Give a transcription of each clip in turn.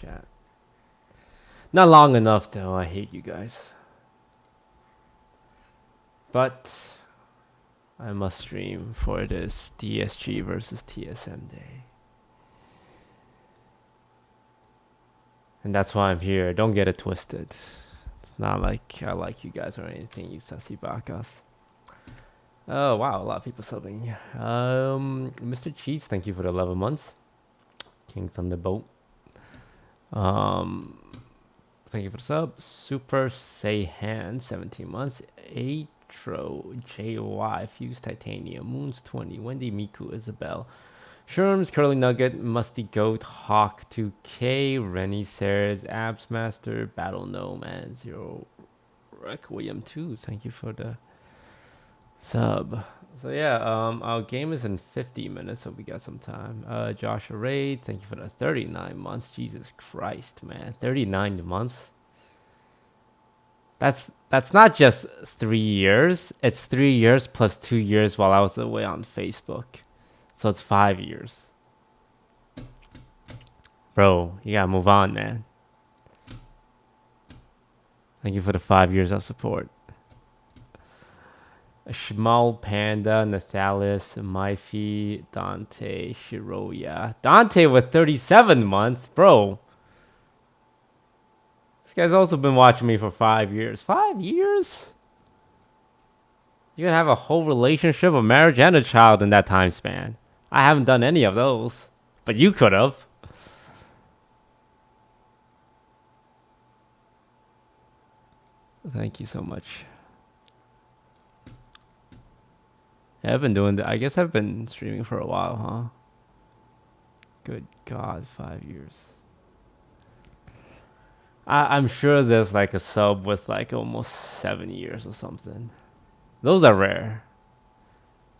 chat. Not long enough though. I hate you guys. But I must stream for this DSG versus TSM day. And that's why I'm here. Don't get it twisted. It's not like I like you guys or anything, you sassy bakas. Oh, wow. A lot of people subbing. Mr. Cheese, thank you for the 11 months. King Thunderbolt. Thank you for the sub. Super Saiyan, 17 months. Atro, JY, Fuse Titanium, Moons 20, Wendy Miku, Isabel, Sherms, Curly Nugget, Musty Goat, Hawk 2K, Rennie Sayers, Abs Master, Battle Gnome, and Zero Requiem 2. Thank you for the sub. So yeah, our game is in 50 minutes, so we got some time. Joshua Raid, thank you for the 39 months. Jesus Christ, man, 39 months. That's not just 3 years. It's 3 years plus 2 years while I was away on Facebook, so it's 5 years. Bro, you gotta move on, man. Thank you for the 5 years of support. Shmal, Panda, Nathalis, Maifi, Dante, Shiroya. Dante with 37 months, bro. This guy's also been watching me for 5 years. 5 years? You can have a whole relationship, a marriage, and a child in that time span. I haven't done any of those, but you could have. Thank you so much. Yeah, I've been doing that. I guess I've been streaming for a while, huh? Good God, 5 years. I'm sure there's like a sub with like almost 7 years or something. Those are rare.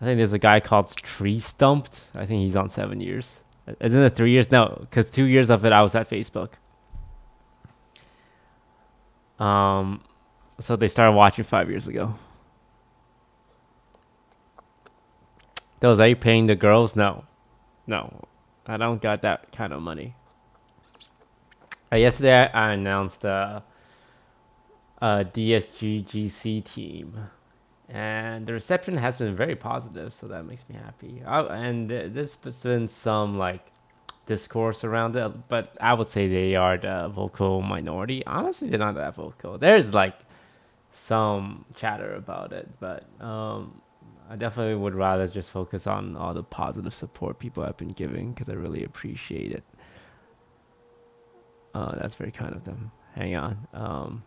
I think there's a guy called Tree Stumped. I think he's on 7 years. Isn't it 3 years? No, because 2 years of it I was at Facebook. So they started watching 5 years ago. Those, are you paying the girls? No. I don't got that kind of money. Yesterday I announced the DSG GC team, and the reception has been very positive, so that makes me happy. And there's been some like discourse around it, but I would say they are the vocal minority. Honestly, they're not that vocal. There's like some chatter about it, but I definitely would rather just focus on all the positive support people have been giving, because I really appreciate it. That's very kind of them. Hang on.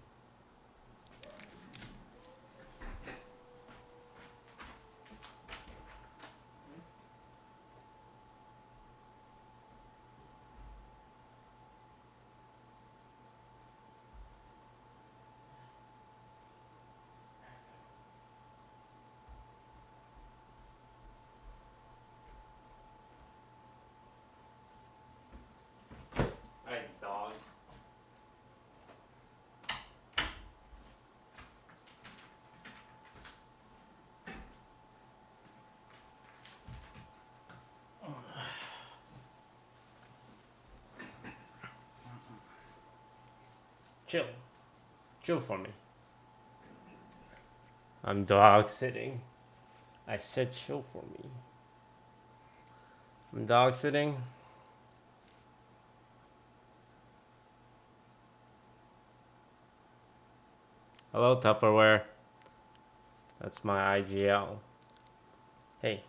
Hey, dog. Chill for me. I'm dog sitting. I said chill for me. I'm dog sitting. Hello, Tupperware. That's my IGL. Hey.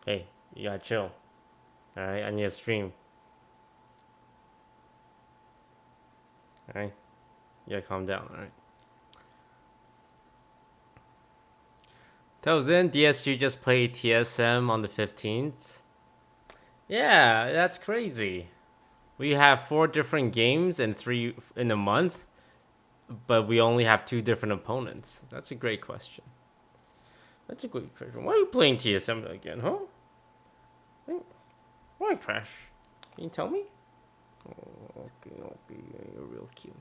Hey, you gotta chill. Alright, I need a stream. Alright? You gotta calm down, alright? Tells in, DSG just played TSM on the 15th. Yeah, that's crazy. We have 4 different games and 3 in a month, but we only have 2 different opponents. That's a great question. That's a great question. Why are you playing TSM again, huh? Why, Crash? Can you tell me? Oh, okay, you're real cute.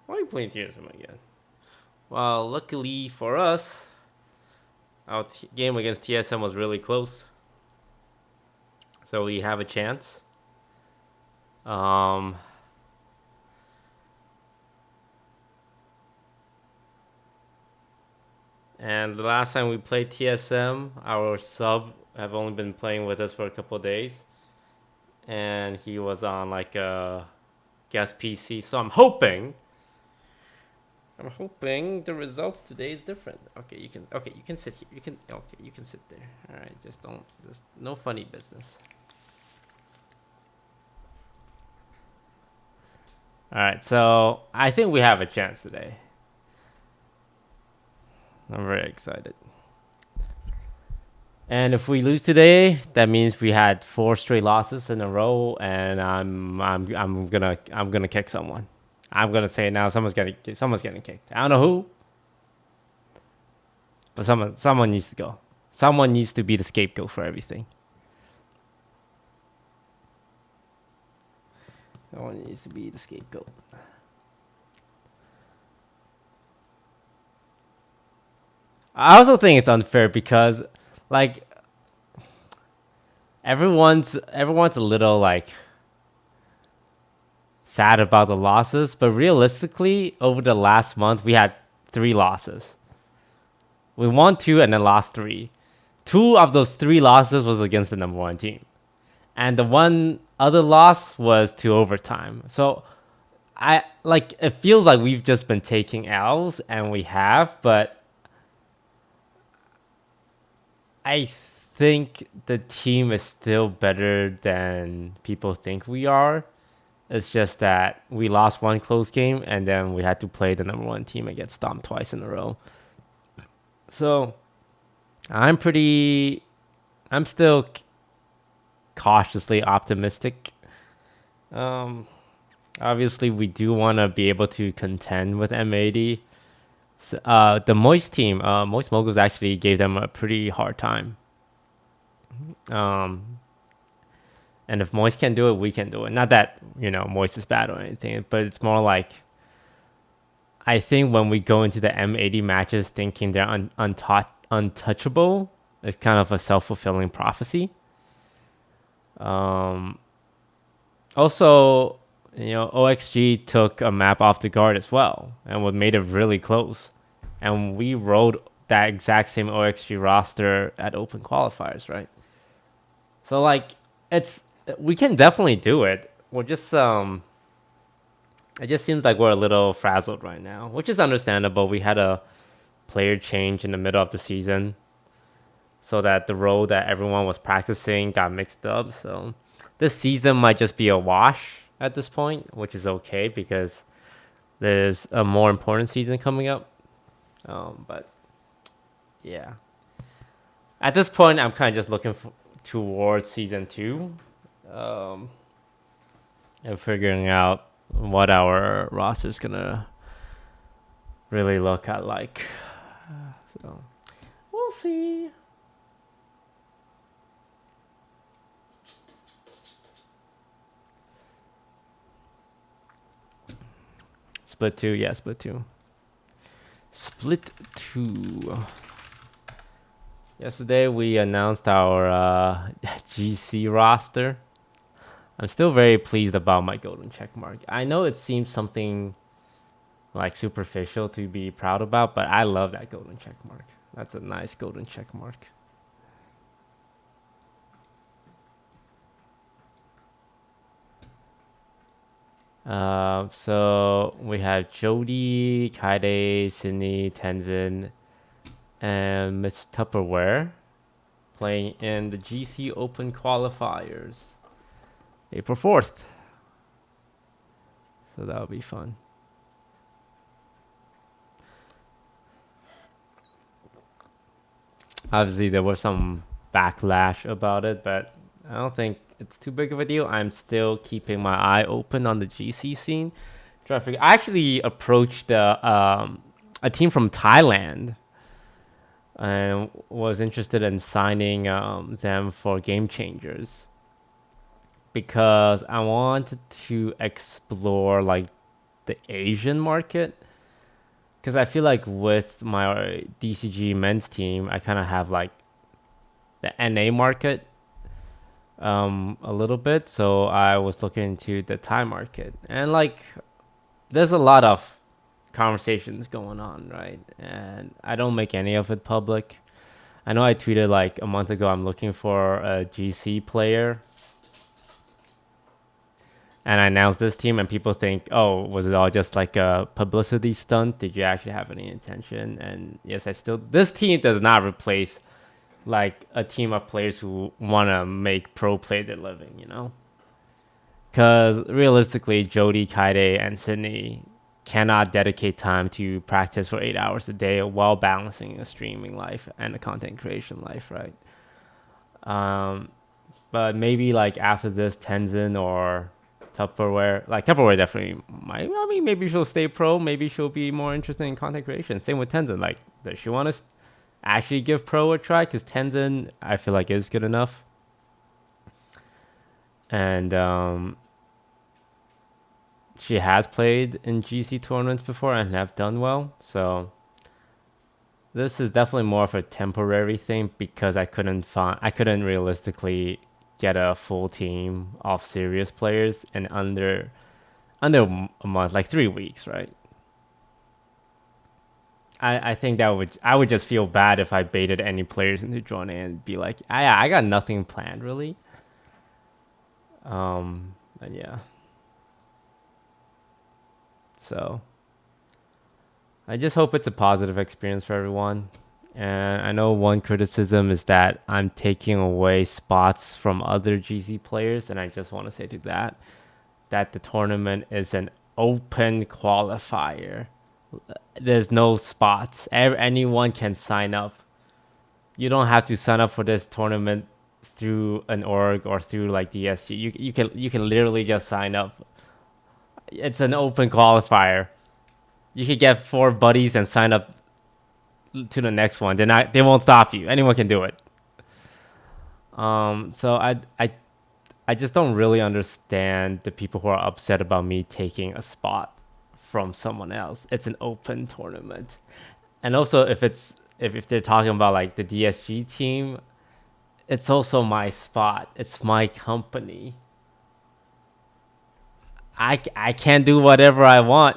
Why are you playing TSM again? Well, luckily for us, our game against TSM was really close. So we have a chance. And the last time we played TSM, our sub have only been playing with us for a couple of days. And he was on like a guest PC. So I'm hoping the results today is different. Okay, you can sit here. You can sit there. All right, just no funny business. All right, so I think we have a chance today. I'm very excited. And if we lose today, that means we had 4 straight losses in a row, and I'm gonna kick someone. I'm gonna say now someone's getting kicked. I don't know who, but someone needs to go. Someone needs to be the scapegoat for everything. Someone needs to be the scapegoat. I also think it's unfair because, like, everyone's a little like sad about the losses, but realistically, over the last month, we had 3 losses. We won 2 and then lost 3. 2 of those 3 losses was against the number 1 team, and the one other loss was to overtime. So it feels like we've just been taking L's, and we have, but I think the team is still better than people think we are. It's just that we lost 1 close game, and then we had to play the number 1 team and get stomped twice in a row. So I'm still cautiously optimistic. Obviously, we do want to be able to contend with M80. The Moist team, Moist Moguls actually gave them a pretty hard time. And if Moist can do it, we can do it. Not that, Moist is bad or anything, but it's more like, I think when we go into the M80 matches thinking they're untouchable, it's kind of a self-fulfilling prophecy. Also, OXG took a map off the guard as well, and what made it really close. And we rode that exact same OXG roster at open qualifiers, right? So we can definitely do it. We're just it just seems like we're a little frazzled right now, which is understandable. We had a player change in the middle of the season, so that the role that everyone was practicing got mixed up. So this season might just be a wash at this point, which is okay because there's a more important season coming up. But yeah, at this point, I'm kind of just looking towards season 2, and figuring out what our roster is gonna really look at like. So we'll see. Split 2, yeah, split 2. Split 2. Yesterday we announced our GC roster. I'm still very pleased about my golden check mark. I know it seems something like superficial to be proud about, but I love that golden check mark. That's a nice golden check mark. So we have Jody, Kaide, Sydney, Tenzin, and Miss Tupperware playing in the GC Open qualifiers April 4th. So that'll be fun. Obviously, there was some backlash about it, but I don't think it's too big of a deal. I'm still keeping my eye open on the GC scene. I actually approached a team from Thailand and was interested in signing them for Game Changers, because I wanted to explore like the Asian market, because I feel like with my DCG men's team, I kind of have like the NA market a little bit. So I was looking into the Thai market, and like there's a lot of conversations going on, right? And I don't make any of it public. I know I tweeted like a month ago I'm looking for a GC player, and I announced this team, and people think, oh, was it all just like a publicity stunt? Did you actually have any intention? And yes, this team does not replace like a team of players who want to make pro play their living, you know? Because realistically, Jody, Kaide, and Sydney cannot dedicate time to practice for 8 hours a day while balancing a streaming life and a content creation life, right? But maybe like after this, Tenzin or Tupperware, like Tupperware definitely might. I mean, maybe she'll stay pro. Maybe she'll be more interested in content creation. Same with Tenzin. Like, does she want to actually give pro a try? Because Tenzin, I feel like, is good enough. And she has played in GC tournaments before and have done well. So this is definitely more of a temporary thing because I couldn't realistically get a full team of serious players in under a month, like 3 weeks, right? I think I would just feel bad if I baited any players into joining and be like, I got nothing planned really. And yeah. So I just hope it's a positive experience for everyone. And I know one criticism is that I'm taking away spots from other GC players, and I just want to say to that the tournament is an open qualifier. There's no spots. Anyone can sign up. You don't have to sign up for this tournament through an org or through like DSG. You can literally just sign up. It's an open qualifier. You could get 4 buddies and sign up to the next one. They won't stop you. Anyone can do it. So I just don't really understand the people who are upset about me taking a spot from someone else. It's an open tournament. And also if they're talking about like the DSG team, it's also my spot. It's my company. I can't do whatever I want.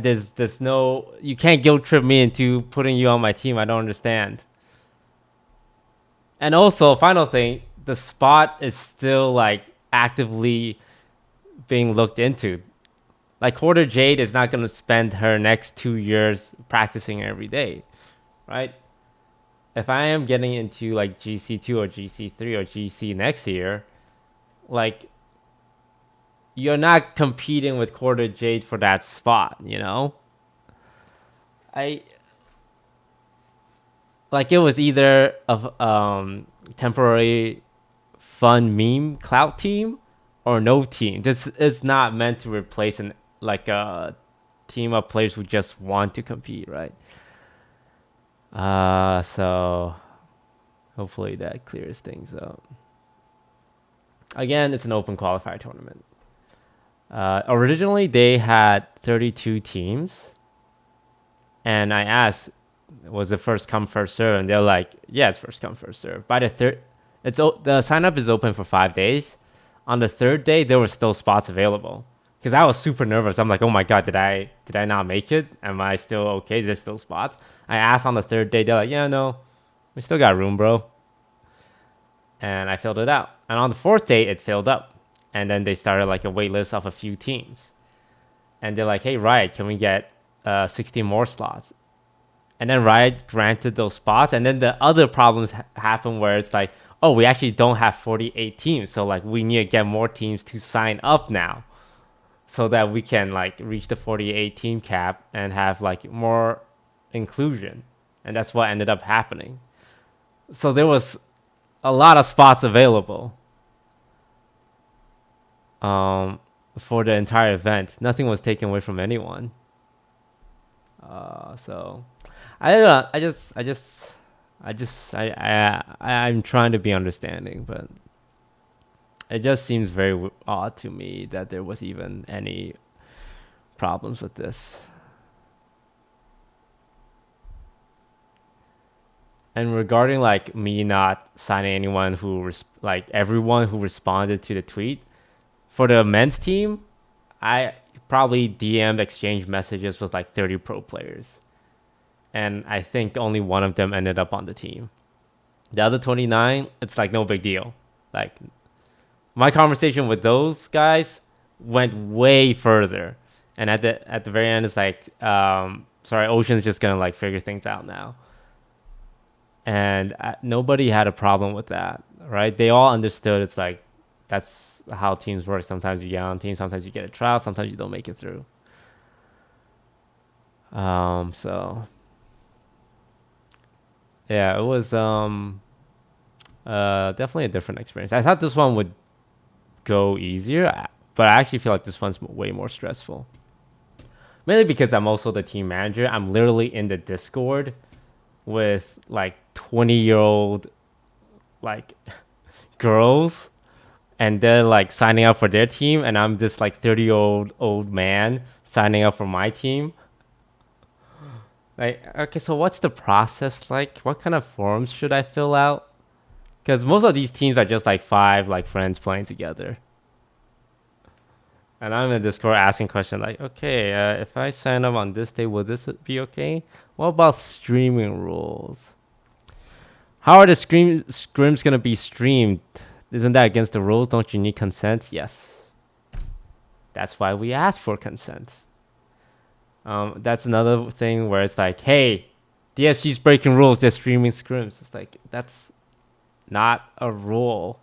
There's no, you can't guilt trip me into putting you on my team. I don't understand. And also, final thing, the spot is still like actively being looked into. Like Quarter Jade is not gonna spend her next 2 years practicing every day, right? If I am getting into like GC2 or GC3 or GC next year, like you're not competing with Quarter Jade for that spot, you know? It was either a temporary fun meme clout team or no team. This is not meant to replace a team of players who just want to compete, right? So hopefully that clears things up. Again, it's an open qualifier tournament. Originally, they had 32 teams. And I asked, was it first come, first serve? And they're like, yeah, it's first come, first serve. By the sign up is open for 5 days. On the third day, there were still spots available. Because I was super nervous. I'm like, oh my God, did I not make it? Am I still okay? Is there still spots? I asked on the third day. They're like, yeah, no, we still got room, bro. And I filled it out. And on the fourth day, it filled up. And then they started like a wait list of a few teams. And they're like, hey, Riot, can we get 60 more slots? And then Riot granted those spots. And then the other problems happen where it's like, oh, we actually don't have 48 teams. So like we need to get more teams to sign up now so that we can like reach the 48 team cap and have like more inclusion. And that's what ended up happening. So there was a lot of spots available for the entire event. Nothing was taken away from anyone. So I don't know. I'm trying to be understanding, but It just seems very odd to me that there was even any problems with this. And regarding like me not signing anyone who like everyone who responded to the tweet for the men's team, I probably DM'd exchange messages with like 30 pro players, and I think only one of them ended up on the team. The other 29, it's like no big deal. Like my conversation with those guys went way further, and at the very end, it's like, sorry, Ocean's just gonna like figure things out now. And nobody had a problem with that, right? They all understood it's like that's how teams work. Sometimes you get on team, sometimes you get a trial, sometimes you don't make it through. So yeah, it was definitely a different experience. I thought this one would go easier, but I actually feel like this one's way more stressful. Mainly because I'm also the team manager. I'm literally in the Discord with like 20-year-old like girls, and they're like signing up for their team, and I'm this like 30-year-old man signing up for my team. Like, okay, so what's the process like? What kind of forms should I fill out? Because most of these teams are just like 5 like friends playing together. And I'm in Discord asking questions like, okay, if I sign up on this day, will this be okay? What about streaming rules? How are the scrims going to be streamed? Isn't that against the rules? Don't you need consent? Yes. That's why we ask for consent. That's another thing where it's like, hey, DSG's breaking rules. They're streaming scrims. It's like, that's not a rule.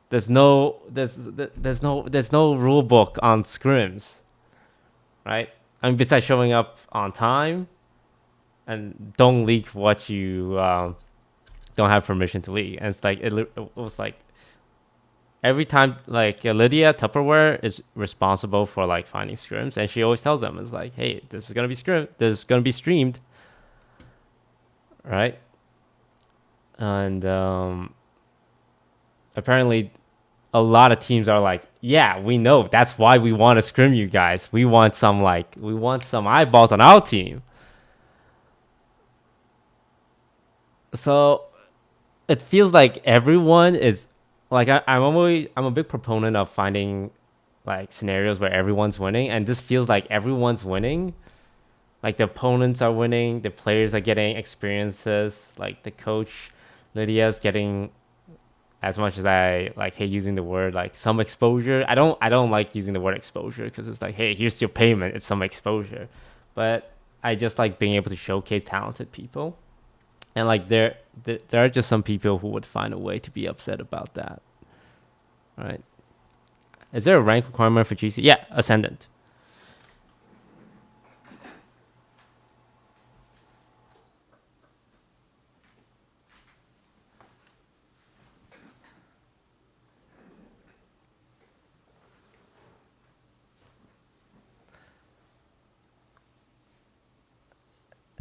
There's no rule book on scrims, right? I mean, besides showing up on time and don't leak what you don't have permission to leak. And it's like it was like every time, like Lydia Tupperware is responsible for like finding scrims, and she always tells them, it's like, hey, this is gonna be streamed, right? And apparently a lot of teams are like, yeah, we know, that's why we want to scrim you guys. We want some eyeballs on our team. So it feels like everyone is like, I'm a big proponent of finding like scenarios where everyone's winning, and this feels like everyone's winning. Like the opponents are winning, the players are getting experiences, like the coach Lydia's getting, as much as I like hate using the word, like some exposure. I don't like using the word exposure because it's like, hey, here's your payment, it's some exposure. But I just like being able to showcase talented people. And like there are just some people who would find a way to be upset about that. Right? Is there a rank requirement for GC? Yeah, Ascendant.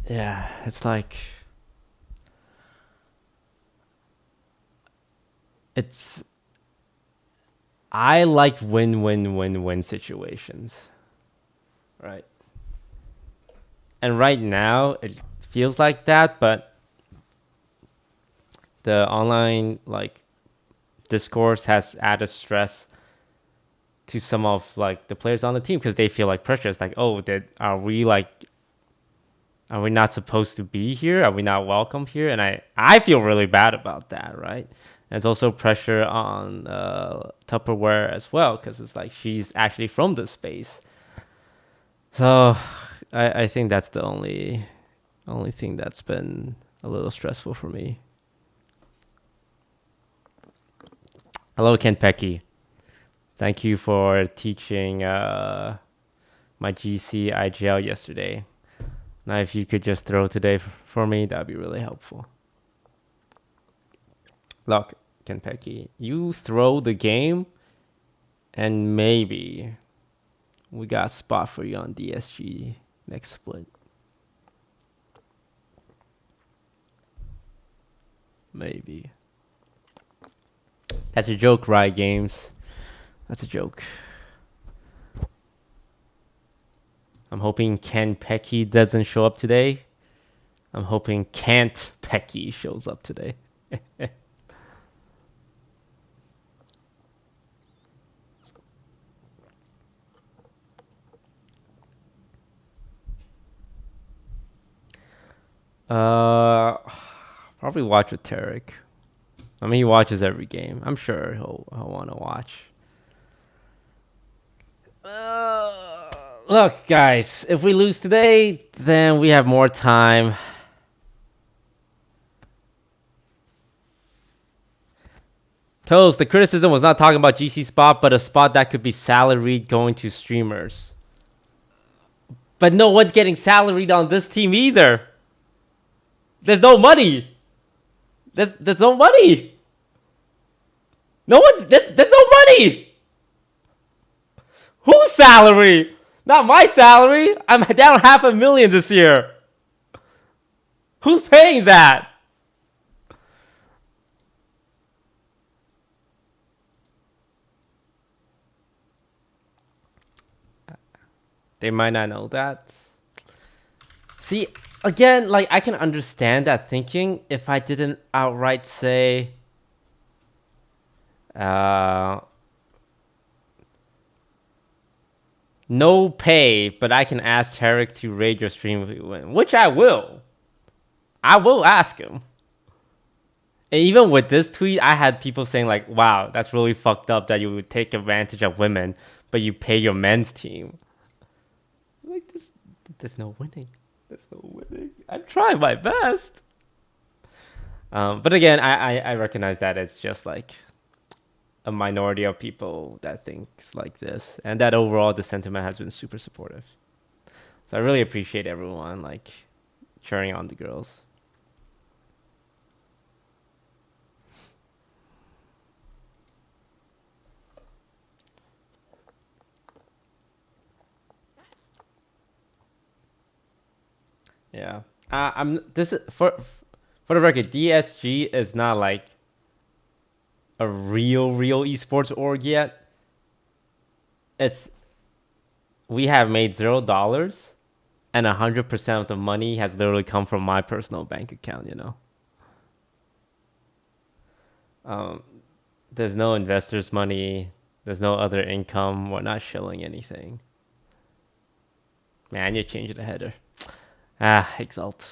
Yeah, it's like it's I like win-win-win-win situations. Right? And right now it feels like that, but the online like discourse has added stress to some of like the players on the team because they feel like pressure. It's like, oh, are we not supposed to be here? Are we not welcome here? And I feel really bad about that, right? And it's also pressure on Tupperware as well because it's like she's actually from the space. So I think that's the only thing that's been a little stressful for me. Hello, Ken Pecky. Thank you for teaching my GC IGL yesterday. Now, if you could just throw today for me, that'd be really helpful. Look, Ken Pecky, you throw the game, and maybe we got a spot for you on DSG next split. Maybe. That's a joke, Riot Games. That's a joke. I'm hoping Ken Pecky doesn't show up today. I'm hoping Can't Pecky shows up today. Probably watch with Tarek. I mean, he watches every game. I'm sure he'll want to watch. Look, guys, if we lose today, then we have more time. Toast, the criticism was not talking about GC spot, but a spot that could be salaried going to streamers. But no one's getting salaried on this team either. There's no money. There's no money. There's no money. Whose salary? Not my salary. I'm down $500,000 this year. Who's paying that? They might not know that. See, again, like, I can understand that thinking if I didn't outright say no pay, but I can ask Tarek to raid your stream if we win, which I will. I will ask him. And even with this tweet, I had people saying like, wow, that's really fucked up that you would take advantage of women, but you pay your men's team. Like, there's no winning. There's no winning. I'm trying my best. But again, I recognize that it's just like a minority of people that thinks like this, and that overall the sentiment has been super supportive. So I really appreciate everyone like cheering on the girls. Yeah. This is for the record, DSG is not like a real esports org yet. We have made $0 and 100% of the money has literally come from my personal bank account, you know. There's no investors' money, there's no other income, we're not shilling anything. Man, you changed the header. Exalt.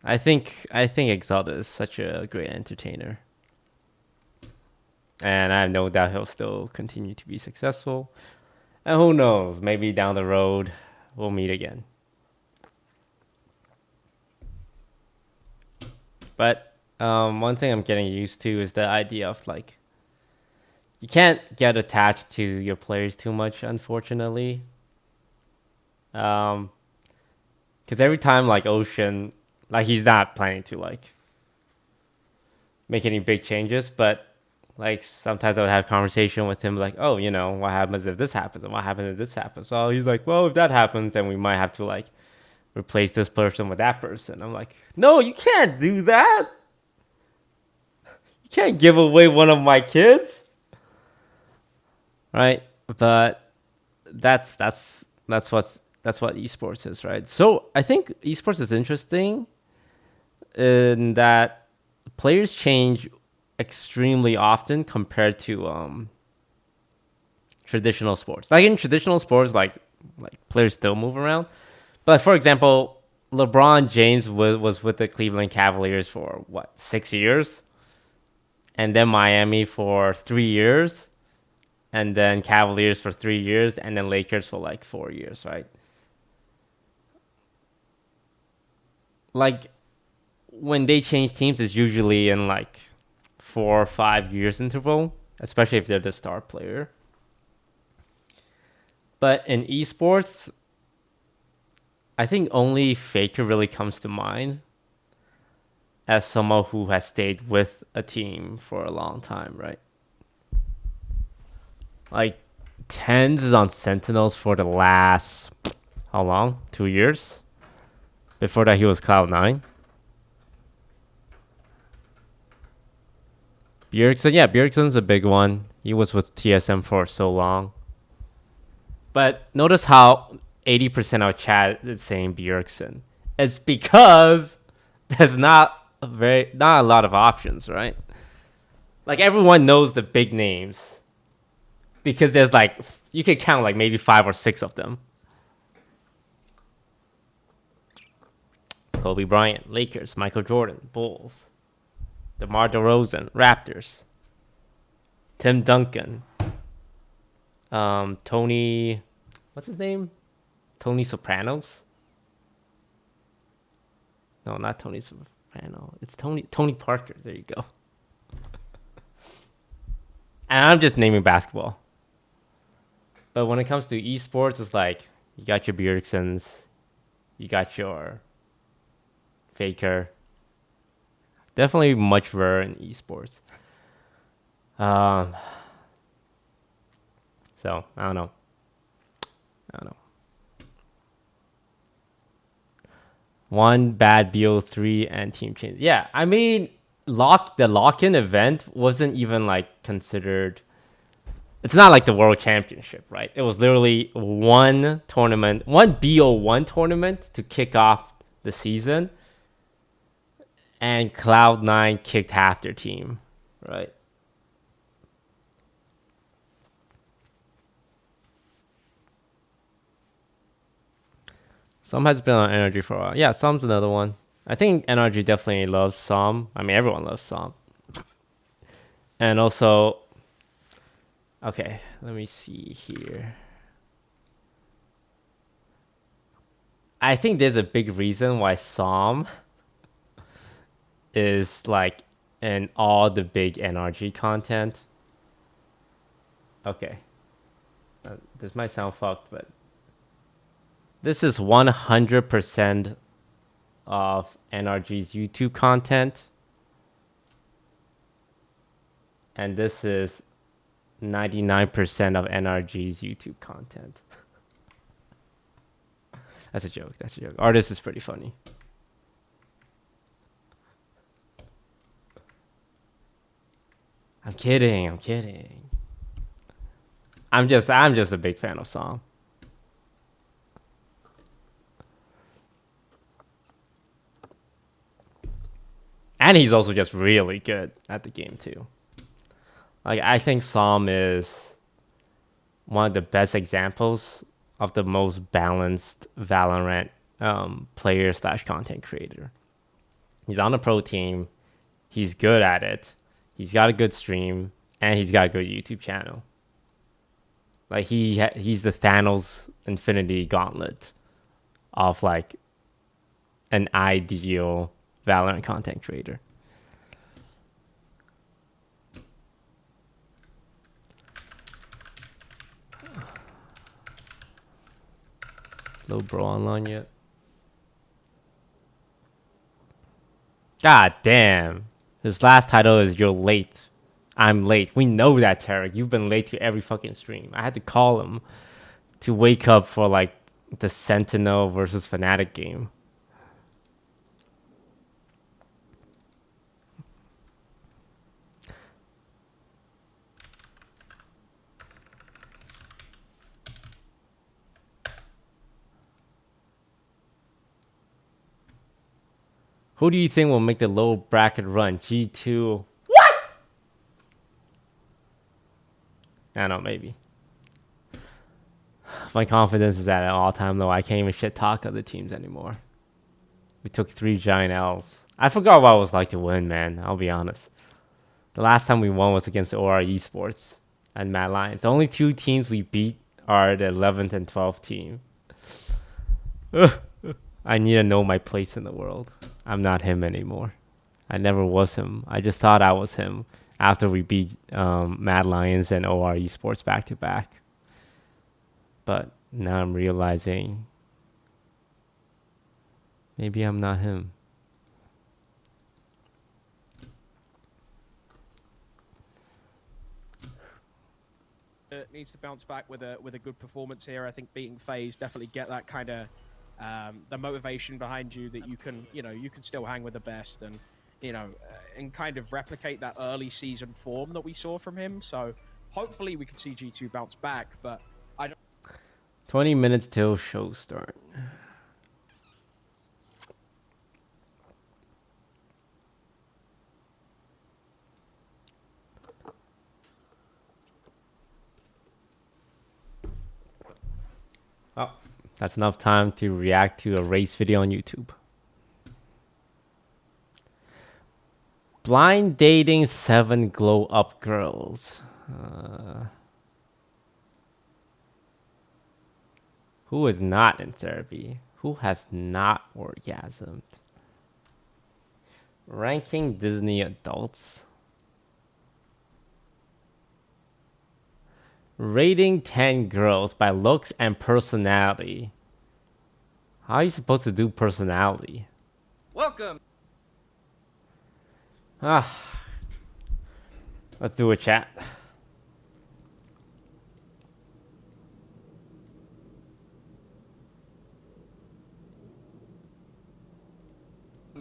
I think Exalt is such a great entertainer. And I have no doubt he'll still continue to be successful. And who knows, maybe down the road we'll meet again. But one thing I'm getting used to is the idea of like, you can't get attached to your players too much, unfortunately. Because every time like Ocean, like he's not planning to like make any big changes, but like sometimes I would have conversation with him like, oh, you know, what happens if this happens and what happens if this happens? Well, he's like, well, if that happens, then we might have to like replace this person with that person. I'm like, no, you can't do that. You can't give away one of my kids, right? But that's what esports is, right? So I think esports is interesting in that players change extremely often compared to traditional sports. Like in traditional sports, like players still move around. But for example, LeBron James was with the Cleveland Cavaliers for 6 years, and then Miami for 3 years, and then Cavaliers for 3 years, and then Lakers for like 4 years, right? Like when they change teams, it's usually in like 4 or 5 years interval, especially if they're the star player. But in esports, I think only Faker really comes to mind as someone who has stayed with a team for a long time, right? Like Tens is on Sentinels for the last, how long? 2 years? Before that, he was Cloud9. Bjergsen, yeah, Bjergsen's a big one. He was with TSM for so long. But notice how 80% of chat is saying Bjergsen. It's because there's not a lot of options, right? Like everyone knows the big names because there's like you can count like maybe 5 or 6 of them. Kobe Bryant, Lakers, Michael Jordan, Bulls, DeMar DeRozan, Raptors, Tim Duncan, Tony, what's his name? Tony Sopranos? No, not Tony Soprano. It's Tony Parker. There you go. And I'm just naming basketball. But when it comes to esports, it's like you got your Bjergsens, you got your Faker. Definitely much rarer in esports. So I don't know. One bad BO3 and team change. Yeah, I mean, the lock-in event wasn't even like considered. It's not like the World Championship, right? It was literally one tournament, one BO1 tournament to kick off the season, and Cloud9 kicked half their team, right? Some has been on Energy for a while. Yeah, Som's another one. I think NRG definitely loves Som. I mean, everyone loves Som. And also, okay, let me see here. I think there's a big reason why Som is like in all the big NRG content. Okay. This might sound fucked, but this is 100% of NRG's YouTube content. And this is 99% of NRG's YouTube content. That's a joke. That's a joke. Artist is pretty funny. I'm kidding. I'm kidding. I'm just a big fan of Som. And he's also just really good at the game too. Like I think Som is one of the best examples of the most balanced Valorant player / content creator. He's on a pro team. He's good at it. He's got a good stream, and he's got a good YouTube channel. Like he's the Thanos Infinity Gauntlet of like an ideal Valorant content creator. No bro online yet. God damn. His last title is You're Late. I'm late. We know that, Tarek. You've been late to every fucking stream. I had to call him to wake up for like the Sentinel versus Fnatic game. Who do you think will make the low bracket run? G2. What? I don't know, maybe. My confidence is at an all-time low. I can't even shit talk other teams anymore. We took 3 giant L's. I forgot what it was like to win, man. I'll be honest. The last time we won was against OR Esports and Mad Lions. The only 2 teams we beat are the 11th and 12th team. I need to know my place in the world. I'm not him anymore. I never was him. I just thought I was him after we beat Mad Lions and OR Esports back to back. But now I'm realizing maybe I'm not him. Needs to bounce back with a good performance here. I think beating FaZe definitely get that kind of the motivation behind you that you can still hang with the best. And and kind of replicate that early season form that we saw from him. So hopefully we can see G2 bounce back, but I don't. 20 minutes till show start. Oh, that's enough time to react to a race video on YouTube. Blind dating 7 glow up girls. Who is not in therapy? Who has not orgasmed? Ranking Disney adults. Rating 10 girls by looks and personality. How are you supposed to do personality? Welcome. Let's do a chat.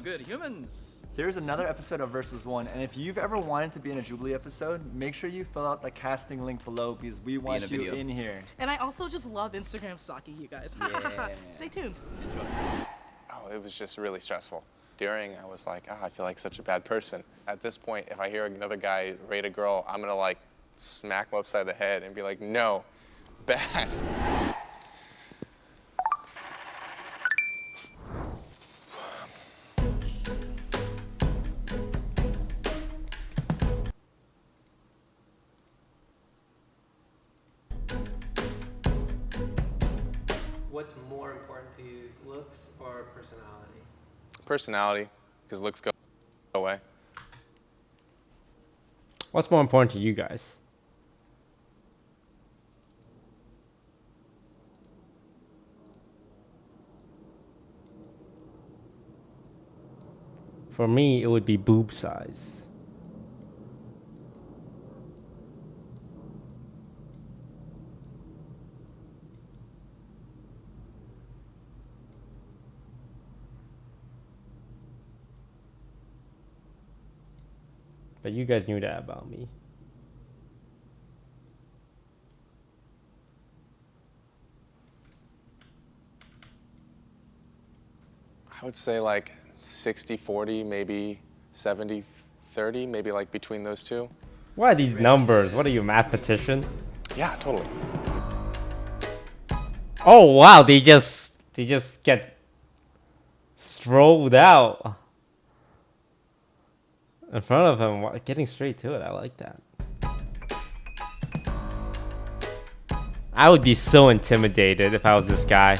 Good humans. Here's another episode of Versus One, and if you've ever wanted to be in a Jubilee episode, make sure you fill out the casting link below because we want you in here. And I also just love Instagram stalking you guys. Yeah. Stay tuned. Oh, it was just really stressful. During, I was like, I feel like such a bad person. At this point, if I hear another guy rate a girl, I'm gonna like smack him upside the head and be like, no, bad. What's more important to you, looks or personality? Personality, because looks go away. What's more important to you guys? For me, it would be boob size. But you guys knew that about me. I would say like 60-40, maybe 70-30, maybe like between those two. What are these numbers? What are you, a mathematician? Yeah, totally. Oh wow, they just get strolled out in front of him, getting straight to it. I like that. I would be so intimidated if I was this guy.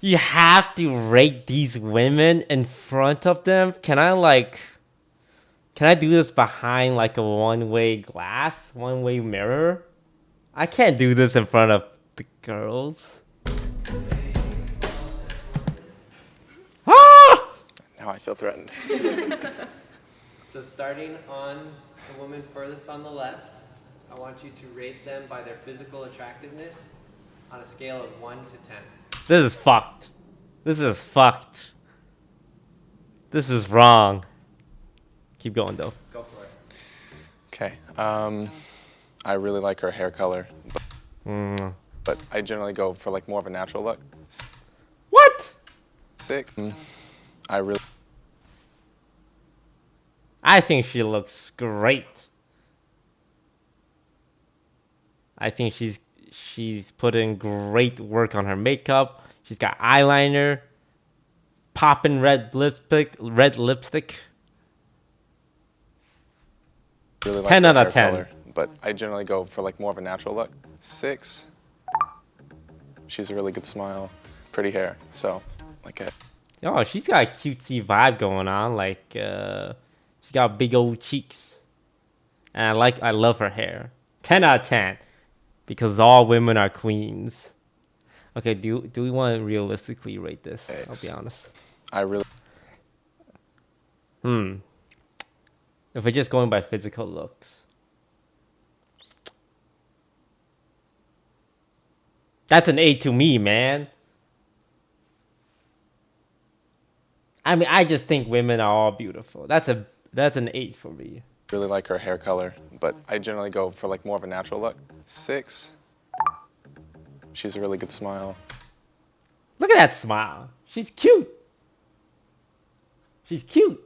You have to rate these women in front of them. Can I do this behind like a one-way glass, one-way mirror? I can't do this in front of the girls. Ah! Now I feel threatened. So starting on the woman furthest on the left, I want you to rate them by their physical attractiveness on a scale of 1 to 10. This is fucked. This is fucked. This is wrong. Keep going though. Go for it. Okay. I really like her hair color, but I generally go for like more of a natural look. What? 6. I really. I think she looks great. I think she's put in great work on her makeup. She's got eyeliner, poppin' red lipstick. Really like 10 her out of hair 10. color, but I generally go for like more of a natural look. 6. She's a really good smile, pretty hair, so like it. Oh, she's got a cutesy vibe going on. Like, she's got big old cheeks, and I love her hair. 10 out of 10, because all women are queens. Okay, do we want to realistically rate this? I'll be honest. I really. If we're just going by physical looks, that's an 8 to me, man. I mean, I just think women are all beautiful. That's an 8 for me. Really like her hair color, but I generally go for like more of a natural look. 6. She's a really good smile. Look at that smile. She's cute. She's cute.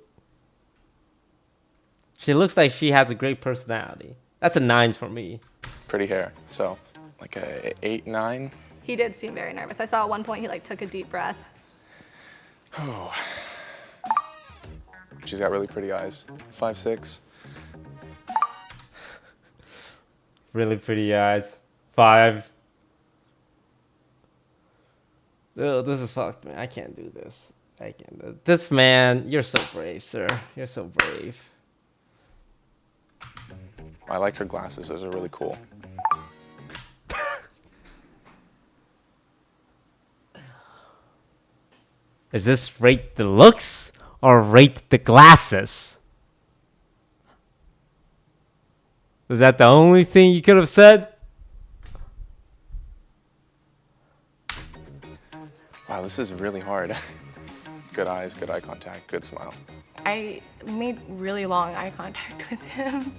She looks like she has a great personality. That's a 9 for me. Pretty hair, so like a 8, 9. He did seem very nervous. I saw at one point he like took a deep breath. Oh. She's got really pretty eyes. 5, 6. Really pretty eyes. 5. Oh, this is fucked, man. I can't do this. I can't do this, man. You're so brave, sir. You're so brave. I like her glasses. Those are really cool. Is this rate the looks or rate the glasses? Is that the only thing you could have said? Wow, this is really hard. Good eyes, good eye contact, good smile. I made really long eye contact with him.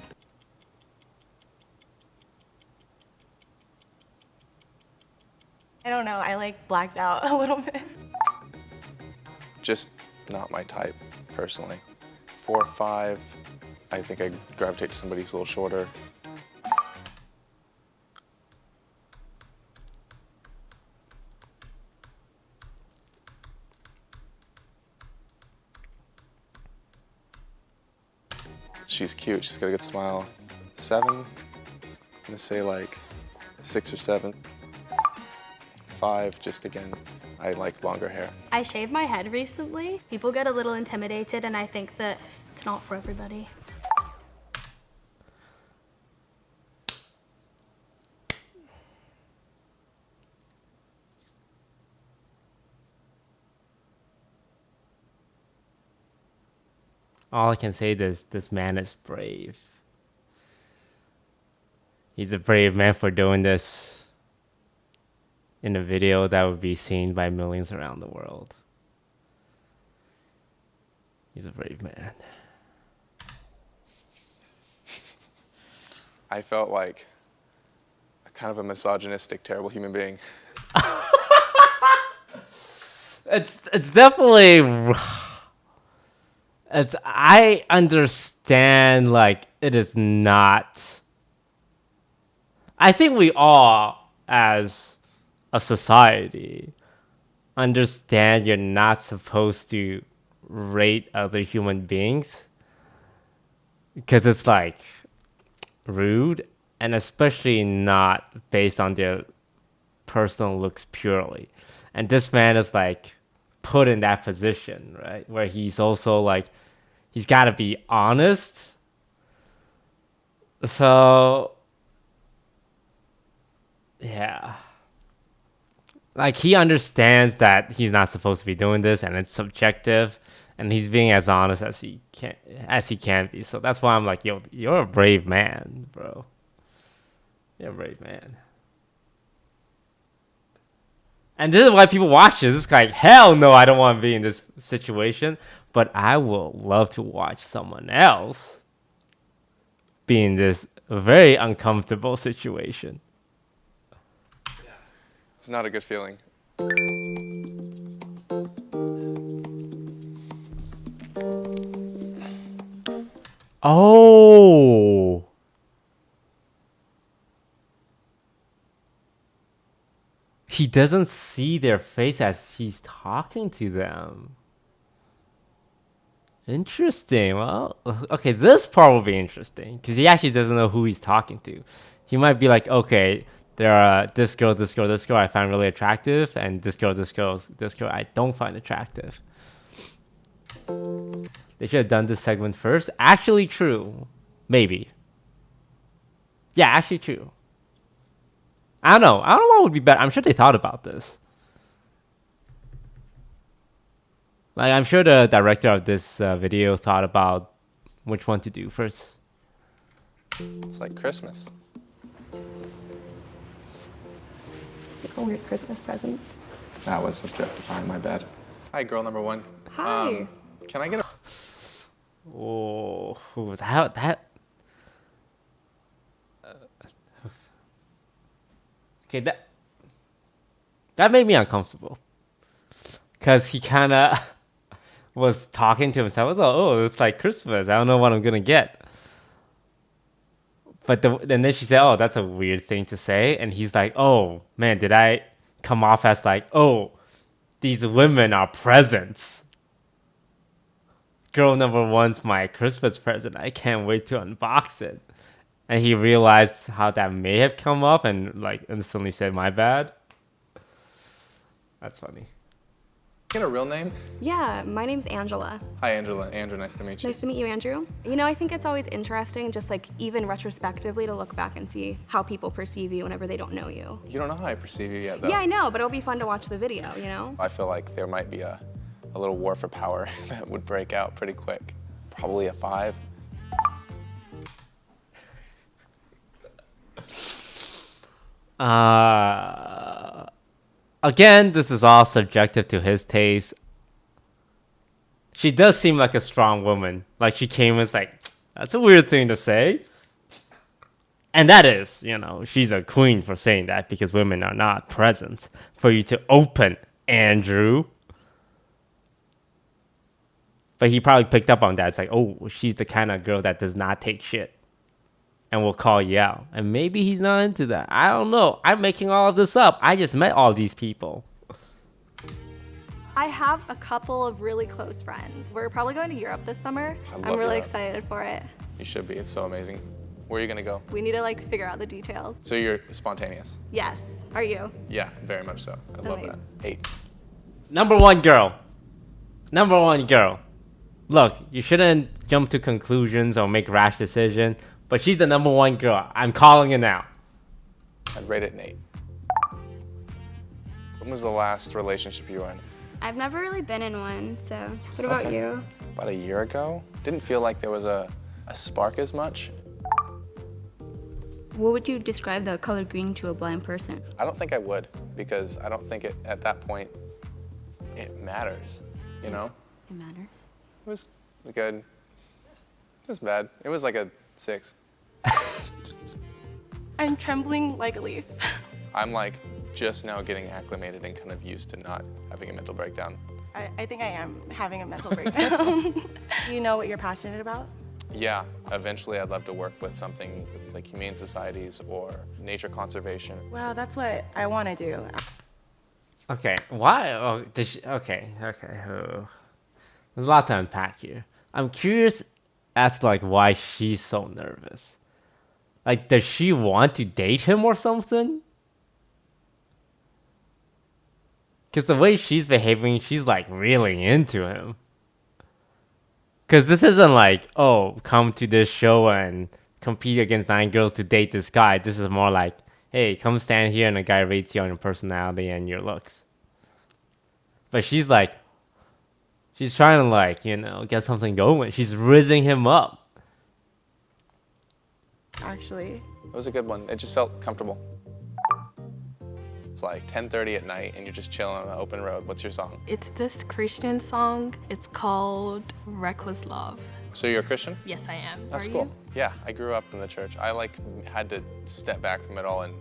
I don't know, I like blacked out a little bit. Just not my type, personally. 4, 5. I think I gravitate to somebody who's a little shorter. She's cute. She's got a good smile. 7. I'm gonna say like 6 or 7. 5, just again, I like longer hair. I shaved my head recently. People get a little intimidated, and I think that it's not for everybody. All I can say is this man is brave. He's a brave man for doing this in a video that would be seen by millions around the world. He's a brave man. I felt like a kind of a misogynistic, terrible human being. It's definitely. I understand, like, it is not. I think we all, as a society, understand you're not supposed to rate other human beings because it's like rude, and especially not based on their personal looks purely. And this man is like put in that position, right, where he's also like, he's got to be honest. So yeah, like, he understands that he's not supposed to be doing this and it's subjective, and he's being as honest as he can be. So that's why I'm like, yo, you're a brave man, bro. You're a brave man. And this is why people watch this. It's like, hell no, I don't want to be in this situation, but I will love to watch someone else be in this very uncomfortable situation. It's not a good feeling. Oh. He doesn't see their face as he's talking to them. Interesting. Well, okay, this part will be interesting because he actually doesn't know who he's talking to. He might be like, okay, there are this girl I find really attractive, and this girl I don't find attractive. They should have done this segment first. Actually true. Maybe. Yeah, actually true. I don't know what would be better. I'm sure they thought about this. Like, I'm sure the director of this video thought about which one to do first. It's like Christmas. A weird Christmas present. That was subjectifying, my bad. Hi, girl number 1. Hi. Can I get a... Oh, that. Okay, that made me uncomfortable. Cause he kind of was talking to himself. I was like, oh, it's like Christmas. I don't know what I'm gonna get. But and then she said, oh, that's a weird thing to say. And he's like, oh man, did I come off as like, oh, these women are presents. Girl number one's my Christmas present. I can't wait to unbox it. And he realized how that may have come off and like instantly said, my bad. That's funny. Get a real name? Yeah, my name's Angela. Hi, Angela. Andrew, nice to meet you. Nice to meet you, Andrew. You know, I think it's always interesting, just like even retrospectively, to look back and see how people perceive you whenever they don't know you. You don't know how I perceive you yet, though. Yeah, I know, but it'll be fun to watch the video, you know? I feel like there might be a little war for power that would break out pretty quick. Probably a 5. Again, this is all subjective to his taste. She does seem like a strong woman. Like she came and was like, that's a weird thing to say. And that is, you know, she's a queen for saying that because women are not present for you to open, Andrew. But he probably picked up on that. It's like, oh, she's the kind of girl that does not take shit and will call you out. And maybe he's not into that. I don't know. I'm making all of this up. I just met all these people. I have a couple of really close friends. We're probably going to Europe this summer. I'm really excited for it. You should be. It's so amazing. Where are you going to go? We need to like figure out the details. So you're spontaneous? Yes. Are you? Yeah, very much so. I love that. 8. Number one girl. Number one girl. Look, you shouldn't jump to conclusions or make rash decisions. But she's the number one girl. I'm calling it now. I'd rate it an 8. When was the last relationship you were in? I've never really been in one, so what about you? About a year ago. Didn't feel like there was a spark as much. What would you describe the color green to a blind person? I don't think I would, because I don't think at that point it matters, you know? It matters. It was good. It was bad. It was like a 6. I'm trembling like a leaf. I'm like just now getting acclimated and kind of used to not having a mental breakdown. I think I am having a mental breakdown. You know what you're passionate about? Yeah, eventually I'd love to work with something with like humane societies or nature conservation. Wow, that's what I want to do. Okay, why? Oh, okay. Oh. There's a lot to unpack here. I'm curious as to like why she's so nervous. Like, does she want to date him or something? Because the way she's behaving, she's like really into him. Because this isn't like, oh, come to this show and compete against 9 girls to date this guy. This is more like, hey, come stand here and a guy rates you on your personality and your looks. But she's like, she's trying to like, you know, get something going. She's rizzing him up. Actually. It was a good one. It just felt comfortable. It's like 10:30 at night and you're just chilling on an open road. What's your song? It's this Christian song. It's called Reckless Love. So you're a Christian? Yes, I am. That's Are cool. you? Yeah, I grew up in the church. I like had to step back from it all and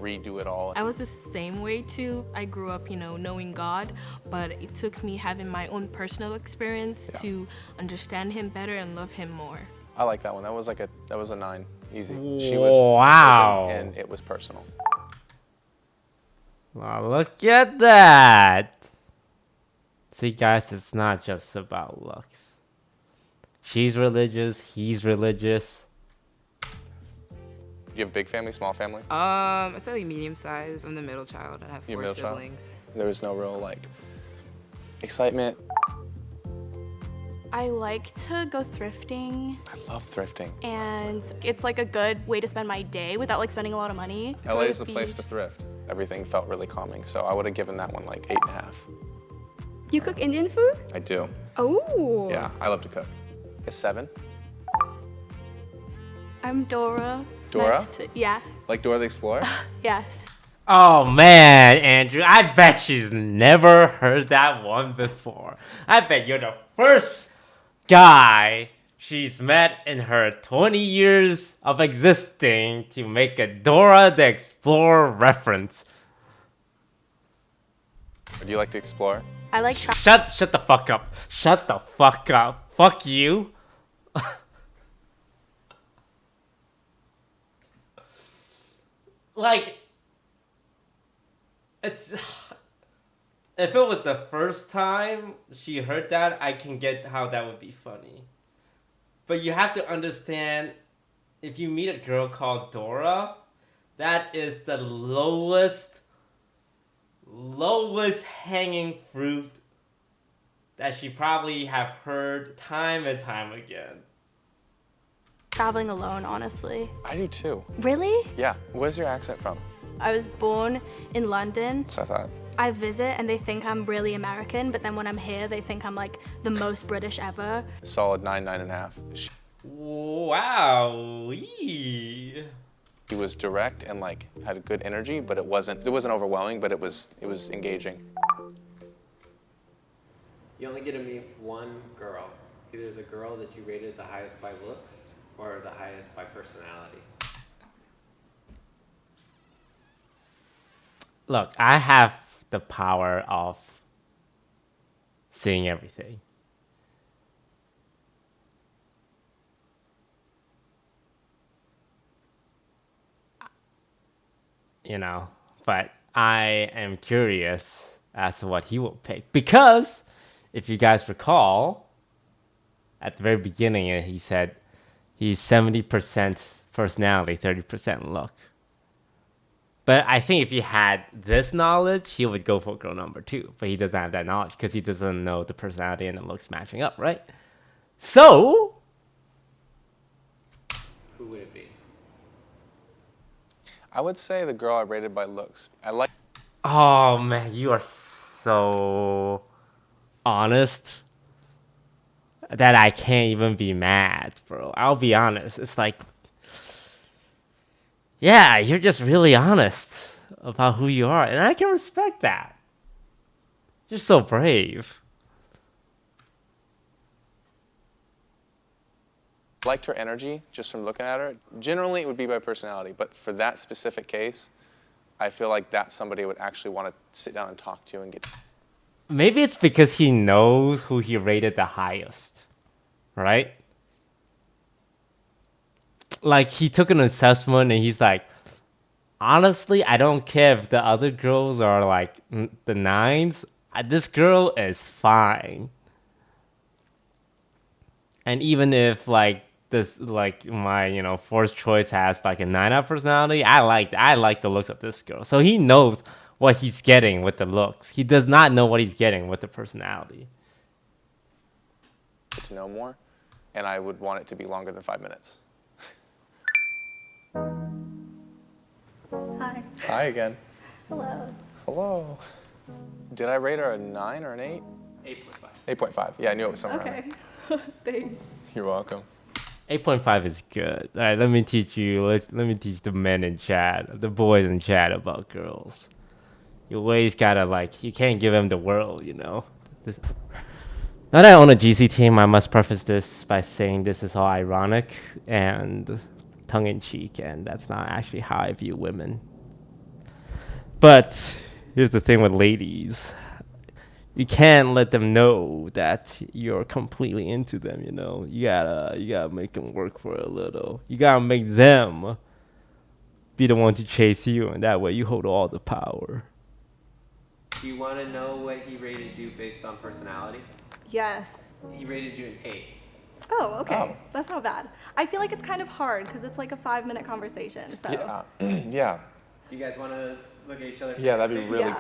redo it all. I was the same way too. I grew up, you know, knowing God, but it took me having my own personal experience to understand him better and love him more. I like that one. That was a 9. Easy. She Wow. was open and it was personal. Wow, look at that. See, guys, it's not just about looks. She's religious, he's religious. Do you have a big family, small family? It's only medium size. I'm the middle child. I have 4 siblings. Child? There was no real like excitement. I like to go thrifting. I love thrifting. And it's like a good way to spend my day without like spending a lot of money. LA is the place to thrift. Everything felt really calming, so I would have given that one like 8.5. You cook Indian food? I do. Oh. Yeah, I love to cook. A 7. I'm Dora. Dora? Yeah. Like Dora the Explorer? Yes. Oh man, Andrew, I bet she's never heard that one before. I bet you're the first guy she's met in her 20 years of existing to make a Dora the Explorer reference. Would you like to explore? I like Shut the fuck up. Shut the fuck up. Fuck you. Like, it's, if it was the first time she heard that, I can get how that would be funny. But you have to understand, if you meet a girl called Dora, that is the lowest hanging fruit that she probably have heard time and time again. traveling alone, honestly. I do too. Really? Yeah. Where's your accent from? I was born in London. So I thought. I visit and they think I'm really American, but then when I'm here, they think I'm like the most British ever. Solid 9.5. Wow. He was direct and like had a good energy, but it wasn't overwhelming, but it was engaging. You only get to meet one girl, either the girl that you rated the highest by looks or the highest by personality. Look, I have the power of seeing everything. You know, but I am curious as to what he will pick. Because, if you guys recall, at the very beginning, he said he's 70% personality, 30% look. But I think if he had this knowledge, he would go for girl number 2. But he doesn't have that knowledge because he doesn't know the personality and the looks matching up, right? So, who would it be? I would say the girl I rated by looks. I like. Oh man, you are so honest that I can't even be mad, bro. I'll be honest. It's like, yeah, you're just really honest about who you are, and I can respect that. You're so brave. Liked her energy just from looking at her. Generally, it would be by personality, but for that specific case, I feel like that's somebody I would actually want to sit down and talk to and get. Maybe it's because he knows who he rated the highest, right? Like, he took an assessment and he's like, honestly, I don't care if the other girls are like the 9s. This girl is fine. And even if like this, like my, fourth choice has like a 9-out personality, I like the looks of this girl. So he knows what he's getting with the looks. He does not know what he's getting with the personality. Get to know more, and I would want it to be longer than 5 minutes. Hi. Hi again. Hello. Hello. Did I rate her a 9 or an 8? 8.5. 8.5. Yeah, I knew it was somewhere around Okay. Thanks. You're welcome. 8.5 is good. All right, let me teach you. Let me teach the men in chat, the boys in chat about girls. You always gotta you can't give them the world, Now that I own a GC team, I must preface this by saying this is all ironic and tongue-in-cheek, and that's not actually how I view women. But here's the thing with ladies. You can't let them know that you're completely into them, You gotta make them work for a little. You gotta make them be the one to chase you, and that way you hold all the power. Do you want to know what he rated you based on personality? Yes. He rated you an 8. Oh, okay. That's not bad. I feel like it's kind of hard because it's like a 5-minute conversation. So. Yeah. Yeah. Do you guys want to look at each other? Yeah, that'd be really.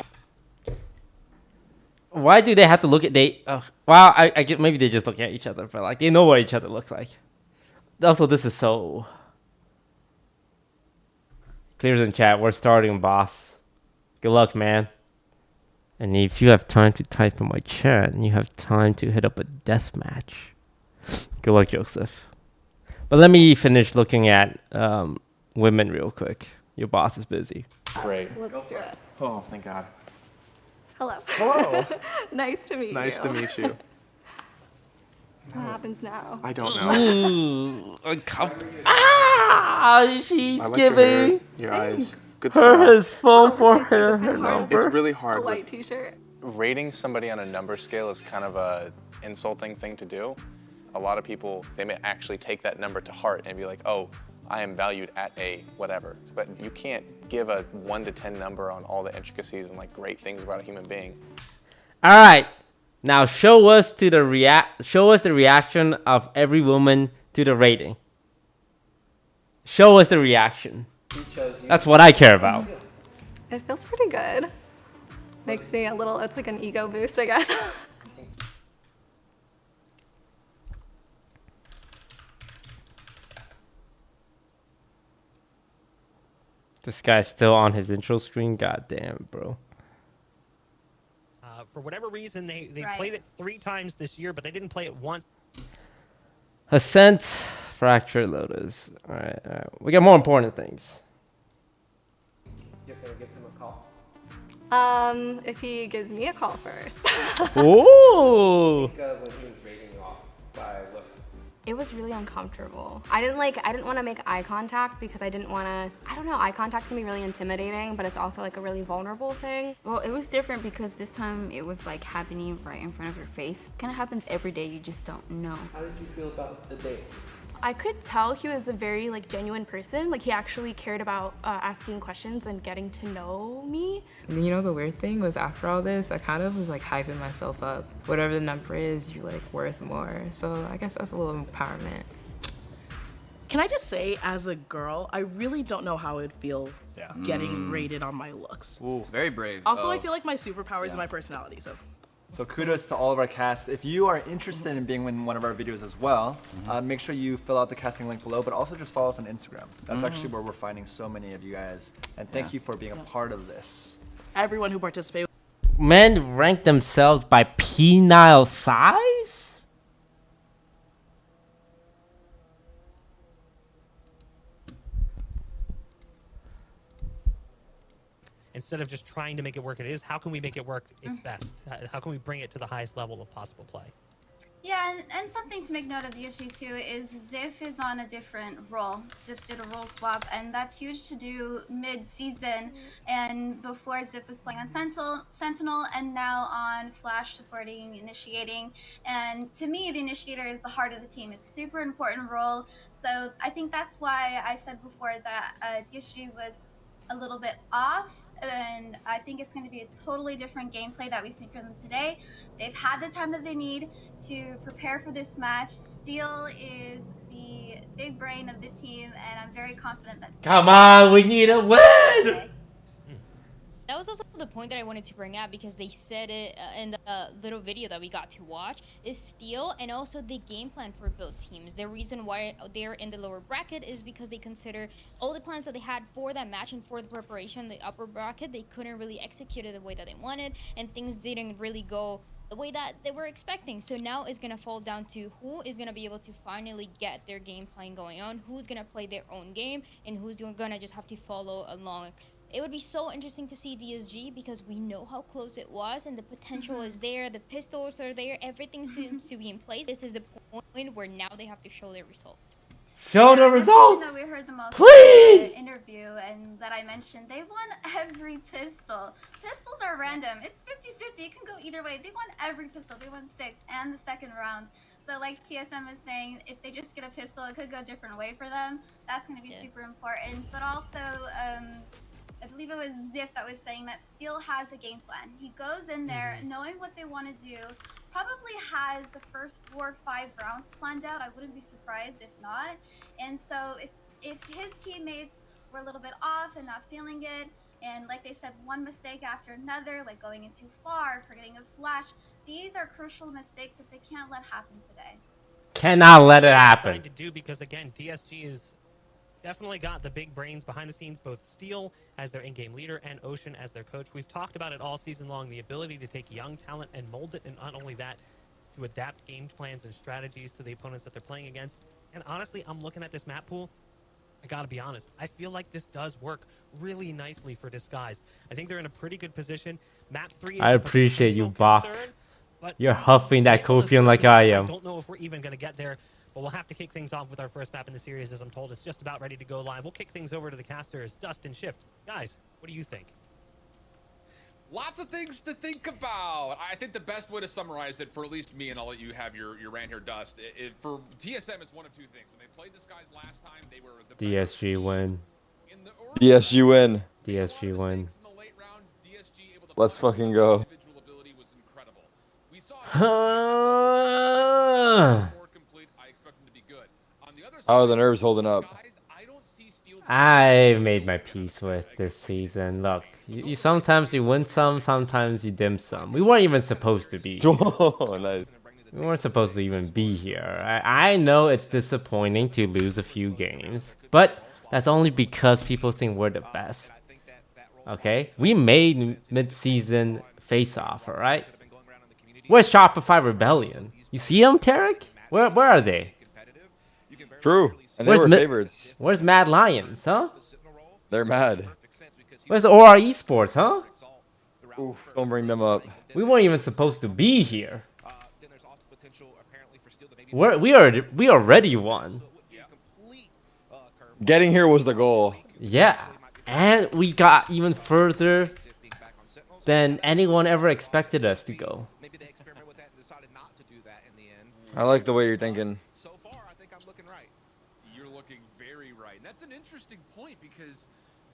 Yeah. Why do they have to look at well, I get maybe they just look at each other, but they know what each other looks like. Also, this is so clears in chat. We're starting, boss. Good luck, man. And if you have time to type in my chat, and you have time to hit up a death match. Good luck, Joseph. But let me finish looking at women real quick. Your boss is busy. Great. Let's do it. Oh, thank God. Hello. Hello. Nice to meet you. Nice to meet you. What happens now? I don't know. She's I like giving your eyes. Good her stuff. his phone for her number. It's really hard. A white t-shirt. Rating somebody on a number scale is kind of a insulting thing to do. A lot of people, they may actually take that number to heart and be like, oh, I am valued at a whatever. But you can't give a 1 to 10 number on all the intricacies and like great things about a human being. All right, now show us the reaction of every woman to the rating. Show us the reaction. That's what I care about. It feels pretty good. Makes me a little, it's like an ego boost, I guess. This guy's still on his intro screen. God damn, bro. For whatever reason, they Right. played it 3 times this year, but they didn't play it once. Ascent, Fracture, Lotus. All right. We got more important things. You're gonna give him a call? If he gives me a call first. Ooh. Think of when he was rating you off by looks. It was really uncomfortable. I didn't want to make eye contact because I didn't want to, I don't know, eye contact can be really intimidating, but it's also like a really vulnerable thing. Well, it was different because this time it was like happening right in front of your face. Kind of happens every day, you just don't know. How did you feel about the date? I could tell he was a very like genuine person. Like he actually cared about asking questions and getting to know me. You know, the weird thing was after all this, I kind of was like hyping myself up. Whatever the number is, you're like worth more. So I guess that's a little empowerment. Can I just say, as a girl, I really don't know how it would feel getting rated on my looks. Ooh. Very brave. Also, I feel like my superpower is my personality, so. So kudos to all of our cast. If you are interested in being in one of our videos as well, make sure you fill out the casting link below, but also just follow us on Instagram. That's actually where we're finding so many of you guys. And thank you for being a part of this. Everyone who participated. Men rank themselves by penile size? Instead of just trying to make it work, how can we make it work its best? How can we bring it to the highest level of possible play? Yeah, and something to make note of DSG too is Ziff is on a different role. Ziff did a role swap, and that's huge to do mid-season. And before Ziff was playing on Sentinel, and now on Flash supporting, initiating. And to me, the initiator is the heart of the team. It's a super important role. So I think that's why I said before that DSG was a little bit off, and I think it's going to be a totally different gameplay that we see from them today. They've had the time that they need to prepare for this match. Steel is the big brain of the team, and I'm very confident that Steel Come on, we need a win! That was also the point that I wanted to bring up because they said it in the little video that we got to watch is Steel and also the game plan for both teams. The reason why they're in the lower bracket is because they consider all the plans that they had for that match and for the preparation, the upper bracket, they couldn't really execute it the way that they wanted, and things didn't really go the way that they were expecting. So now it's going to fall down to who is going to be able to finally get their game plan going on, who's going to play their own game, and who's going to just have to follow along. It would be so interesting to see DSG because we know how close it was and the potential is there, the pistols are there, everything seems to be in place. This is the point where now they have to show their results. Show the results! That we heard the most Please! in the interview and that I mentioned, they won every pistol. Pistols are random. It's 50-50. It can go either way. They won every pistol. They won 6 and the second round. So like TSM was saying, if they just get a pistol, it could go a different way for them. That's going to be super important. But also, I believe it was Ziff that was saying that Steel has a game plan. He goes in there knowing what they want to do, probably has the first 4 or 5 rounds planned out. I wouldn't be surprised if not. And so if his teammates were a little bit off and not feeling it, and like they said, one mistake after another, like going in too far, forgetting a flash, these are crucial mistakes that they can't let happen today. Cannot let it happen. To do because again, DSG is definitely got the big brains behind the scenes, both Steel as their in-game leader and Ocean as their coach. We've talked about it all season long, the ability to take young talent and mold it, and not only that, to adapt game plans and strategies to the opponents that they're playing against. And honestly, I'm looking at this map pool. I gotta be honest, I feel like this does work really nicely for Disguise. I think they're in a pretty good position. Map 3 is I a appreciate you, potential Bach. concern, but You're huffing that based on this copium like first I matchup, am. I don't know if we're even gonna get there, but we'll have to kick things off with our first map in the series. As I'm told, it's just about ready to go live. We'll kick things over to the casters, Dust and Shift. Guys, what do you think? Lots of things to think about. I think the best way to summarize it, for at least me, and I'll let you have your rant here, Dust. For TSM, it's one of two things. When they played Disguise last time, they were the DSG win. DSG win. DSG win. Let's fucking go. How are the nerves holding up? I made my peace with this season. Look, you sometimes you win some, sometimes you dim some. We weren't even supposed to be here. Oh, nice. We weren't supposed to even be here. I know it's disappointing to lose a few games, but that's only because people think we're the best. Okay? We made mid-season face-off, alright? Where's Shopify Rebellion? You see them, Tarek? Where are they? True. And they were favorites. Where's Mad Lions, huh? They're mad. Where's OR Esports, huh? Oof, don't bring them up. We weren't even supposed to be here. We already won. Getting here was the goal. Yeah. And we got even further than anyone ever expected us to go. I like the way you're thinking. That's an interesting point because,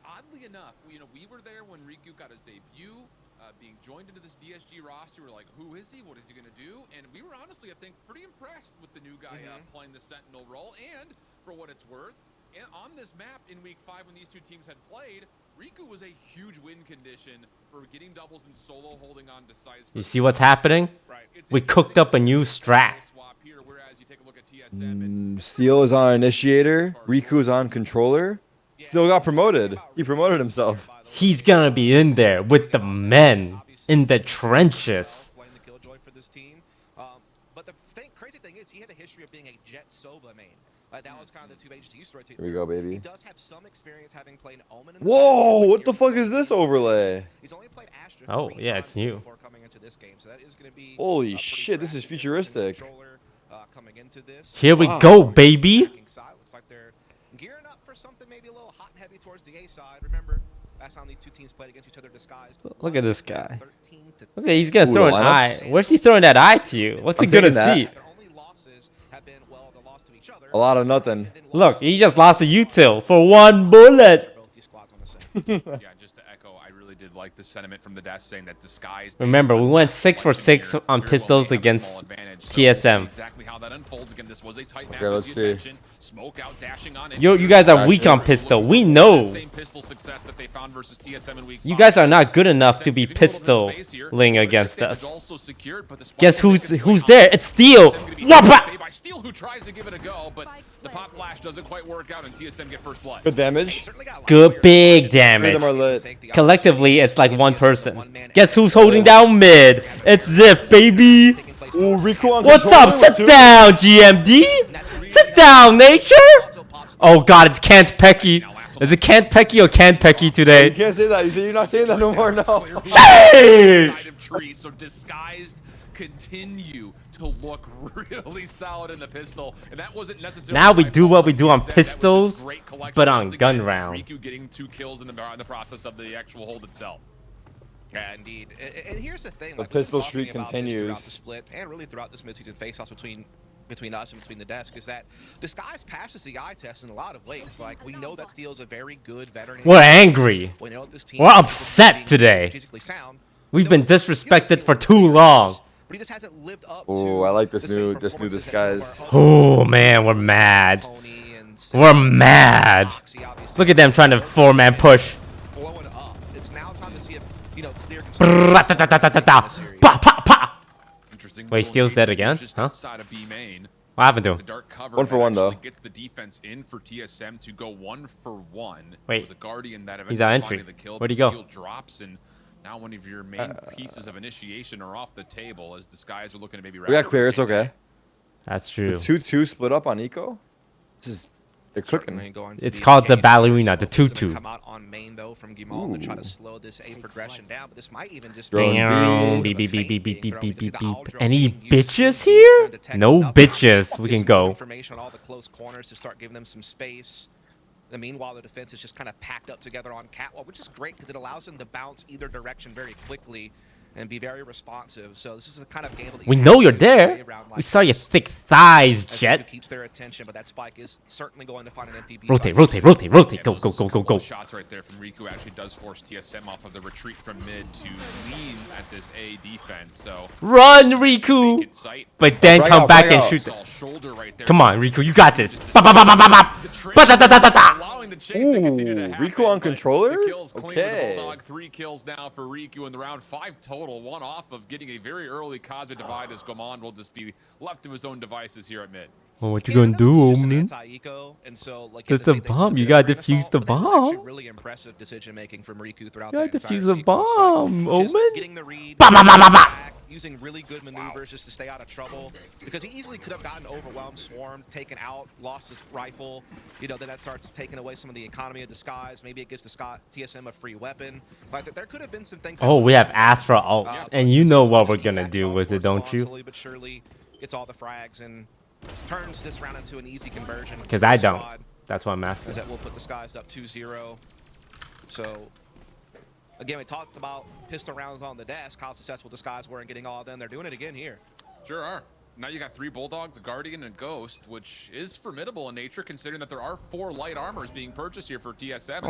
oddly enough, we were there when Riku got his debut, being joined into this DSG roster. We're like, who is he? What is he going to do? And we were honestly, I think, pretty impressed with the new guy playing the Sentinel role. And for what it's worth, on this map in Week 5 when these two teams had played, Riku was a huge win condition for getting doubles and solo holding on to sides. You see what's happening? We cooked up a new strat. Steel is on initiator. Riku is on controller. Steel got promoted. He promoted himself. He's gonna be in there with the men in the trenches. But the crazy thing is, he had a history of being a Jet Sova main. That was kind of the 2HT story. Here we go, baby. He does have some experience having played Omen. Whoa! What the fuck is this overlay? He's only played Astra oh yeah, it's new. Coming into this game, so that is going to be Holy shit! This is futuristic. Coming into this. Here we go, baby. Looks like they're gearing up for something maybe a little hot and heavy towards the A side. Remember, that's how these two teams played against each other disguised. Look at this guy. Look at he's gonna throw an eye. Where's he throwing that eye to you? What's he gonna see? A lot of nothing. Look, he just lost a util for one bullet. Yeah, just to echo, I really did like the sentiment from the desk saying that Disguise. Remember, we went 6 for 6 on pistols against TSM. Exactly how that unfolds. Again, this was a tight Okay, let's see. Smoke out, dashing on it. You guys are weak on pistol. We know. Same pistol success that they found versus TSM in week 5. You guys are not good enough to be pistoling against us. Guess who's there? It's Steel. Whoppa! Steel who tries to give it a go, but the pop flash doesn't quite work out, and TSM get first blood. Good damage. Good big damage. Collectively, it's like one person. Guess who's holding down mid? It's Ziff, baby. Ooh, Riku on What's up? Sit down, GMD. Sit down, Nature. Oh God, it's Kant Pecky. Is it Kant Pecky or Kant Pecky today? You can't say that. You're not saying that no more now. So Disguised continue to look really solid in the pistol, and that wasn't necessarily. Now we do what we do on pistols, but on gun round. Riku getting 2 kills in the process of the actual hold itself. Yeah, indeed. And here's the thing: the like, pistol streak throughout continues. the split, and really throughout this midseason face-offs between us and between the desk, is that Disguise passes the eye test in a lot of ways. Like, we know that Steel is a very good veteran. We're angry. We know this team We're upset today. We've been disrespected for too long. But he just hasn't lived up Oh, I like this new Disguise. Oh man, we're mad. We're mad. Look at them trying to 4-man push. It's now time to see if, clear. Wait, Steel's dead again? Huh? What happened to him? 1 for 1 though. Gets the defense in for TSM to go 1 for 1. Wait, it was a Guardian that he's out entry. The kill, Where'd he go? Steel drops, and now one of your main pieces of initiation are off the table as Disguise are looking to maybe. We got clear. It's okay. That's true. 2-2 split up on Eco. This is They're cooking. It's called the ballerina, the tutu. Come out on main though from Gimal to try to slow this A progression down, but this might even just Beep, beep, beep, beep, beep, beep, beep, beep, beep. Any bitches here? No bitches. We can go. Information on all the close corners to start giving them some space. And meanwhile, the defense is just kind of packed up together on catwalk, which is great because it allows them to bounce either direction very quickly and be very responsive. So this is the kind of game that We know you're there. We saw your thick thighs, Jet. Keeps their attention, but that spike is certainly going to find an empty B. Rotate, rotate, rotate, rotate. Go, go, go, go, go. Shots right there from Riku actually does force TSM off of the retreat from mid to lean at this A defense. So Run, Riku! But then come back and shoot. Come on, Riku, you got this. Ba ba ba ba ba ba. Ba da da da da da. Ooh, Riku on controller? Okay. 3 kills now for Riku in the round, 5 total, 1 off of getting a very early Cosmic Divide as Goman will just be left to his own devices here at mid. Well, what you gonna do, Omen? It's a bomb. You gotta defuse the bomb. Really impressive decision making from Riku throughout You gotta the defuse the bomb, Omen. Getting the read, using really good maneuvers just to stay out of trouble, because he easily could have gotten overwhelmed, swarmed, taken out, lost his rifle. You know, then that starts taking away some of the economy of disguise. Maybe it gives the TSM a free weapon. Like there could have been some things. Oh, we have Astra ult, and you know what we're gonna do with it, don't you? Slowly but surely gets all the frags and turns this round into an easy conversion. Because I don't. That's why I'm asking. That will put the Skies up 2-0. So, again, we talked about pistol rounds on the desk, how successful the Skies were in getting all of them. They're doing it again here. Sure are. Now you got 3 Bulldogs, a Guardian, and a Ghost, which is formidable in nature, considering that there are 4 light armors being purchased here for TSM.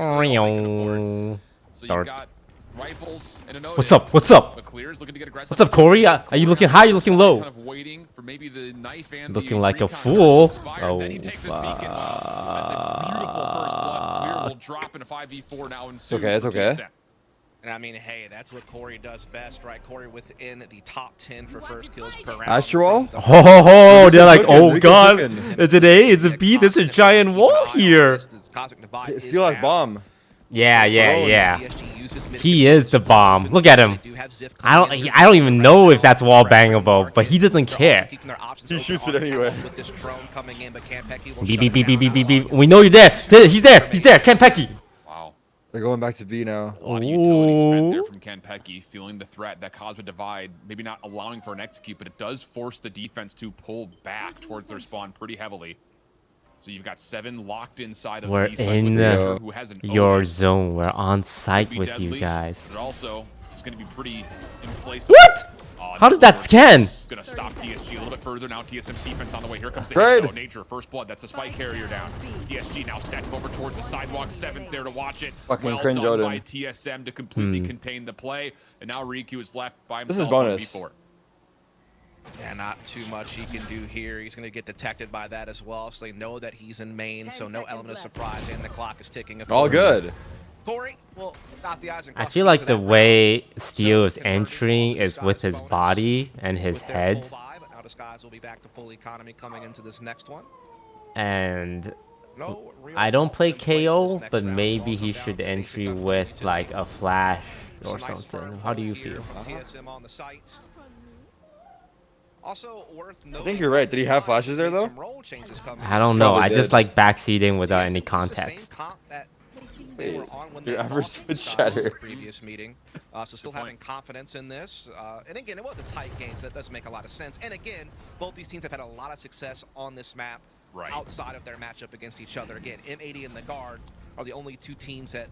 So you've got rifles and an What's up? What's up? McClear's looking to get aggressive. What's up, Corey? Are you looking high? Are you looking low? Kind of waiting for maybe the knife and looking like a fool. Oh, then he takes his beacon. That's a beautiful first blood. Clear will drop in a 5v4 now. It's okay. It's okay. And I mean, hey, that's what Corey does best, right? Corey within the top 10 for first kills per round. Astral? Oh, they're like, oh god, is it A? Is it B? There's a giant wall here. Steal has bomb. Yeah. He is the bomb. Look at him. I don't even know if that's wall bangable, but he doesn't care. He shoots it anyway. Beep, beep, beep, beep, beep, beep, beep. We know you're there. He's there. He's there. Kenpeki. Wow. They're going back to B now. A lot of utility spent there from Kenpeki, feeling the threat, that Cosmic Divide, maybe not allowing for an execute, but it does force the defense to pull back towards their spawn pretty heavily. So you've got 7 locked inside of We're in your zone. We're on site with you guys. But also, it's going to be pretty in place. What? How does that scan? It's going to stop DSG a little bit further now. TSM's defense on the way. Here comes the hit. Nature, first blood. That's a spike carrier down. DSG now stacking over towards the sidewalk. 7's there to watch it. Fucking well cringe done Odin. by TSM to completely contain the play. And now Riku is left by himself. This is bonus. On B4. Yeah, not too much he can do here. He's going to get detected by that as well, so they know that he's in main, so no element of surprise, and the clock is ticking. All good. Corey, well, not the eyes and I feel like the way Steel is entering is with his body and his head. Now the Skies will be back to full economy coming into this next one. And I don't play KO, but maybe he should entry with like a flash or something. How do you feel? TSM on the site. Also worth I think you're right. Did he have flashes there though? I don't know. I just like backseating without any context. Your average would shatter. Previous meeting, so still having confidence in this. And again, it was a tight game, so that does make a lot of sense. And again, both these teams have had a lot of success on this map outside of their matchup against each other. Again, M80 and the Guard are the only 2 teams that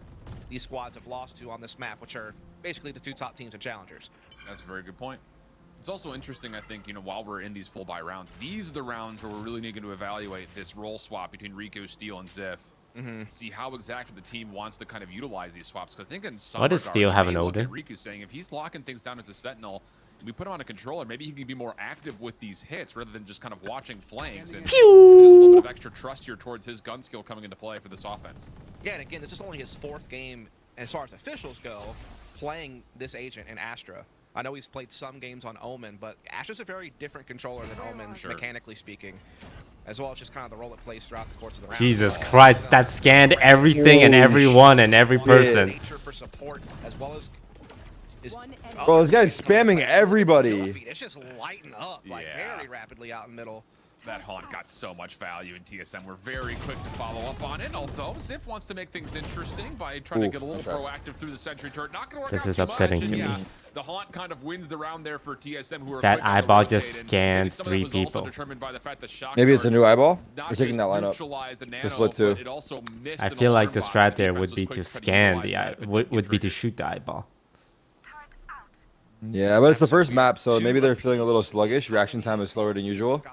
these squads have lost to on this map, which are basically the 2 top teams and challengers. That's a very good point. It's also interesting, I think, while we're in these full buy rounds, these are the rounds where we're really needing to evaluate this role swap between Riku, Steel, and Ziff. See how exactly the team wants to kind of utilize these swaps. Because I think in some Why does Steel have an Odin? Riku saying if he's locking things down as a Sentinel, we put him on a controller, maybe he can be more active with these hits rather than just kind of watching flanks. And there's a little bit of extra trust here towards his gun skill coming into play for this offense. Yeah, and again, this is only his 4th game, as far as officials go, playing this agent in Astra. I know he's played some games on Omen, but Astra's a very different controller than Omen, mechanically speaking. As well as just kind of the role it plays throughout the course of the round. Jesus Christ, that scanned everything and everyone and every person. For support, as well as Bro, this guy's spamming everybody. It's just lighting up like very rapidly out in the middle. That haunt got so much value in TSM. We're very quick to follow up on it, although Ziff wants to make things interesting by trying to get a little proactive through the sentry turret. Not going to work This out is too upsetting much, to and me. the haunt kind of wins the round there for TSM, who are That quick on the eyeball rotate, just and scans maybe some of 3 that was also people. determined by the fact that Shock Maybe it's a Guard new eyeball. not We're taking just that lineup. neutralized the The nano, split but too. it also missed I an feel like alarm the bot, so strat there defense would was be quick to try scan utilize the that, eye, but would be to shoot the eyeball. Yeah, but it's the first map, so maybe they're feeling a little sluggish. Reaction time is slower than usual.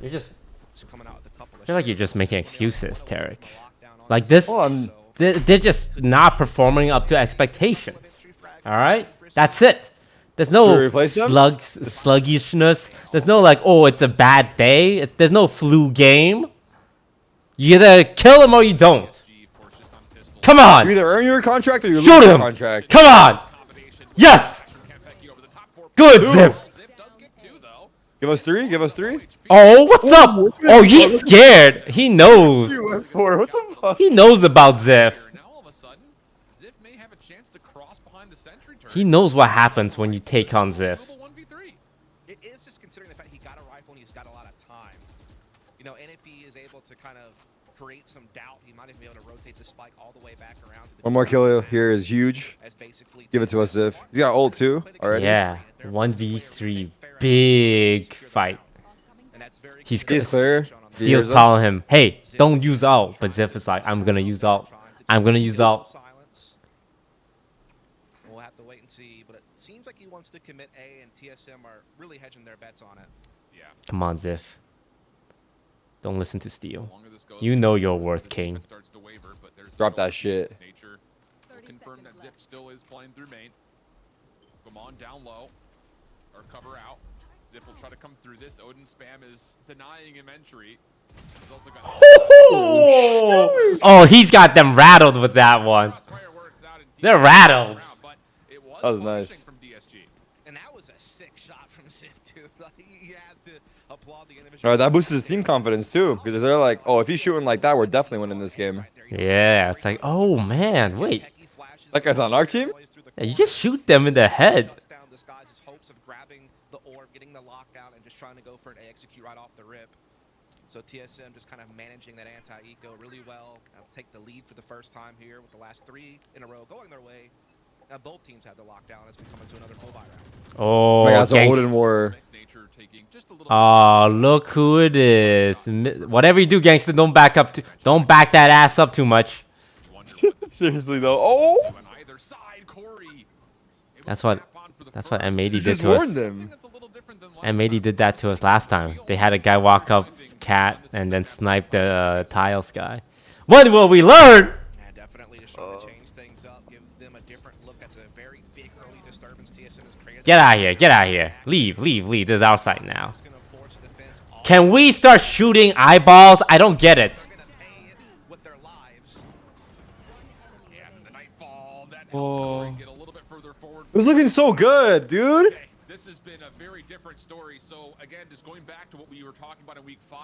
You're just. I feel like you're just making excuses, Tarek. Like this, they're just not performing up to expectations. All right, that's it. There's no sluggishness. There's no like, oh, it's a bad day. There's no flu game. You either kill him or you don't. Come on. You either earn your contract or you lose Shoot your him. contract. Come on. Yes. Good, Ziff. Give us 3. Give us 3. Oh, what's up? Oh, he's scared. He knows. What the fuck? He knows about Ziff. He knows what happens when you take on Ziff. It is just considering the fact he got a rifle and he's got a lot of time. You know, and if he is able to kind of create some doubt, he might even be able to rotate the spike all the way back around. To the One more kill here is huge. Give it to us, Ziff. He's got ult too already. Yeah, 1v3, big fight. He's clear. Steel's telling him, hey, don't use ult. But Ziff is like, I'm gonna use ult. I'm gonna use ult. We'll have to wait and see, but it seems like he wants to commit A, and TSM are really hedging their bets on it. Yeah. Come on, Ziff. Don't listen to Steel. You know your worth, King. Drop that shit. Nature will confirm that Ziff still is playing through main. Come on down low, or cover out. Ziff will try to come through this. Odin spam is denying him entry. He's also got Oh, he's got them rattled with that one. They're rattled. That was nice. From DSG. And that was a sick shot from Ziff too. You have to applaud the individual. All right, that boosts his team confidence too, because they're like, oh, if he's shooting like that, we're definitely winning this game. Yeah, it's like, oh man, wait. That guy's on our team? Yeah, you just shoot them in the head. Disguises hopes of grabbing the orb, getting the lockdown, and just trying to go for an execute right off the rip. So TSM just kind of managing that anti-eco really well. They'll take the lead for the first time here with the last 3 in a row going their way. Now both teams have the lockdown as we come into another full buy round. Oh, my God, Odin War. Oh, look who it is. Whatever you do, gangster, don't back that ass up too much. Seriously though. Oh! That's what M80 did just to us. warned them. M80 did that to us last time. They had a guy walk up cat and then snipe the tiles guy. When will we learn? Definitely just trying to change things up, give them a different look. That's a very big early disturbance. TSM is created. Get out of here. Get out of here. Leave. This is our side now. Can we start shooting eyeballs? I don't get it. Oh. It was looking so good, dude. This has been a very different story. So again, just going back to what we were talking about in week 5,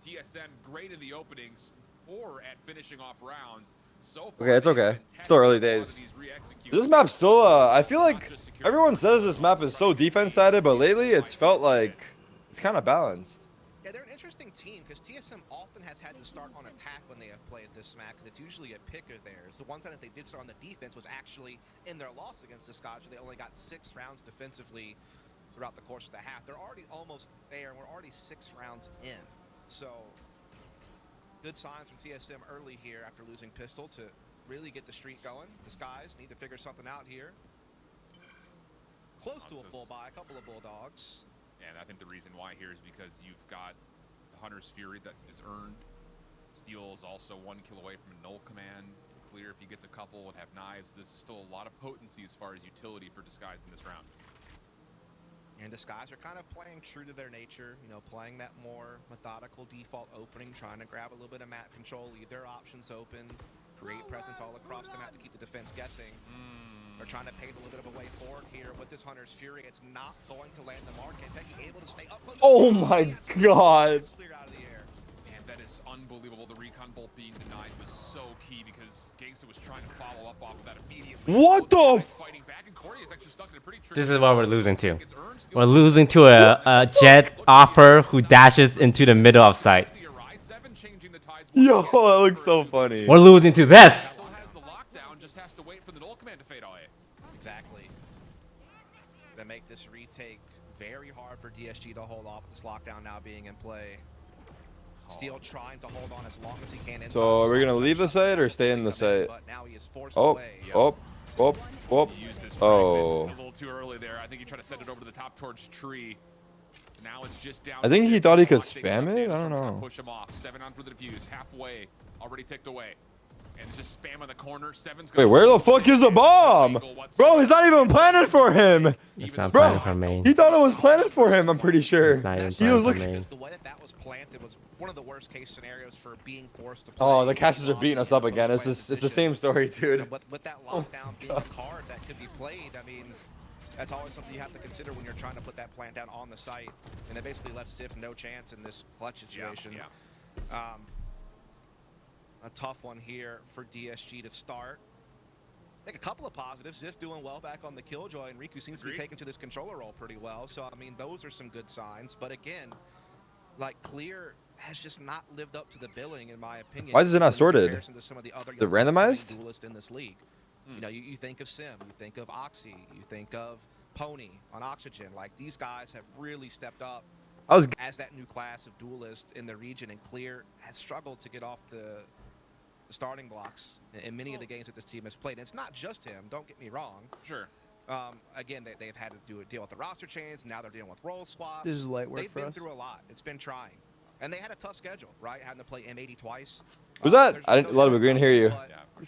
TSM great in the openings or at finishing off rounds. So far, Okay, it's okay. Still early days. This map still, I feel like everyone says this map is so defense-sided, but lately it's felt like it's kind of balanced. Yeah, they're an interesting team because TSM often has had to start on attack when they have played this map, and it's usually a pick of theirs. The one time that they did start on the defense was actually in their loss against the Scotch. They only got 6 rounds defensively throughout the course of the half. They're already almost there, and we're already 6 rounds in. So, good signs from TSM early here after losing Pistol to really get the streak going. The Skies need to figure something out here. Close to a full buy, a couple of Bulldogs. And I think the reason why here is because you've got the Hunter's Fury that is earned. Steel is also 1 kill away from a null command. Clear if he gets a couple would have knives. This is still a lot of potency as far as utility for Disguise in this round. And Disguise are kind of playing true to their nature, you know, playing that more methodical default opening, trying to grab a little bit of map control, leave their options open, create presence all across the map to keep the defense guessing. They're trying to pave a little bit of a way forward here with this Hunter's Fury. It's not going to land the mark. And Becky able to stay up close. Oh my God. Cleared out of the air. And That is unbelievable. The recon bolt being denied was so key because Gangsta was trying to follow up off of that immediately. What the? Fighting back, and Corey is actually stuck in a pretty tricky This is what we're losing to. We're losing to a Jet Opper who dashes into the middle of sight. Yo, that looks so funny. We're losing to this. Exactly. Gonna make this retake very hard for DSG to hold off with this lockdown now being in play. Steel trying to hold on as long as he can. So are we gonna leave the site or stay in the site? Oh, oh, oh, oh, oh. A little too early there. I think he tried to send it over to the top towards tree. Now it's just down. I think he thought he could spam it. I don't know. Push him off. 7 on for the defuse. Halfway. Already ticked away. And it's just spam on the corner. 7's Wait, where the fuck is the bomb? Bro, it's not even planted for him. It's not Bro, planted for main. he thought it was planted for him, I'm pretty sure. It's not even He was planted for looking. main. The way that was planted was one of the worst case scenarios for being forced to play. Oh, the casters are beating us up again. It's the same story, dude. But with that lockdown being a card that could be played, I mean, that's always something you have to consider when you're trying to put that plant down on the site. And they basically left Sif no chance in this clutch situation. A tough one here for DSG to start. I think a couple of positives. Sif doing well back on the Killjoy, and Riku seems to be taking to this controller role pretty well. So, I mean, those are some good signs. But again, like, Clear has just not lived up to the billing, in my opinion. Why is it not sorted? To some of the other Is it randomized? duelists in this league. You know, you think of Sim, you think of Oxy, you think of Pony on Oxygen. Like, these guys have really stepped up as that new class of duelists in the region, and Clear has struggled to get off the starting blocks in many of the games that this team has played. And it's not just him, don't get me wrong. Sure. Again, they've had to deal with the roster change. Now they're dealing with role swaps. This is light work They've for been us. through a lot. It's been trying. And they had a tough schedule, right? Having to play M80 twice. Who's that? I didn't, Lud, we couldn't hear you.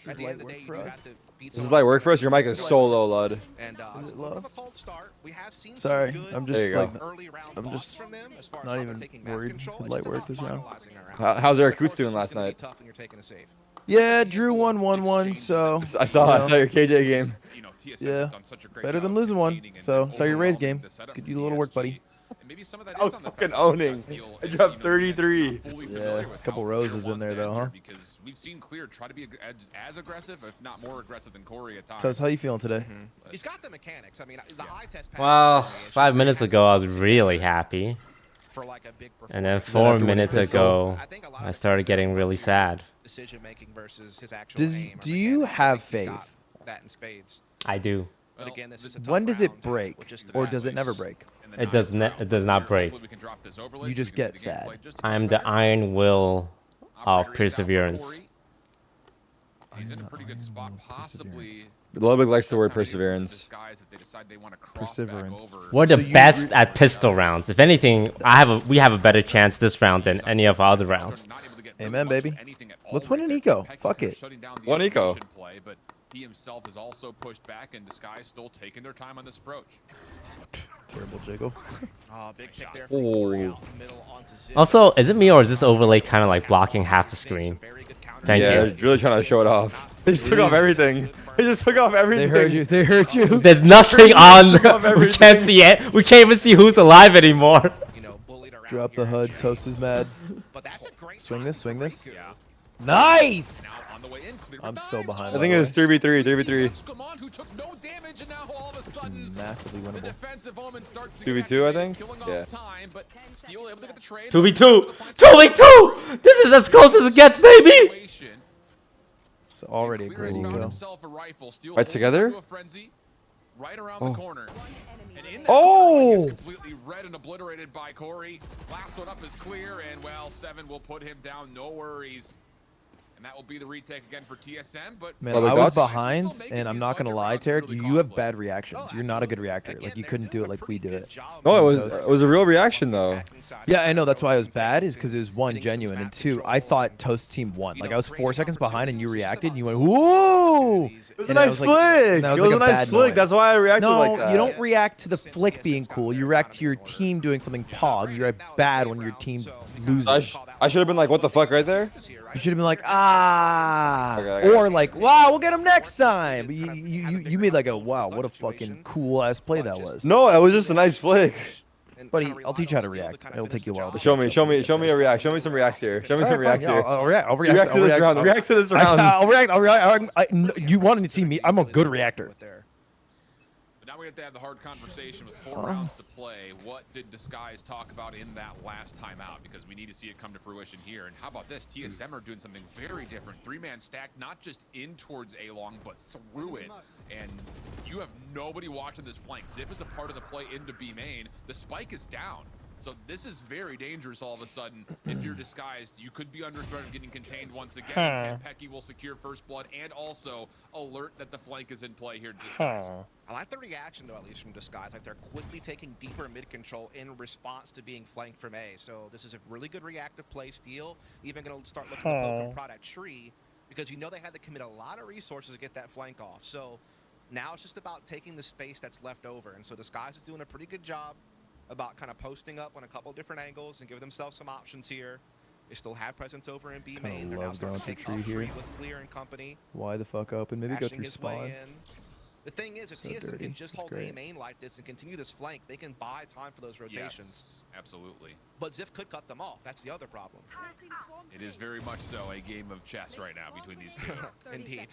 At the end of the day, you do have to beat This is light work for us. Your mic is so low, Lud. And Is it low? a cold start. We have seen Sorry, some good I'm There just you like, go. early round I'm thoughts just from them as far as not how they're even taking map worried. control. It's It's light just work about this round. finalizing around. How's Eric Of course, Coots doing it's last gonna be night? tough when you're taking a save. Yeah, Drew won 1-1, so I saw your KJ game. yeah, better than losing one. So saw your Rays game. Could use a little work, buddy. I was fucking owning. I dropped 33. Yeah, a couple roses in there though, huh? Because we've seen Clear try to be as aggressive, if not more aggressive than Corey at times. So how you feeling today? He's got the mechanics. I mean, the eye test. Well, 5 minutes ago I was really happy. And then 4 minutes ago I started getting really sad. Decision making versus his actual aim. Do you have faith? That in spades. I do. But again, this is a When tough does it round, break, which is or does it never break? It does not break. You just get sad. I'm the iron will of perseverance. He's in a pretty good spot, possibly. Ludwig likes the word perseverance. Perseverance. We're the best at pistol rounds. If anything, we have a better chance this round than any of our other rounds. Amen, baby. Let's win an eco. Fuck it. One eco. But he himself is also pushed back, and Disguise still taking their time on this approach. Terrible jiggle. Big pick there Oh. Also, is it me or is this overlay kind of like blocking half the screen? Thank Yeah, you. they're really trying to show it off. They just took off everything. They just took off everything. They heard you. They heard you. There's nothing on. We can't see it. We can't even see who's alive anymore. Drop the HUD. Toast is mad. Swing this. Swing this. Nice. I'm so behind. I think it was 3v3. 3v3. Massively winnable. 2v2, I think. Yeah. 2v2. 2v2. This is as close as it gets, baby. It's already a great eco. Right together. Right around the corner. And in that Oh! corner, he gets completely red and obliterated by Corey. Last one up is Clear, and well, 7 will put him down. No worries. And that will be the retake again for TSM. But Man, I was behind, and I'm not gonna lie, Tarek. You have bad reactions. You're not a good reactor. Like you couldn't do it like we do it. No, it was a real reaction though. Yeah, I know. That's why it was bad. Is because it was one genuine, and two, I thought Toast team won. Like I was 4 seconds behind, and you reacted, and you went whoa. It was a nice flick. It was a nice flick. That's why I reacted like that. No, you don't react to the flick being cool. You react to your team doing something pog. You react bad when your team loses. I should have been like, what the fuck, right there. You should have been like, ah, Okay, or like, wow, we'll get him next time. But you made like a wow, what a fucking cool ass play that was. No, it was just a nice flick. Buddy, I'll teach you how to react. It'll take you a while. to Show me catch up. a react. Show me some reacts here. Show me some Alright, reacts fine, here. yeah, I'll react. I'll react. React to this round. React to this round. I'll react. You wanted to see me? I'm a good reactor. But now we have to have the hard conversation with 4 rounds to play. What did Disguise talk about in that last timeout? Because we need to see it come to fruition here. And how about this? TSM are doing something very different. 3-man stack, not just in towards A-Long, but through it. And you have nobody watching this flank. Ziff is a part of the play into B main. The spike is down. So this is very dangerous all of a sudden. If you're Disguised, you could be under threat of getting contained once again. Kenpecky will secure first blood and also alert that the flank is in play here, Disguised. I like the reaction, though, at least from Disguise. Like, they're quickly taking deeper mid control in response to being flanked from A. So this is a really good reactive play. Steel even going to start looking to poke and prod at Tree because you know they had to commit a lot of resources to get that flank off. So now it's just about taking the space that's left over. And so Disguise is doing a pretty good job about kind of posting up on a couple different angles and give themselves some options here. They still have presence over in B main. They're now starting to take Tree off here. Tree with Clear and company. Why the fuck open? Maybe go Ashing through his way spawn. in. The thing is, if So TSM dirty. can just It's hold great. A main like this and continue this flank, they can buy time for those rotations. Yes, absolutely. But Ziff could cut them off. That's the other problem. It is very much so a game of chess right now between these two. Indeed.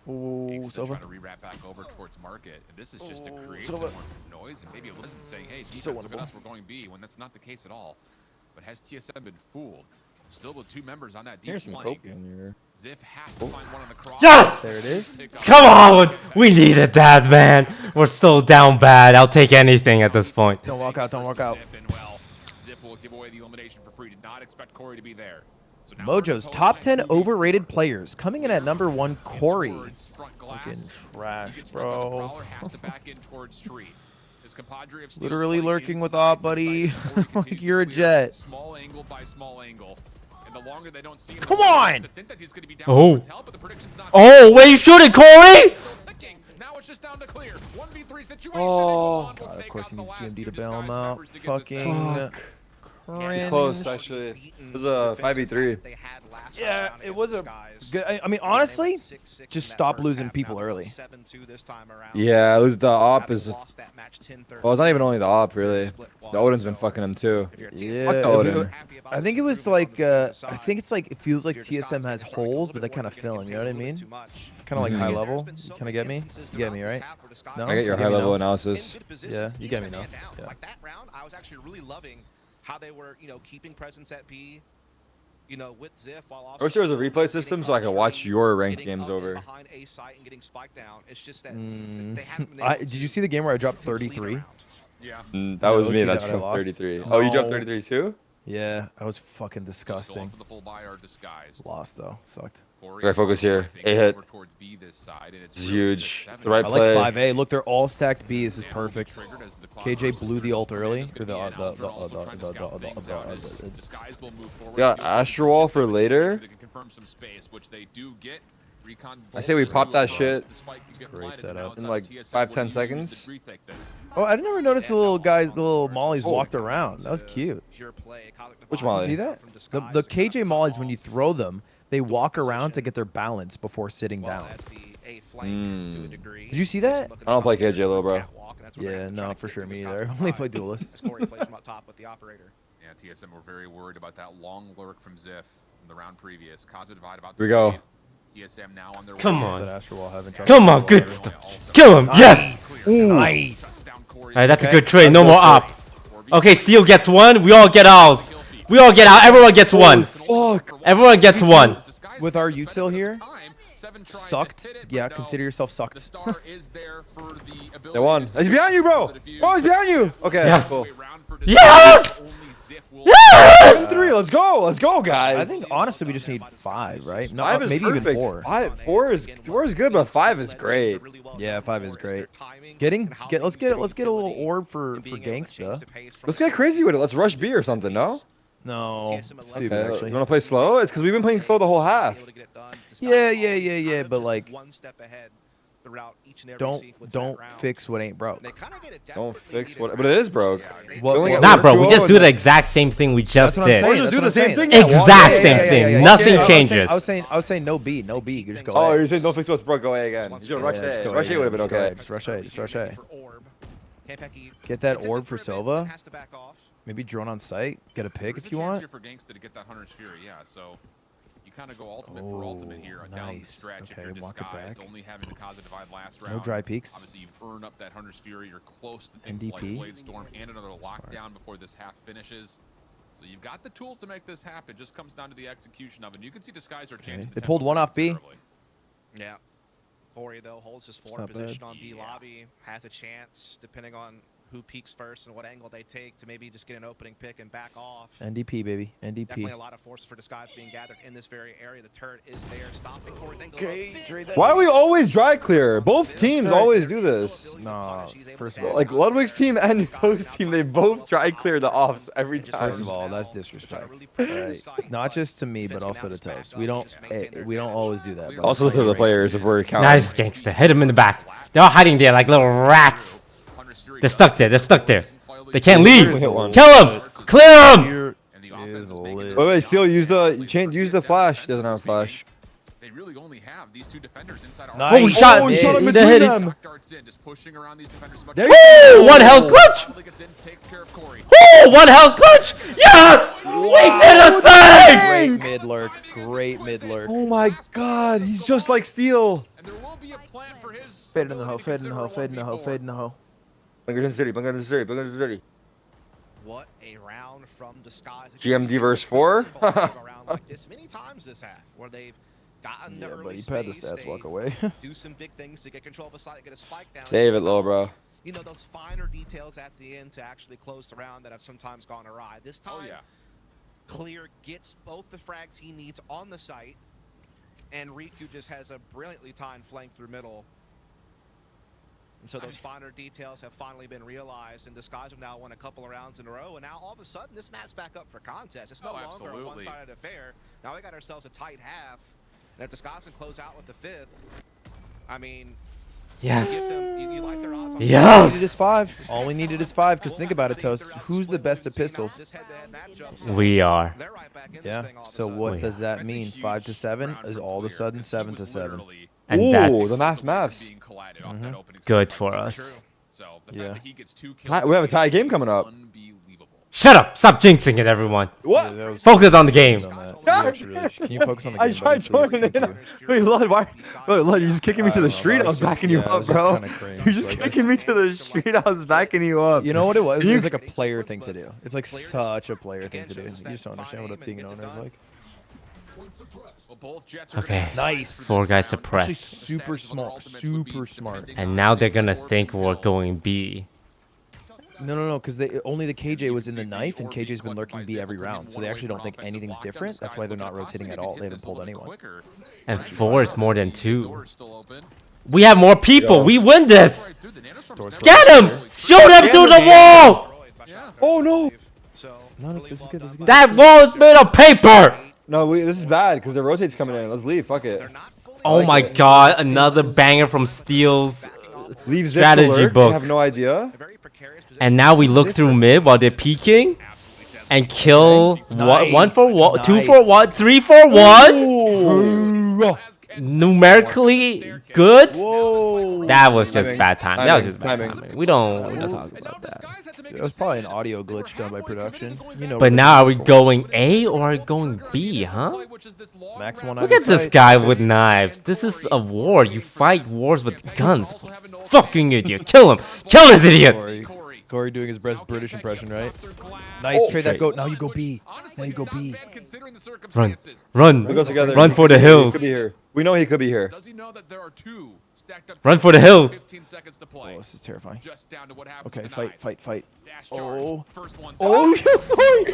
Ooh, Still Silva. trying to re-wrap back over towards market. And this is just to create Silva. some more noise and maybe a listen saying, hey, Still defense, look at winnable. us, we're going B, when that's not the case at all. But has TSM been fooled? Still with 2 members on that deep Here's some flank. coke in here. Ziff has to find one on the cross. Yes! There it is. Come on! We needed that, man. We're so down bad. I'll take anything at this point. Don't walk out. Don't walk out. Ziff, and well, Ziff will give away the elimination for free. Did not expect Corey to be there. So now Mojo's we're top 10 post-2v4. overrated players. Coming in at number 1, Corey. Towards front glass. Fucking trash, He gets ripped on the bro. prowler, has to back in towards Tree. His compadre of Steel's Literally playing lurking with inside op, the buddy. site. Corey Like continues you're a to clear jet. Small angle by small angle. And the longer they don't see him, Come the more on! they think that he's gonna be down Oh. towards help, but the prediction's not Oh, there. where you shooting, Corey? It's still ticking. Now it's just down to Clear. 1v3 situation. Oh, and Milan will God, of take course out he the needs last GMD two to bail him Disguised out. members to get to Fucking seven. It's close, actually. It was a 5v3. Yeah, it was a good. I mean, honestly, just stop losing people early. Yeah, it was the op is. Well, it's not even only the op, really. The Odin's been fucking him too. Yeah, Fuck the Odin. I think it was like. I think it's like it feels like TSM has holes, but they kind of fill in. You know what I mean? It's kind of like high level. You kind of get me? You get me, right? No? I get your You high me level now? analysis. Yeah, you get me now. Yeah. Like that round, I was actually really loving how they were, keeping presence at B, with Ziff while also. I wish there was a replay system so I could watch your ranked games over. Behind A site and getting spiked down. It's just that they haven't been Did you see the game where I dropped 33? Yeah. That was me. Let's That's see that I lost. 33. Oh, you dropped No. 33 too? Yeah, that was fucking Still disgusting. for the full buy are Disguised. Lost though, sucked. Corey Gotta focus here. swiping A hit. over towards B this side, and It's really huge. just a The right I play. like 5A. Look, they're all stacked B. This is Now will be perfect. triggered as the clock KJ versus blew the ult Fernando's early. gonna Or be in. Alter also trying to scout things out as Disguised will move forward. We got He'll Astro Wall for later. They can confirm some space, which they do get. Recon I say we Bolt pop is that through. shit. The spike is getting Great planted, and now setup. it's In on like TSM. 5-10 What do you use seconds. to retake this? Oh, I never noticed the little guys, the little mollies walked around. That was cute. Which You molly? see that? The KJ mollies, when you throw them, they walk around to get their balance before sitting down. Did you see that? I don't play KJ low, bro. Yeah, no, for sure, me either. I only play duelists. Corey plays from up top with the operator. Yeah, TSM were very worried about that long lurk from Ziff in the round previous. Kaza divide about Here we go. TSM now on their Come way. on. That Astro Wall haven't dropped Come the on, ball good ever. stuff. Kill him. Yes. Nice. Alright, that's a Okay. good trade. No Let's more go op. Okay, Steel gets one. We all get ours. We all get out. Everyone gets one. Fuck. Everyone gets one. With our util here, sucked. Yeah, consider yourself sucked. They won. He's behind you, bro. Oh, he's behind you. Okay. Yes. Cool. Yes. Yes. 3. Let's go. Let's go, guys. I think honestly we just need 5, right? No, 5 is maybe perfect. even 4. 4 is good, but 5 is great. Yeah, 5 is great. Let's get a little orb for gangsta. Let's get crazy with it. Let's rush B or something. No. No, stupid Okay, actually. you want to play slow? It's because we've been playing slow the whole half. Yeah, but like, one step ahead throughout each and every don't sequence that round. fix what ain't broke. Don't fix what, but it is broke. It's not, bro. We just do the exact same thing we just That's what I'm did. saying. Just do That's the what same I'm thing. saying. Yeah, Exact walk same in. thing. Nothing changes. I was saying no B. You just go. Oh, A. you're saying don't fix what's broke. Go A again. You should rush just A. go Rush A would have been just go okay. Just rush A. Just rush A. Get that orb for Silva. Maybe drone on site. Get a pick if you want. Here for Gangsta to get that Hunter's Fury, yeah. So you kind of go ultimate for ultimate here down the stretch. If you're disguised, only having the Kaza Divide last round. No dry peaks. Obviously, you've earned up that Hunter's Fury. You're close to things like Blade Storm and another lockdown before this half finishes. So you've got the tools to make this happen. It just comes down to the execution of it. You can see Disguise are changing. They pulled one off B. Yeah. Corey, though, holds his forward position on B lobby. Has a chance, depending on who peaks first and what angle they take, to maybe just get an opening pick and back off. NDP, baby. NDP. Definitely a lot of force for Disguise being gathered in this very area. The turret is there, stopping Corey. Why do we always dry clear? Both teams always do this. No, first of all, like Ludwig's team and Toast team, they both dry clear the offs every time. First of all, that's disrespect. Right? Not just to me, but also to Toast. We don't always do that. Also to the players if we're counting. Nice, Gangsta. Hit him in the back. They're all hiding there like little rats. They're stuck there. They're stuck there. They can't leave. Kill him. Clear him. Wait, still use the flash. Doesn't have a flash. They really only have these two defenders inside our nice. Oh, he shot him between them. Woo! One health clutch. Woo! One health clutch. Yes! We did a thing! Great mid lurk. Great mid lurk. Oh my god, he's just like Steel. Fade in the hoe. Fade in the hoe. Fade in the hoe. Fade in the hoe. Blanket in the city. Blanket in the city. Blanket in the city. What a round from Disguise. GMD verse 4. Like this many times this half, where they've gotten the early but he had the stats walk away. Do some big things to get control of a site, get a spike down. Save it, little bro. You know, those finer details at the end to actually close the round that have sometimes gone awry. This time, Clear gets both the frags he needs on the site, and Riku just has a brilliantly timed flank through middle. And so those finer details have finally been realized, and Disguise have now won a couple of rounds in a row, and now all of a sudden this map's back up for contest. It's no longer a one-sided affair. Now we got ourselves a tight half, and if Disguise can close out with the 5th, I mean, yes. You like their odds on All we needed is 5. All we needed is 5, because think about it, Toast. Who's the best at pistols? We are. Yeah, so what does that mean? 5 to 7 is all of a sudden 7 to 7. And ooh, that's the maths. Good for us. Yeah. We have a tie game coming up. Shut up! Stop jinxing it, everyone. What? Yeah, focus on the game. Can you focus on the game? I tried joining in. Wait, Lud, why? Wait, Lud, you're just kicking me to the street. I was backing you up, bro. You're just kicking me to the street. I was backing you up. You know what it was? It was like a player thing to do. It's like such a player thing to do. You just don't understand what being an owner is like. Okay. Nice. 4 guys suppressed. Actually, super smart. Super smart. And now they're gonna think we're going B. No, because only the KJ was in the knife, and KJ's been lurking B every round, so they actually don't think anything's different. That's why they're not rotating at all. They haven't pulled anyone. And 4 is more than 2. We have more people. We win this. Get him! Shoot him through the wall! Oh no! No, this is good. This is good. That wall is made of paper. No, this is bad because the rotate's coming in. Let's leave. Fuck it. Oh my god! Another banger from Steel's strategy book. I have no idea. And now we look through mid while they're peeking and kill one for one, 2 for 1, 3 for 1. Numerically good. Whoa. That was just bad timing. That was just bad timing. We don't talk about that. It was probably an audio glitch done by production. You know. But now are we going A or are we going B, huh? Max one. Look at this guy with knives. This is a war. You fight wars with guns. Fucking idiot. Kill him. Kill this idiot. Corey doing his best British impression, right? Nice, trade that goat. Now you go B. Now you go B. Run. Run. We go together. Run for the hills. He could be here. We know he could be here. Does he know that there are 2 stacked up? Run for the hills. 15 seconds to play. Oh, this is terrifying. Just down to what happened Okay, to the fight. Oh.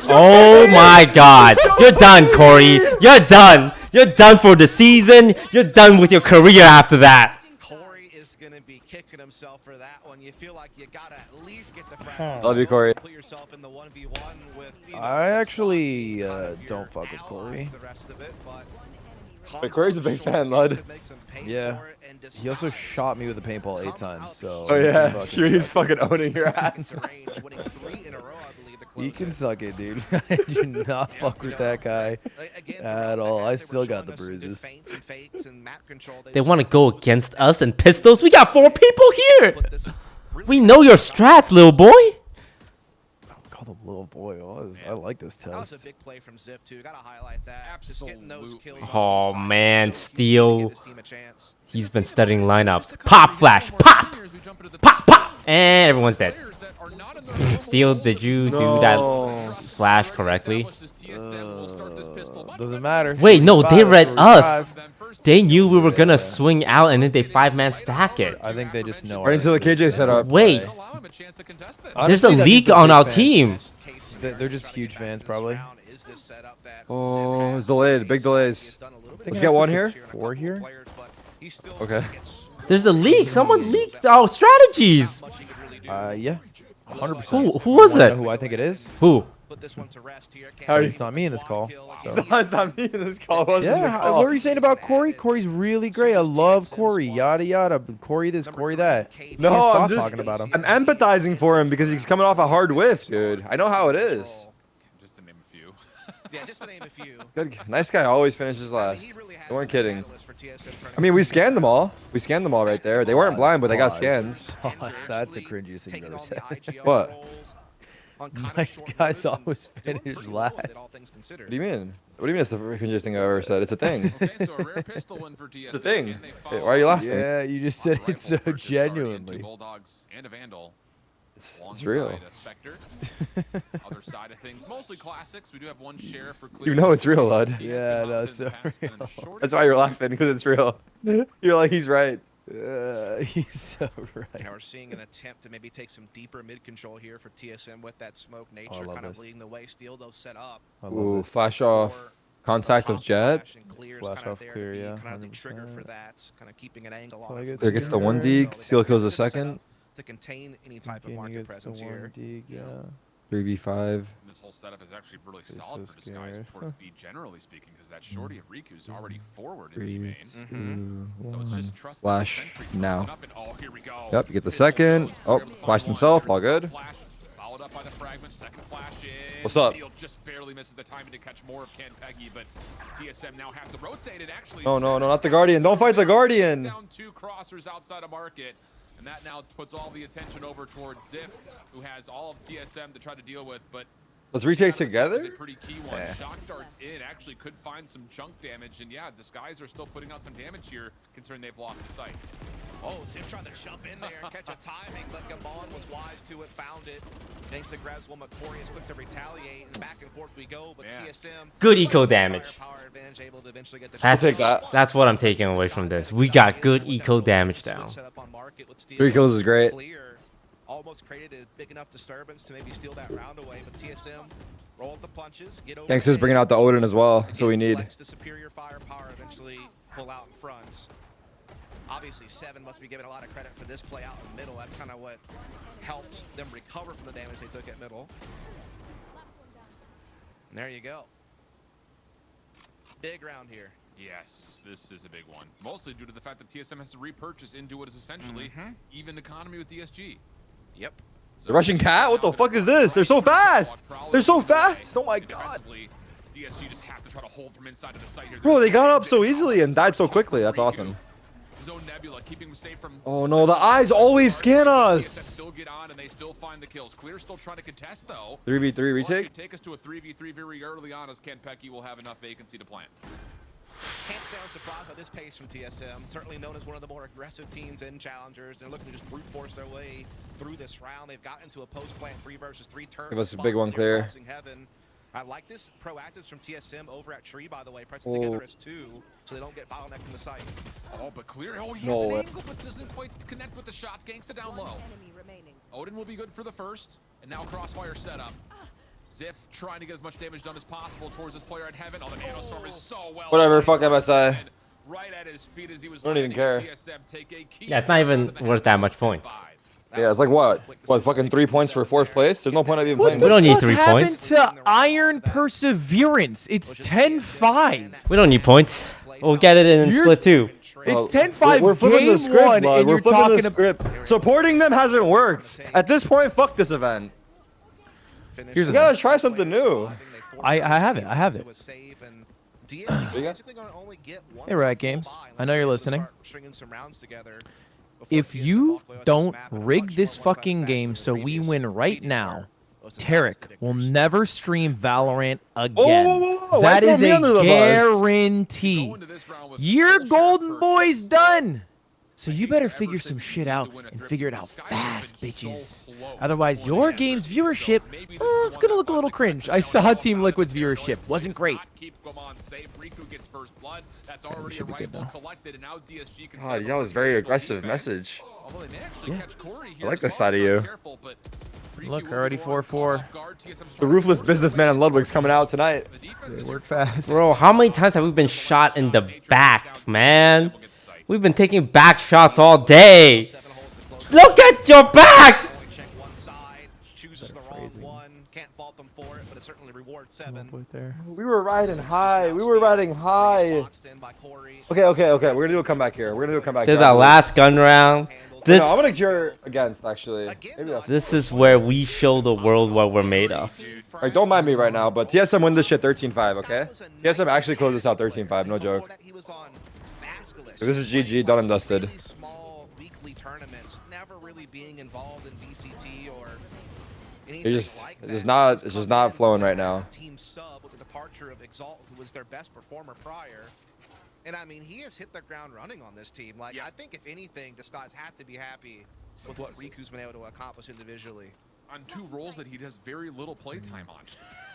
Oh my god. You're done, Corey. You're done. You're done for the season. You're done with your career after that. Corey is going to be kicking himself for that one. You feel like you got to at least get the frag. Love you, Corey. Put yourself in the 1v1 with, I actually don't fuck with Corey. Wait, Corey's a big fan, Lud. Yeah. He also shot me with a paintball 8 times, so... Oh yeah, sure, he's fucking owning your ass. He can suck it, dude. I do not fuck with that guy at all. I still got the bruises. They want to go against us and pistols? We got 4 people here! We know your strats, little boy. Call the little boy. I like this That was a test. big play from Ziff too. Gotta highlight that. Just getting those kills. Oh man, Steel. He's been studying lineups. Pop flash, pop, pop, pop, and everyone's dead. Steel, did you do that flash correctly? Doesn't matter. Wait, no, they read us. They knew we were gonna swing out, and then they 5-man stack it. I think they just know. Right into the KJ setup. Wait, there's a Honestly, that means leak they're on big our fans. team. They're just huge fans, probably. Oh, it's delayed. Big delays. Let's I get one took here. 4 here. Okay. There's a leak. Someone leaked our strategies. Yeah. 100%. Who was Wanna it? know who I think it is? Who? It's not me in this call. So. It's not me in this call. It wasn't your Yeah, call. what were you saying about Corey? Corey's really great. I love Corey. Yada yada. Corey this, Corey that. No, Can't stop I'm just talking about him. I'm empathizing for him because he's coming off a hard whiff, dude. I know how it is. Just to name a few. Yeah, just to name a few. Good, nice guy always finishes last. They weren't kidding. I mean, we scanned them all. We scanned them all right there. They weren't blind, but they got scanned. That's the cringiest thing you ever said. What? Nice guys always finish last. What do you mean? What do you mean it's the cringiest thing I ever said? It's a thing. It's a thing. Hey, why are you laughing? Yeah, you just said it so genuinely. It's real. Other side of things, mostly classics. We do have one share for You know it's real, Lud. Yeah, no, it's so real. That's why you're laughing, because it's real. You're like, he's right. He's so right. Now we're seeing an attempt to maybe take some deeper mid control here for TSM with that smoke nature love kind of this. leading the way. Steel those set up. Ooh, flash off. Contact of Jet. Flash off clear, yeah. Kind of the trigger for that, kind of keeping an angle on Probably it. There gets the 1 dig. Steel kills the second. To contain any type of market presence here. 3v5. This whole setup is actually really solid for Disguise towards B, generally speaking, because that shorty of Riku's already forward in B main. So it's just trust Flash now. Oh, here we go. Yep, you get the second. Oh, flashed himself. All good. Followed up by the fragment, second flash in. What's up? Steel just barely misses the timing to catch more of Ken Peggy, but TSM now have to rotate it actually. No, no, no, not the Guardian. Don't fight the Guardian. Down 2 crossers outside of market. And that now puts all the attention over towards Ziff, who has all of TSM to try to deal with, but Let's retake a together. pretty key one. Shock darts in actually could find some chunk damage, and yeah, Disguise are still putting out some damage here, considering they've lost the sight. Oh, Ziff trying to jump in there and catch a timing, but Gabon was wise to it, found it. Thanks to grabs while McCory is quick to retaliate, and back and forth we go, but TSM... Good eco damage. I'll take that. That's what I'm taking away from this. We got good eco damage down. 3 kills is great. Almost created a big enough disturbance to maybe steal that round away, but TSM roll up the punches, get over. Gangster's bringing out the Odin as well, so we need. The superior firepower eventually pull out in front. Obviously, 7 must be given a lot of credit for this play out in the middle. That's kind of what helped them recover from the damage they took at middle. And there you go. Big round here. Yes, this is a big one. Mostly due to the fact that TSM has to repurchase into what is essentially even economy with DSG. Yep. The Russian cat? What the fuck is this? They're so fast. They're so fast. Oh my god. DSG just have to try to hold from inside of the site here. Bro, they got up so easily and died so quickly. That's awesome. Zone Nebula keeping safe from. Oh no, the eyes always scan us. Still get on and they still find the kills. Clear still trying to contest though. 3v3 retake. Take us to a 3v3 very early on as Ken Pecky will have enough vacancy to plant. Can't sound surprised by this pace from TSM. Certainly known as one of the more aggressive teams in challengers. They're looking to just brute force their way through this round. They've gotten to a post-plant 3 versus 3 turn. Give us a big one clear. I like this proactives from TSM over at Tree, by the way. Pressing together as 2, so they don't get bottlenecked in the site. Oh, but clear. Oh, he has an angle, but doesn't quite connect with the shots. Gangsta down low. Odin will be good for the first, and now Crossfire setup. Ziff trying to get as much damage done as possible towards this player at Heaven. Oh, the Nanostorm is so well. Whatever, fuck MSI. Right at his feet as he was. I don't even care. Yeah, it's not even worth that much points. Yeah, it's like what? What, fucking 3 points for 4th place? There's no point of even playing. We don't need 3 points. What happened to Iron Perseverance? It's 10-5. We don't need points. We'll get it in split 2. It's 10-5 We're flipping the game script, 1, bud. and We're you're flipping talking the script. Supporting them hasn't worked. At this point, fuck this event. Here's we gotta try something new. I have it. I have it. Hey, Riot Games. I know you're listening. if you don't rig this fucking game so we win right now, Tarek will never stream Valorant again. Why That throw is me a under the bus? guarantee. Your golden boy's done. So you better figure some shit out and figure it out fast, bitches. Otherwise, your game's viewership, it's gonna look a little cringe. I saw Team Liquid's viewership. Wasn't great. We should be good now. God, that was very aggressive message. Yeah. I like the side of you. Look, already 4-4. The ruthless businessman in Ludwig's coming out tonight. They work fast. Bro, how many times have we been shot in the back, man? We've been taking back shots all day. Look at your back! We were riding high. We were riding high. Okay. We're gonna do a comeback here. We're gonna do a comeback. This is our last gun round. This, no, I'm gonna cure against, actually. Maybe this is where we show the world what we're made of. Like, don't mind me right now, but TSM win this shit 13-5, okay? TSM actually closed this out 13-5, no joke. This is GG, done and dusted. It's just not flowing right now. Team sub with the departure of Exalt, who was their best performer prior. And I mean, he has hit the ground running on this team. Like, I think if anything, Disguise have to be happy with what Riku's been able to accomplish individually. On two roles that he does very little playtime on.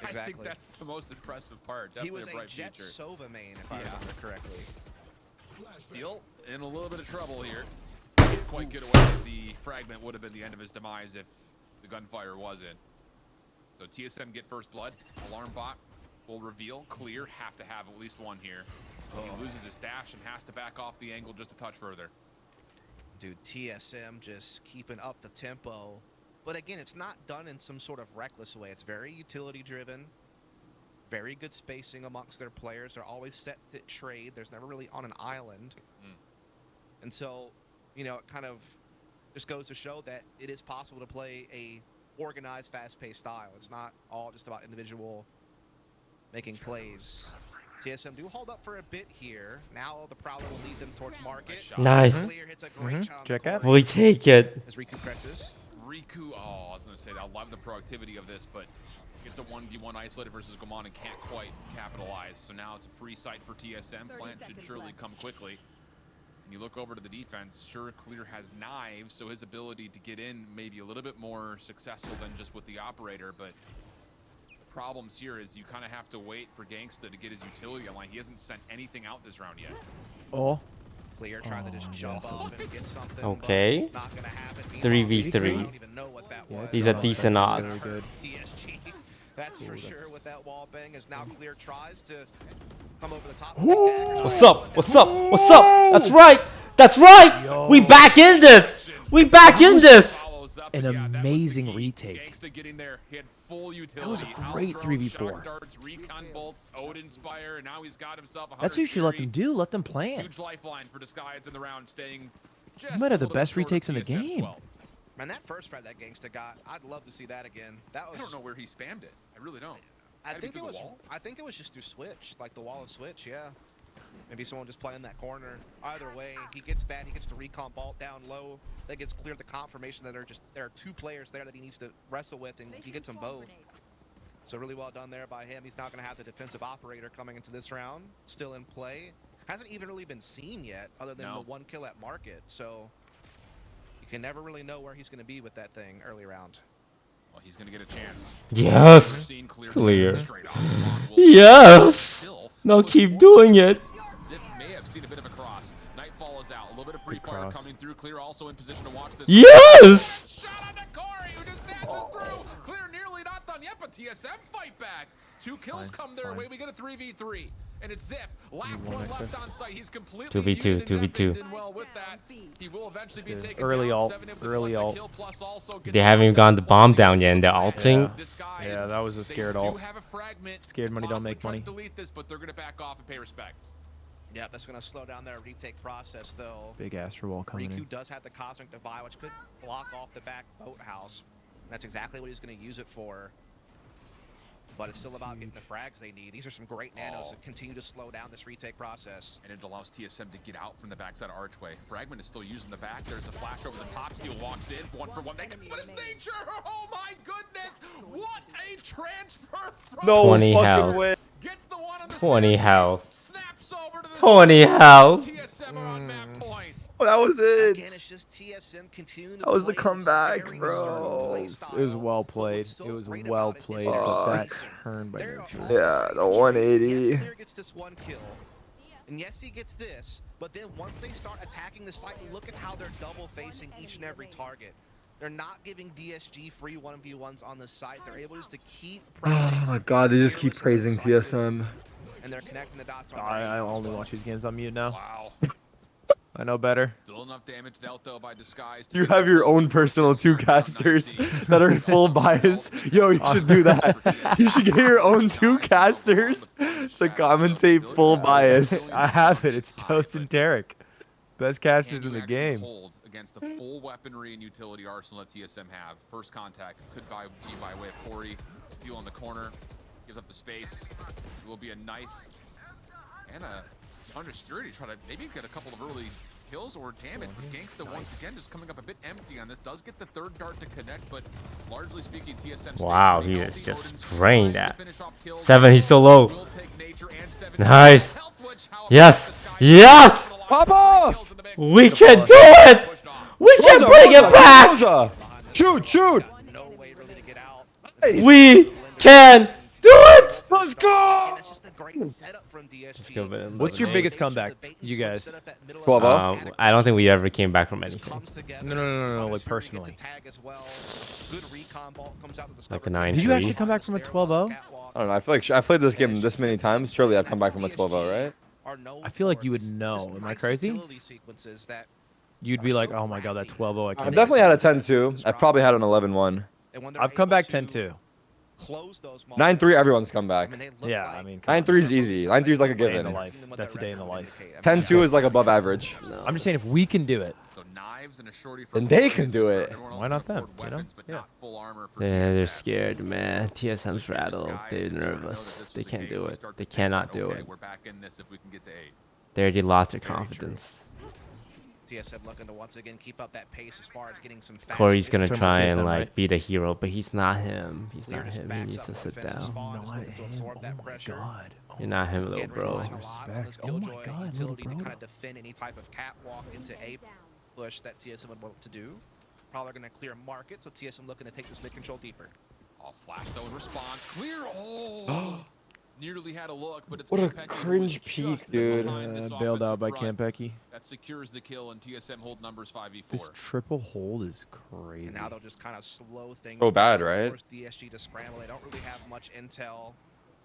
Exactly. I think that's the most impressive part. He Definitely was a bright a Jet future. Sova main, if I remember correctly. Steel in a little bit of trouble here. Didn't quite get away. The fragment would have been the end of his demise if the gunfire wasn't. So TSM get first blood. Alarm bot will reveal. Clear have to have at least one here. He loses his dash and has to back off the angle just a touch further. Dude, TSM just keeping up the tempo. But again, it's not done in some sort of reckless way. It's very utility driven. Very good spacing amongst their players. They're always set to trade. There's never really on an island. And so, you know, it kind of just goes to show that it is possible to play a organized, fast-paced style. It's not all just about individual making plays. TSM do hold up for a bit here. Now the Prowler will lead them towards market. Nice. Clear hits a great shot. Check out. We take it. As Riku presses. Riku, oh, I was going to say, I love the proactivity of this, but it's a 1v1 isolated versus Goman and can't quite capitalize. So now it's a free site for TSM. Plant should surely come quickly. And you look over to the defense, sure, Clear has knives, so his ability to get in may be a little bit more successful than just with the operator, but the problems here is you kind of have to wait for Gangsta to get his utility online. He hasn't sent anything out this round yet. Oh. Clear trying to just jump up and get something. Okay. Not gonna happen. 3v3. These are decent odds. DSG, that's for sure with that wall bang, as now Clear tries to come over the top. What's up? What's up? What's up? That's right. That's right. Yo. We back in this. We back in this. An amazing retake. Getting there, he had full utility. That was a great 3v4. Darts, recon bolts, Odin Spire, and now he's got himself a That's what you should let them do. Let them plan. huge lifeline for Disguise in the round, staying just You might have the a little best bit short of retakes in the TSM's game. 12. Man, that first frag that Gangsta got, I'd love to see that again. That was. I don't know where he spammed it. I really don't. I Had to be think it through was. the wall? I think it was just through switch, like the wall of switch. Yeah. Maybe someone just playing that corner. Either way, he gets that. He gets the recon vault down low. That gets cleared the confirmation that there are two players there that he needs to wrestle with, and he gets them both. So really well done there by him. He's not going to have the defensive operator coming into this round. Still in play. Hasn't even really been seen yet, other than the one kill at market. So you can never really know where he's going to be with that thing early round. Well, he's going to get a chance. Yes. Clear. Yes. No, keep doing it. Ziff may have seen a bit of a cross. Nightfall is out. A little bit of pre-fire coming through. Clear also in position to watch this. Yes. Shot on to Corey, who just dashes through. Clear nearly not done yet, but TSM fight back. Two kills come their way. We get a 3v3. And it's Ziff. Last one left on site. He's completely 2v2, 2v2. well with that. He will eventually be taken Early down. ult. 7 able to Early collect the ult. kill, plus also get They haven't even gotten the bomb down yet, and they're ulting. Yeah, that was a scared ult. Scared money don't make Possibly money. try to delete this, but they're going to back off and pay respect. Yeah, that's going to slow down their retake process, though. Big Astro Wall coming Riku in. does have the Cosmic Divide, which could block off the back boathouse. That's exactly what he's going to use it for. But it's still about getting the frags they need. These are some great nanos that continue to slow down this retake process. And it allows TSM to get out from the backside of Archway. Fragment is still using the back. There's a flash over the top. Steel walks in, 1-for-1. They can split its nature. Oh my goodness! What a transfer from 20 health. Gets the one on the 20 health. snaps over to the 20 health. TSM are on map point. Oh, that was it. Again, it's just TSM continuing to That was the play this comeback, very bro. play It style. was well played. It was well played. That turn by Nurture. Yeah, the 180. Clear gets this one kill. And yes, he gets this, but then once they start attacking the site, look at how they're double facing each and every target. They're not giving DSG free 1v1s on the site. They're able just to keep pressing. Oh my god, they just keep praising TSM. And they're connecting the dots on I only watch these games on mute now. Wow. I know better. Still enough damage dealt though by disguise. You have your own personal 2 casters that are full bias. Yo, you should do that. You should get your own 2 casters to commentate full bias. I have it. It's Toast and Derek. Best casters in the game. Hold against the full weaponry and utility arsenal that TSM have. First contact could be by way of Corey. Steal on the corner. Gives up the space. It will be a knife and a understeer to try to maybe get a couple of early kills or damage. But Gangsta once again just coming up a bit empty on this. Does get the third dart to connect, but largely speaking, TSM. Wow, he is just spraying that. 7, he's so low. Nice. Yes. Yes. Pop off. We can do it. We can bring it back. Shoot, shoot. We can do it. Let's go. What's your biggest comeback, you guys? 12-0? I don't think we ever came back from anything. No, like personally. Like a 9-3. Did you actually come back from a 12-0? I don't know. I feel like I've played this game this many times. Surely I've come back from a 12-0, right? I feel like you would know. Am I crazy? You'd be like, oh my god, that 12-0. I've definitely had a 10-2. I've probably had an 11-1. I've come back 10-2. 9-3, everyone's come back. Yeah, I mean, 9-3 is easy. 9-3 is like a day in the given. life. That's a day in the life. 10-2 is like above average. I'm just saying, if we can do it, then they can do it. Why not them? You know? Yeah. Yeah, they're scared, man. TSM's rattled. They're nervous. They can't do it. They cannot do it. They already lost their confidence. TSM looking to once again keep up that pace as far as getting some fast. Corey's gonna try and like be the hero, but he's not him. He's not him. He needs to sit down. You're not him, little bro. Respect. Oh my god, little bro. To kind of defend any type of catwalk into a push that TSM would want to do. Probably going to clear market, so TSM looking to take this mid control deeper. Oh, flash though in response. Clear. Oh. Nearly had a look, but it's what a Kampeki cringe peek, dude. Bailed out by Kampeki. That secures the kill, and TSM hold numbers 5v4. This triple hold is crazy. And now they'll just kind of slow things. So bad, right? Force DSG to scramble. They don't really have much intel.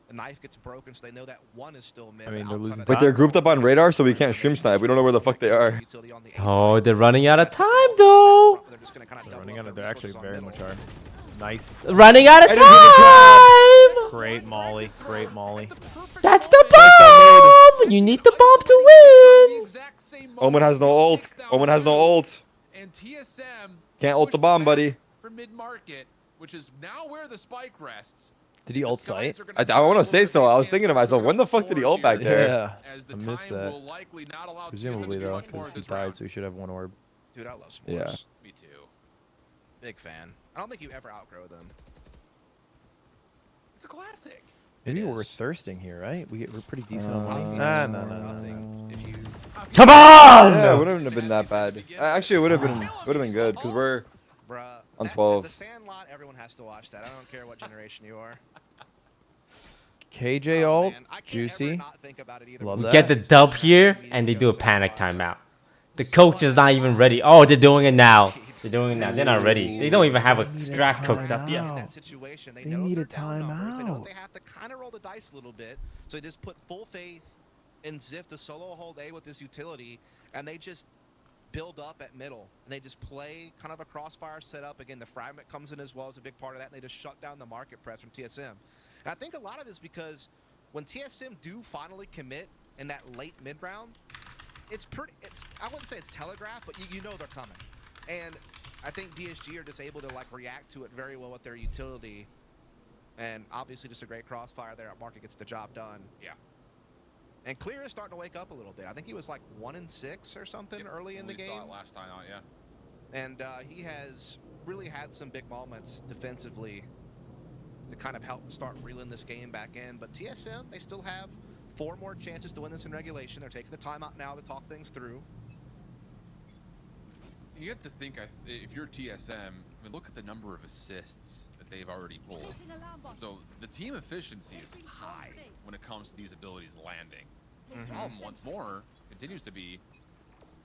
The knife gets broken, so they know that one is still mid. I mean, they're losing. But they're grouped up on radar, so we can't stream snipe. We don't know where the fuck they are. Oh, they're running out of time though. They're running out of. They actually very much are. Nice. Running out of time. Great Molly. Great Molly. That's the bomb. You need the bomb to win. Omen has no ult. Omen has no ult. And TSM can't ult the bomb, buddy. For mid market, which is now where the spike rests. Did he ult site? I want to say so. I was thinking to myself, when the fuck did he ult back there? Yeah, I missed that. Presumably though, because he died, so he should have one orb. Dude, I love s'mores. Yeah. Me too. Big fan. I don't think you ever outgrow them. It's a classic. Maybe we're thirsting here, right? We're pretty decent on money. No. Come on! Yeah, it wouldn't have been that bad. Actually, it would have been good because we're on 12. The Sandlot, everyone has to watch that. I don't care what generation you are. KJ ult, juicy. Love that. Get the dub here, and they do a panic timeout. The coach is not even ready. Oh, they're doing it now. They're doing it now. They're not ready. They don't even have a strat cooked up yet. They need a timeout. They know they have to kind of roll the dice a little bit. So they just put full faith in Ziff to solo hold A with this utility, and they just build up at middle. And they just play kind of a crossfire setup. Again, the fragment comes in as well as a big part of that, and they just shut down the market press from TSM. And I think a lot of it is because when TSM do finally commit in that late mid round, I wouldn't say it's telegraphed, but you know they're coming. And I think DSG are just able to like react to it very well with their utility. And obviously just a great crossfire there at Market gets the job done. Yeah. And Clear is starting to wake up a little bit. I think he was like 1-6 or something early in the game. We saw it last time out, yeah. And he has really had some big moments defensively to kind of help start reeling this game back in. But TSM, they still have 4 more chances to win this in regulation. They're taking the timeout now to talk things through. You have to think, if you're TSM, I mean, look at the number of assists that they've already pulled. So the team efficiency is high when it comes to these abilities landing. The problem, once more, continues to be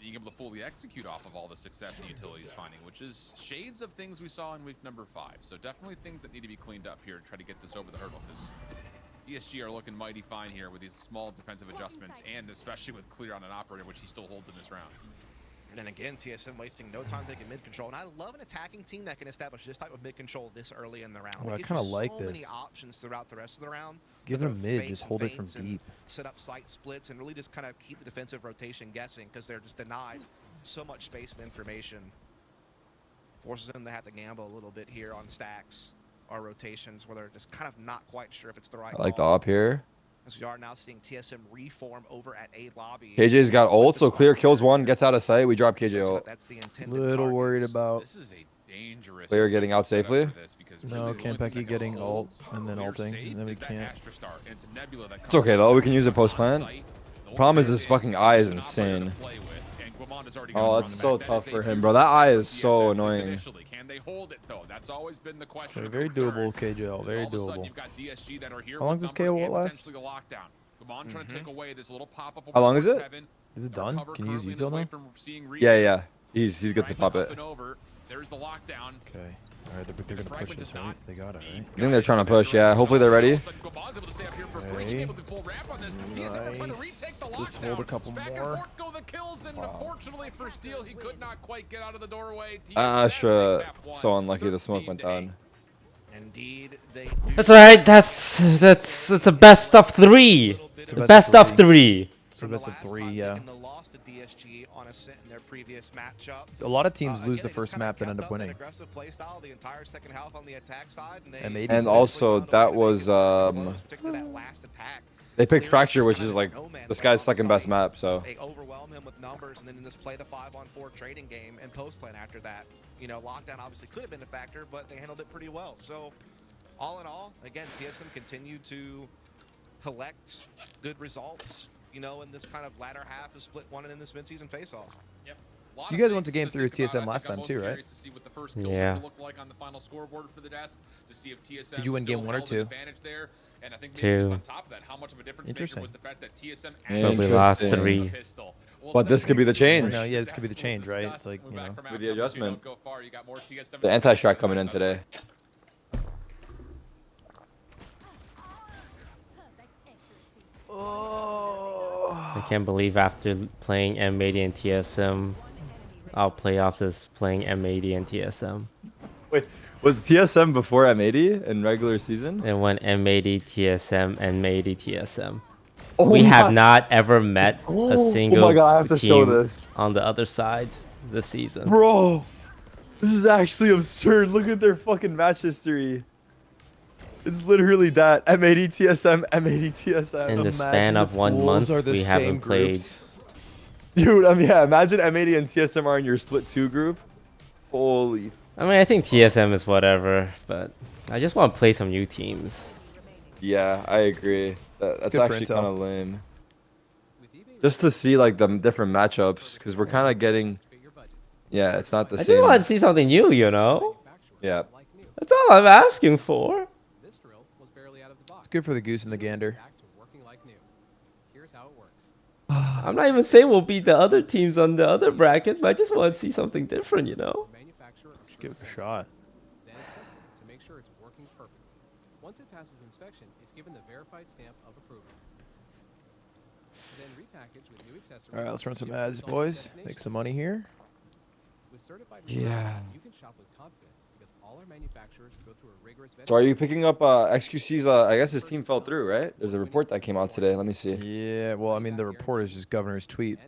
being able to fully execute off of all the success the utility is finding, which is shades of things we saw in week number 5. So definitely things that need to be cleaned up here to try to get this over the hurdle, because DSG are looking mighty fine here with these small defensive adjustments, and especially with Clear on an operator, which he still holds in this round. And then again, TSM wasting no time taking mid control. And I love an attacking team that can establish this type of mid control this early in the round. Well, I It gives kinda you like so this. many options throughout the rest of the round. Give to them throw mid, fakes just and hold it from feints and deep. Set up site splits and really just kind of keep the defensive rotation guessing because they're just denied so much space and information. Forces them to have to gamble a little bit here on stacks or rotations where they're just kind of not quite sure if it's the right I like the call. op here. As we are now seeing TSM reform over at A lobby. KJ's got ult, so Clear kills one, gets out of sight. We drop KJ ult. That's the intended Little worried about This is a dangerous Clear getting out safely. no Campeki getting ult and then ulting, and then we can't. It's okay though. We can use it post plant. Problem is this fucking eye is insane. Oh, that's so tough for him, bro. That eye is so annoying. Can they hold it though? That's always been the question. Okay, of very concern. doable, KJL. Very All of a sudden, doable. you've got DSG that are here How long with does numbers KO and last? potentially a lockdown. Gumon trying to take away this little pop-up. How long is it? Is it done? Can you use util now? Yeah. He's good to pop it. There's the lockdown. Okay. All right, they're gonna push this, right? They got it, right? I think they're trying to push. Yeah. Hopefully they're ready. Okay. Nice. Let's hold a couple more. Unfortunately for Steel, he could not quite get out of the doorway. Astra, so unlucky the smoke went down. Indeed, they That's alright. That's a best of 3. The best of 3. So best of 3, yeah. the loss to DSG on Ascent in their previous matchup. A lot of teams lose Again, the they just first kinda map and kept end up up that winning. aggressive play style the entire second half on the attack side, and M80. And also that was particularly that last attack. they picked Fracture, which is like this guy's second best map. So They overwhelm him with numbers, and then in this play the 5-on-4 trading game and post plan after that. You know, lockdown obviously could have been a factor, but they handled it pretty well. So, all in all, again, TSM continued to collect good results. You know, in this kind of latter half of split one and in this midseason face-off. Yep. You guys went to game 3 with TSM last time too, right? Yeah. Did you win game 1 or 2? And I think 2. on top of that, how much of a difference maker was the fact that TSM So we lost 3. But this could be the change. No, yeah, this could be the change, right? It's like, you know. With the adjustment. The anti-strat coming in today. I can't believe after playing M80 and TSM, our playoffs is playing M80 and TSM. Wait, was TSM before M80 in regular season? It went M80 TSM and M80 TSM. Oh We my- have not ever met a single Oh my God, I have to show team this. on the other side this season. Bro, this is actually absurd. Look at their fucking match history. It's literally that. M80 TSM, M80 TSM. In the span of 1 month, we haven't played. Dude, I mean, yeah, imagine M80 and TSM are in your split 2 group. Holy. I mean, I think TSM is whatever, but I just want to play some new teams. Yeah, I agree. That's good for actually intel. kind of lame. Just to see like the different matchups, because we're kind of getting. Yeah, it's not the I same. just want to see something new, you know? Yeah. That's all I'm asking for. It's good for the goose and the gander. I'm not even saying we'll beat the other teams on the other bracket, but I just want to see something different, you know? Just give it a shot. Then it's tested to make sure it's working perfectly. Once it passes inspection, it's given the verified stamp of approval. Then repackaged with new accessories. All right, let's run some to ads, result boys. destination. Make some money here. With certified Yeah. you can shop with confidence because all our manufacturers go through a rigorous So are you picking up XQC's? I guess his team fell through, right? There's a report that came out today. Let me see. Yeah, well, I mean, the report is just governor's tweet.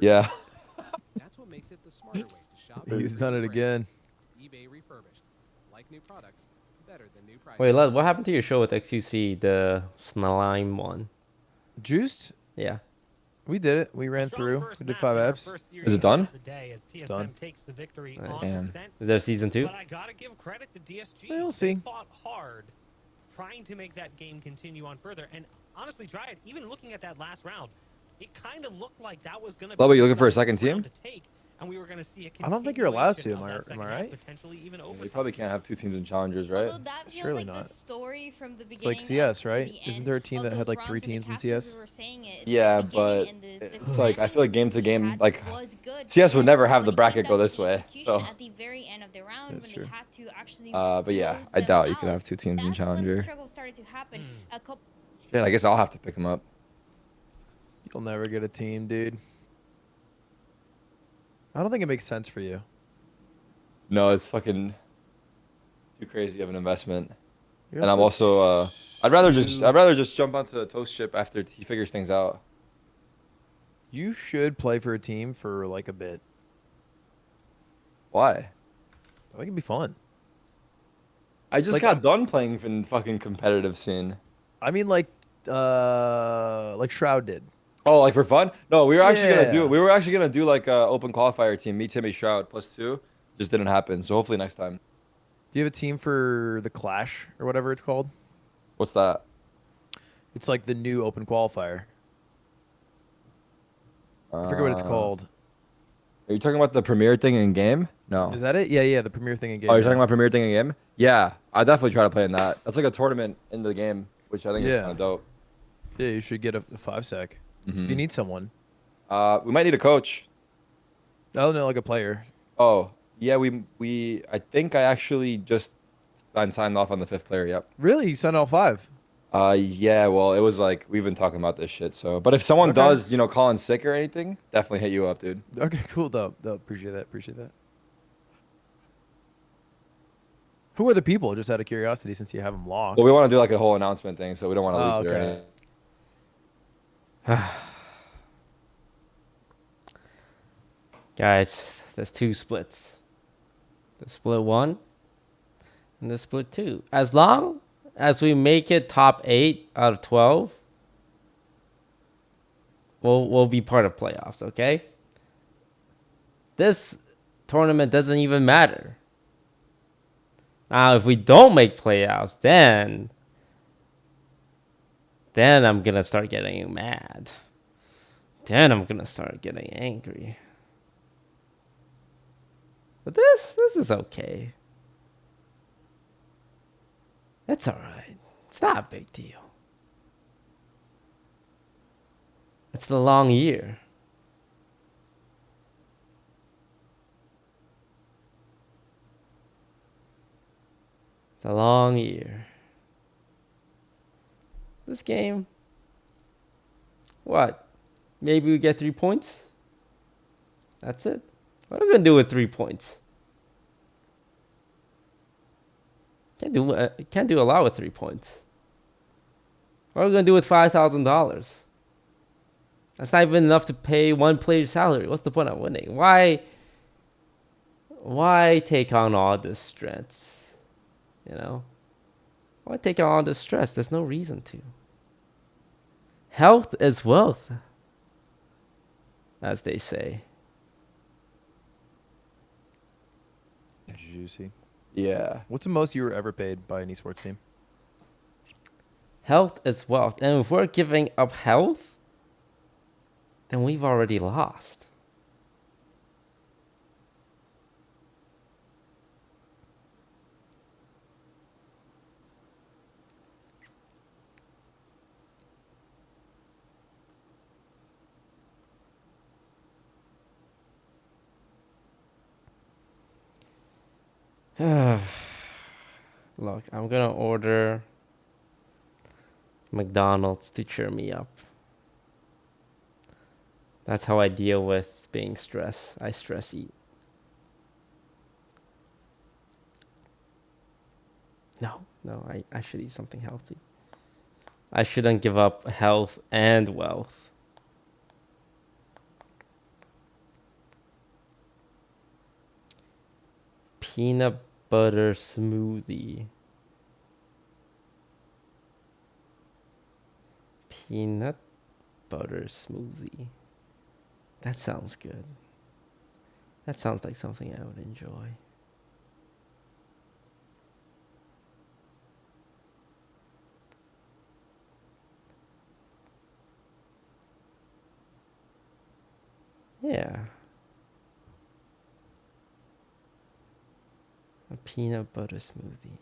Yeah. That's what makes it the smarter way to shop. He's done it again. eBay refurbished. Like new products, better than new prices. Wait, Lud, what happened to your show with XQC, the slime one? Juiced? Yeah. We did it. We ran through. We did 5 eps. Is it done? It's done. Takes the victory Nice. on Damn. Descent. Is there season 2? But I gotta give credit to DSG. We'll They see. fought hard, trying to make that game continue on further. And honestly, Dryad, even looking at that last round, it kind of looked like that was gonna be. Bubba, you looking for a second team? to take, and we were gonna see a I don't think you're allowed to. continuation Am of that I second half, right? Potentially even You probably can't have 2 teams in challengers, right? Although that feels Surely like not. the story from the beginning. It's like CS, to right? the Isn't end there a team of that had those like rounds, 3 and the teams in casters CS? were saying it, Yeah, the but beginning and the it's like I feel like game to game, like was good, CS would but never have the when it came bracket down go to this way. execution So, at the very end of the round, That's when true. they had to actually but yeah, close I them doubt you could out, have 2 teams in that's when the challenger. struggle started to happen. A couple. Yeah, I guess I'll have to pick him up. You'll never get a team, dude. I don't think it makes sense for you. No, it's fucking too crazy of an investment. You're And I'm also also I'd rather just jump onto the Toast ship after he figures things out. You should play for a team for like a bit. Why? I think it'd be fun. I just Like, got done playing in fucking competitive scene. I mean, like Shroud did. Oh, like for fun? No, we were actually gonna do Yeah. we were actually gonna do like a open qualifier team, me, Timmy, Shroud +2. Just didn't happen. So hopefully next time. Do you have a team for the Clash or whatever it's called? What's that? It's like the new open qualifier. I forget what it's called. Are you talking about the premiere thing in game? No. Is that it? Yeah, the premiere thing in game. Oh, you're talking about premiere thing in game? Yeah, I definitely try to play in that. That's like a tournament in the game, which I think is kind of dope. Yeah, you should get a 5-sec. If you need someone. We might need a coach. No, like a player. Oh, yeah, I think I actually just signed off on the 5th player, yep. Really? You signed all 5? Yeah, well, it was like, we've been talking about this shit, so. But if someone does, call in sick or anything, definitely hit you up, dude. Okay, cool, though. Appreciate that. Who are the people, just out of curiosity, since you have them locked? Well, we want to do like a whole announcement thing, so we don't want to leak it or anything. Guys, there's 2 splits. The split 1 and the split 2. As long as we make it top 8 out of 12, we'll be part of playoffs, okay? This tournament doesn't even matter. Now, if we don't make playoffs, then I'm going to start getting mad. Then I'm going to start getting angry. But this is okay. It's alright. It's not a big deal. It's the long year. It's a long year. This game, what? Maybe we get 3 points? That's it. What are we gonna do with 3 points? Can't do a lot with 3 points. What are we gonna do with $5,000? That's not even enough to pay one player's salary. What's the point of winning? Why take on all this stress? You know? Why take on all this stress? There's no reason to. Health is wealth, as they say. Juicy. Yeah. What's the most you were ever paid by an esports team? Health is wealth. And if we're giving up health, then we've already lost. Look, I'm gonna order McDonald's to cheer me up. That's how I deal with being stressed. I stress eat. No, I should eat something healthy. I shouldn't give up health and wealth. Peanut butter smoothie. Peanut butter smoothie. That sounds good. That sounds like something I would enjoy. Yeah. A peanut butter smoothie.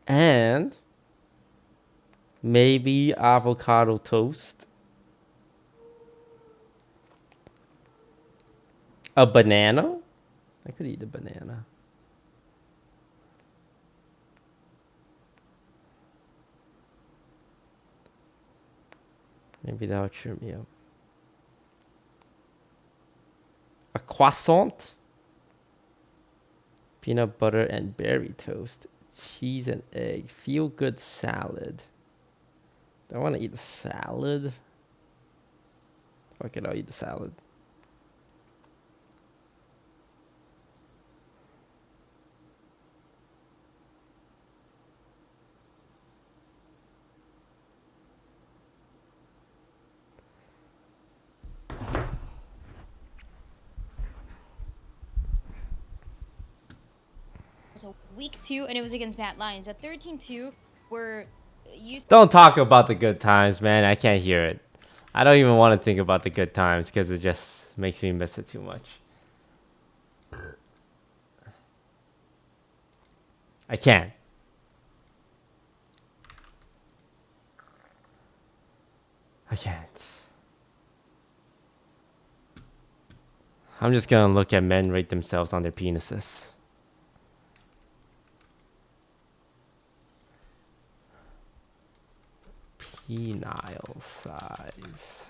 And maybe avocado toast. A banana? I could eat a banana. Maybe that would cheer me up. A croissant. Peanut butter and berry toast. Cheese and egg. Feel good salad. Do I want to eat a salad? Fuck it, I'll eat the salad. So week 2, and it was against Matt Lions. At 13-2, we're used. Don't talk about the good times, man. I can't hear it. I don't even want to think about the good times because it just makes me miss it too much. I can't. I can't. I'm just gonna look at men rate themselves on their penises. Penile size.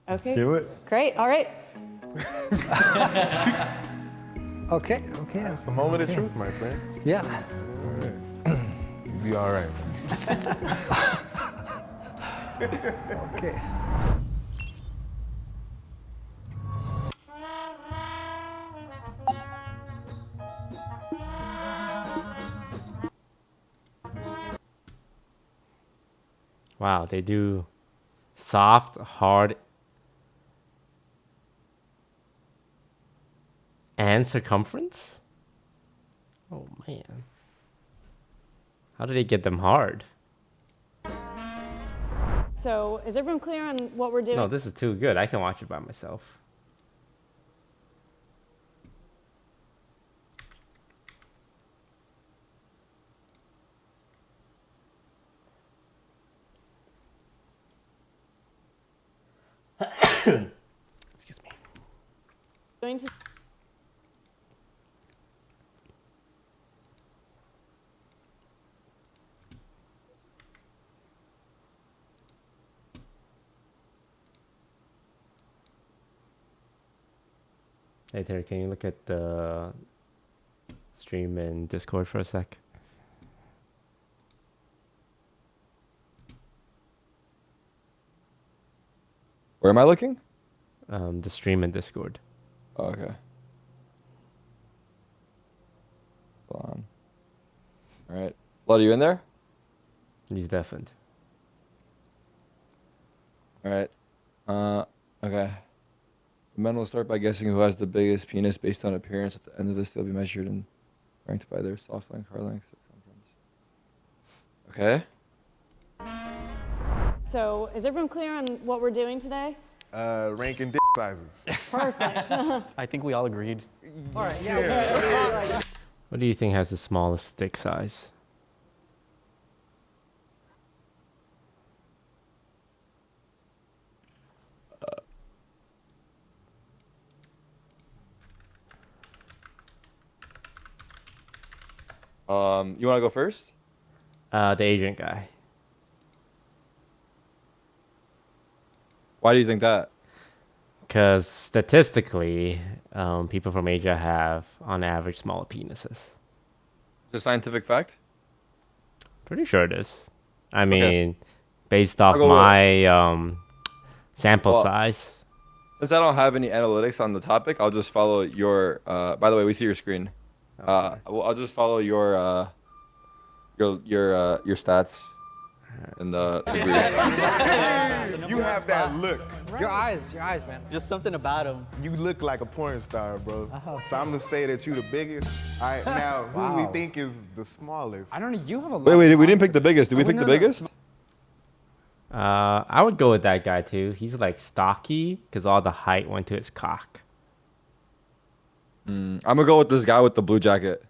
Okay. Let's do it. Great. All right. Okay. It's the moment of truth, my friend. Yeah. All right. You'll be all right. Okay. Wow, they do soft, hard, and circumference? Oh, man. How do they get them hard? So is everyone clear on what we're doing? No, this is too good. I can watch it by myself. Excuse me. Going to. Hey Terry, can you look at the stream in Discord for a sec? Where am I looking? The stream in Discord. Oh, okay. Hold on. All right. Blood, are you in there? He's deafened. All right. Okay. The men will start by guessing who has the biggest penis based on appearance. At the end of this, they'll be measured and ranked by their soft length, hard length, circumference. Okay. So is everyone clear on what we're doing today? Ranking dick sizes. Perfect. I think we all agreed. All right. Yeah. What do you think has the smallest dick size? You want to go first? The agent guy. Why do you think that? Because statistically, people from Asia have, on average, smaller penises. The scientific fact? Pretty sure it is. I Okay. mean, based off I'll go my sample Well, size. Since I don't have any analytics on the topic, I'll just follow your. By the way, we see your screen. I'll just follow your stats. in the You have that look. Your eyes, man. Just something about him. You look like a porn star, bro. Oh, So I'm gonna say that you the biggest. All right, now who we Wow. think is the smallest? I don't know. You have a. Wait, we didn't pick the biggest. Did we pick the biggest? I would go with that guy too. He's like stocky because all the height went to his cock. I'm gonna go with this guy with the blue jacket.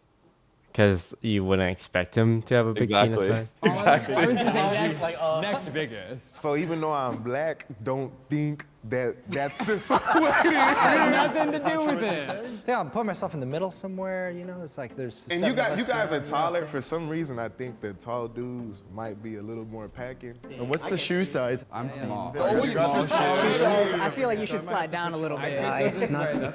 Because you wouldn't expect him to have a big penis size. Exactly. I was gonna say next biggest. So even though I'm black, don't think that that's just what it is. Nothing to do with it. Yeah, I'm putting myself in the middle somewhere. You know, it's like there's. And seven you of us guys here, are taller. For some reason, I think that tall dudes might be a little more packing. What's the shoe size? I'm small. I feel like you should slide down a little bit. It's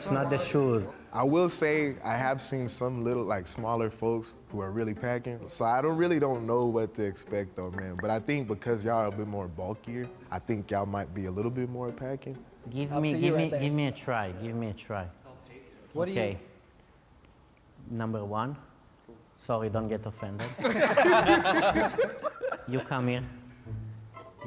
not the shoes. I will say I have seen some little like smaller folks who are really packing. So I don't know what to expect though, man. But I think because y'all are a bit more bulkier, I think y'all might be a little bit more packing. Give me a try. Give me a try. What do you? Okay. Number one. Sorry, don't get offended. You come here.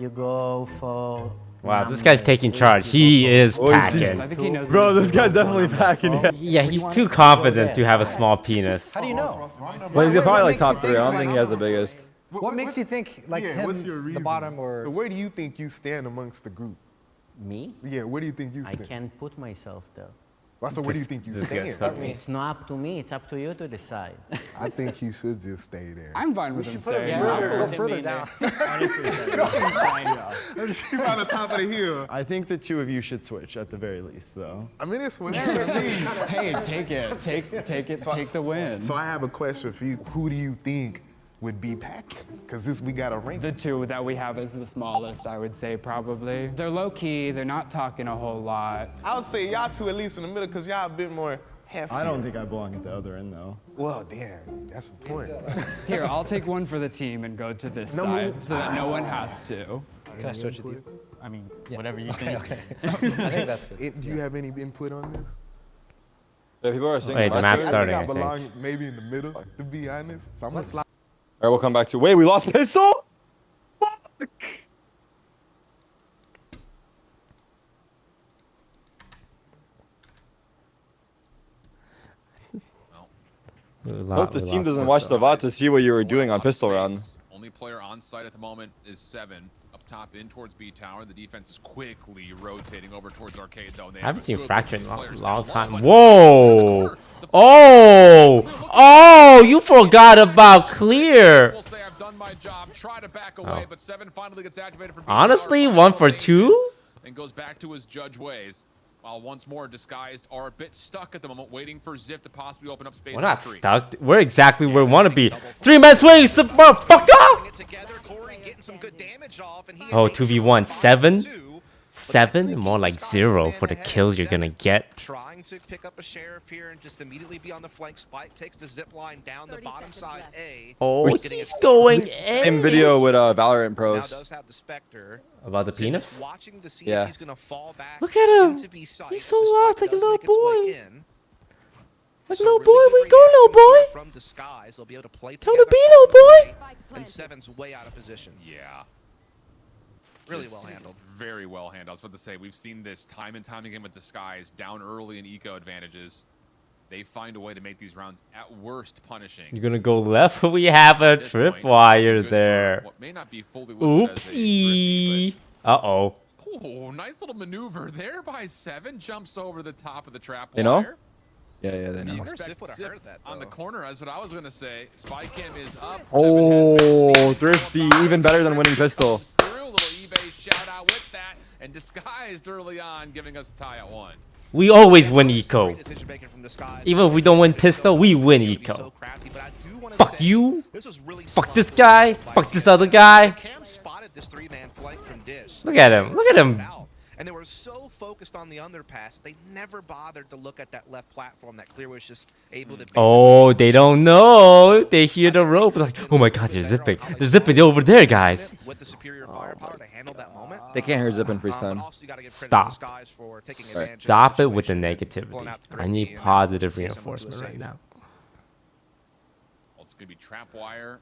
You go for. Wow, this guy's taking charge. He is packing. I think he knows. Bro, this guy's definitely packing. Yeah. Yeah, he's too confident to have a small penis. How do you know? Well, he's probably like top 3. I don't think he has the biggest. What makes you think like him, what's your the reason? bottom, or? Where do you think you stand amongst the group? Me? Yeah, where do you think you I stand? can put myself there. So where do you think you stand? It's not up to me. It's up to you to decide. I think he should just stay there. I'm fine with him staying. Go further down. Keep on the top of the hill. I think the two of you should switch at the very least, though. I mean, it's what Hey, take it. Take the win. So I have a question for you. Who do you think would be packing? Because we got a rank. The two that we have is the smallest, I would say, probably. They're low key. They're not talking a whole lot. I would say y'all two at least in the middle because y'all a bit more hefty. I don't think I belong at the other end, though. Well, damn, that's the point. Here, I'll take one for the team and go to this side so that no one has to. Can I switch with you? I mean, whatever you think. Okay. I think that's good. Do you have any input on this? Yeah, people are saying. Wait, the map's starting, I I think I think. belong maybe in the middle, to be honest. So I'm gonna slide. All right, we'll come back to. Wait, we lost pistol. Fuck. Hope the team doesn't watch the VOD to see what you were doing on pistol round. Only player on site at the moment is 7. Up top in towards B tower. The defense is quickly rotating over towards arcade though. I haven't seen Fracture in a long time. Whoa! Oh! Oh! You forgot about Clear! Will say I've done my job. Try to back away, but 7 finally gets activated for B Honestly, tower. 1 for 2? And goes back to his judge ways. While once more Disguised are a bit stuck at the moment, waiting for Zip to possibly open up space. We're not stuck. We're exactly where we want to be. 3-man swing, motherfucker! Oh, 2v1, 7? 7? More like 0 for the kills you're gonna get. Trying to pick up a sheriff here and just immediately be on the flank. Spike takes the zip line down the bottom side A. Oh, he's going in. Same video with Valorant pros. Now does have the Spectre. About the penis? Watching to see Yeah. if he's gonna fall back. Look at him. He's so lost like a little boy. Like a little boy, where you going, little boy? From Disguise, they'll be able to play Tell him to together be, on little the boy. site, and 7's way out of position. Yeah. Really Just well handled. Very well handled. I was about to say, we've seen this time and time again with Disguise. Down early in eco advantages. They find a way to make these rounds at worst punishing. You're gonna go left? We have a tripwire there. What may not be fully listed as a Oopsie. Uh-oh. Oh, nice little maneuver there by 7. Jumps over the top of the trap You know? wire. Yeah, they know. Expect Zip on the corner. That's what I was gonna say. Spy cam is up. Oh, thrifty, even better than winning pistol. Through a little eBay shout out with that, and Disguised early on, giving us a tie at 1. We always win eco. Even if we don't win pistol, we win eco. Fuck you. Fuck this guy. Fuck this other guy. Look at him. Look at him. And they were so focused on the underpass, they never bothered to look at that left platform that Clear was just able to. Oh, they don't know. They hear the rope. Like, oh my god, they're zipping. They're zipping over there, guys. With the superior firepower to handle that moment. They can't hear zipping freestyle. Stop. Stop it with the negativity. I need positive reinforcement right now. Well, it's gonna be trap wire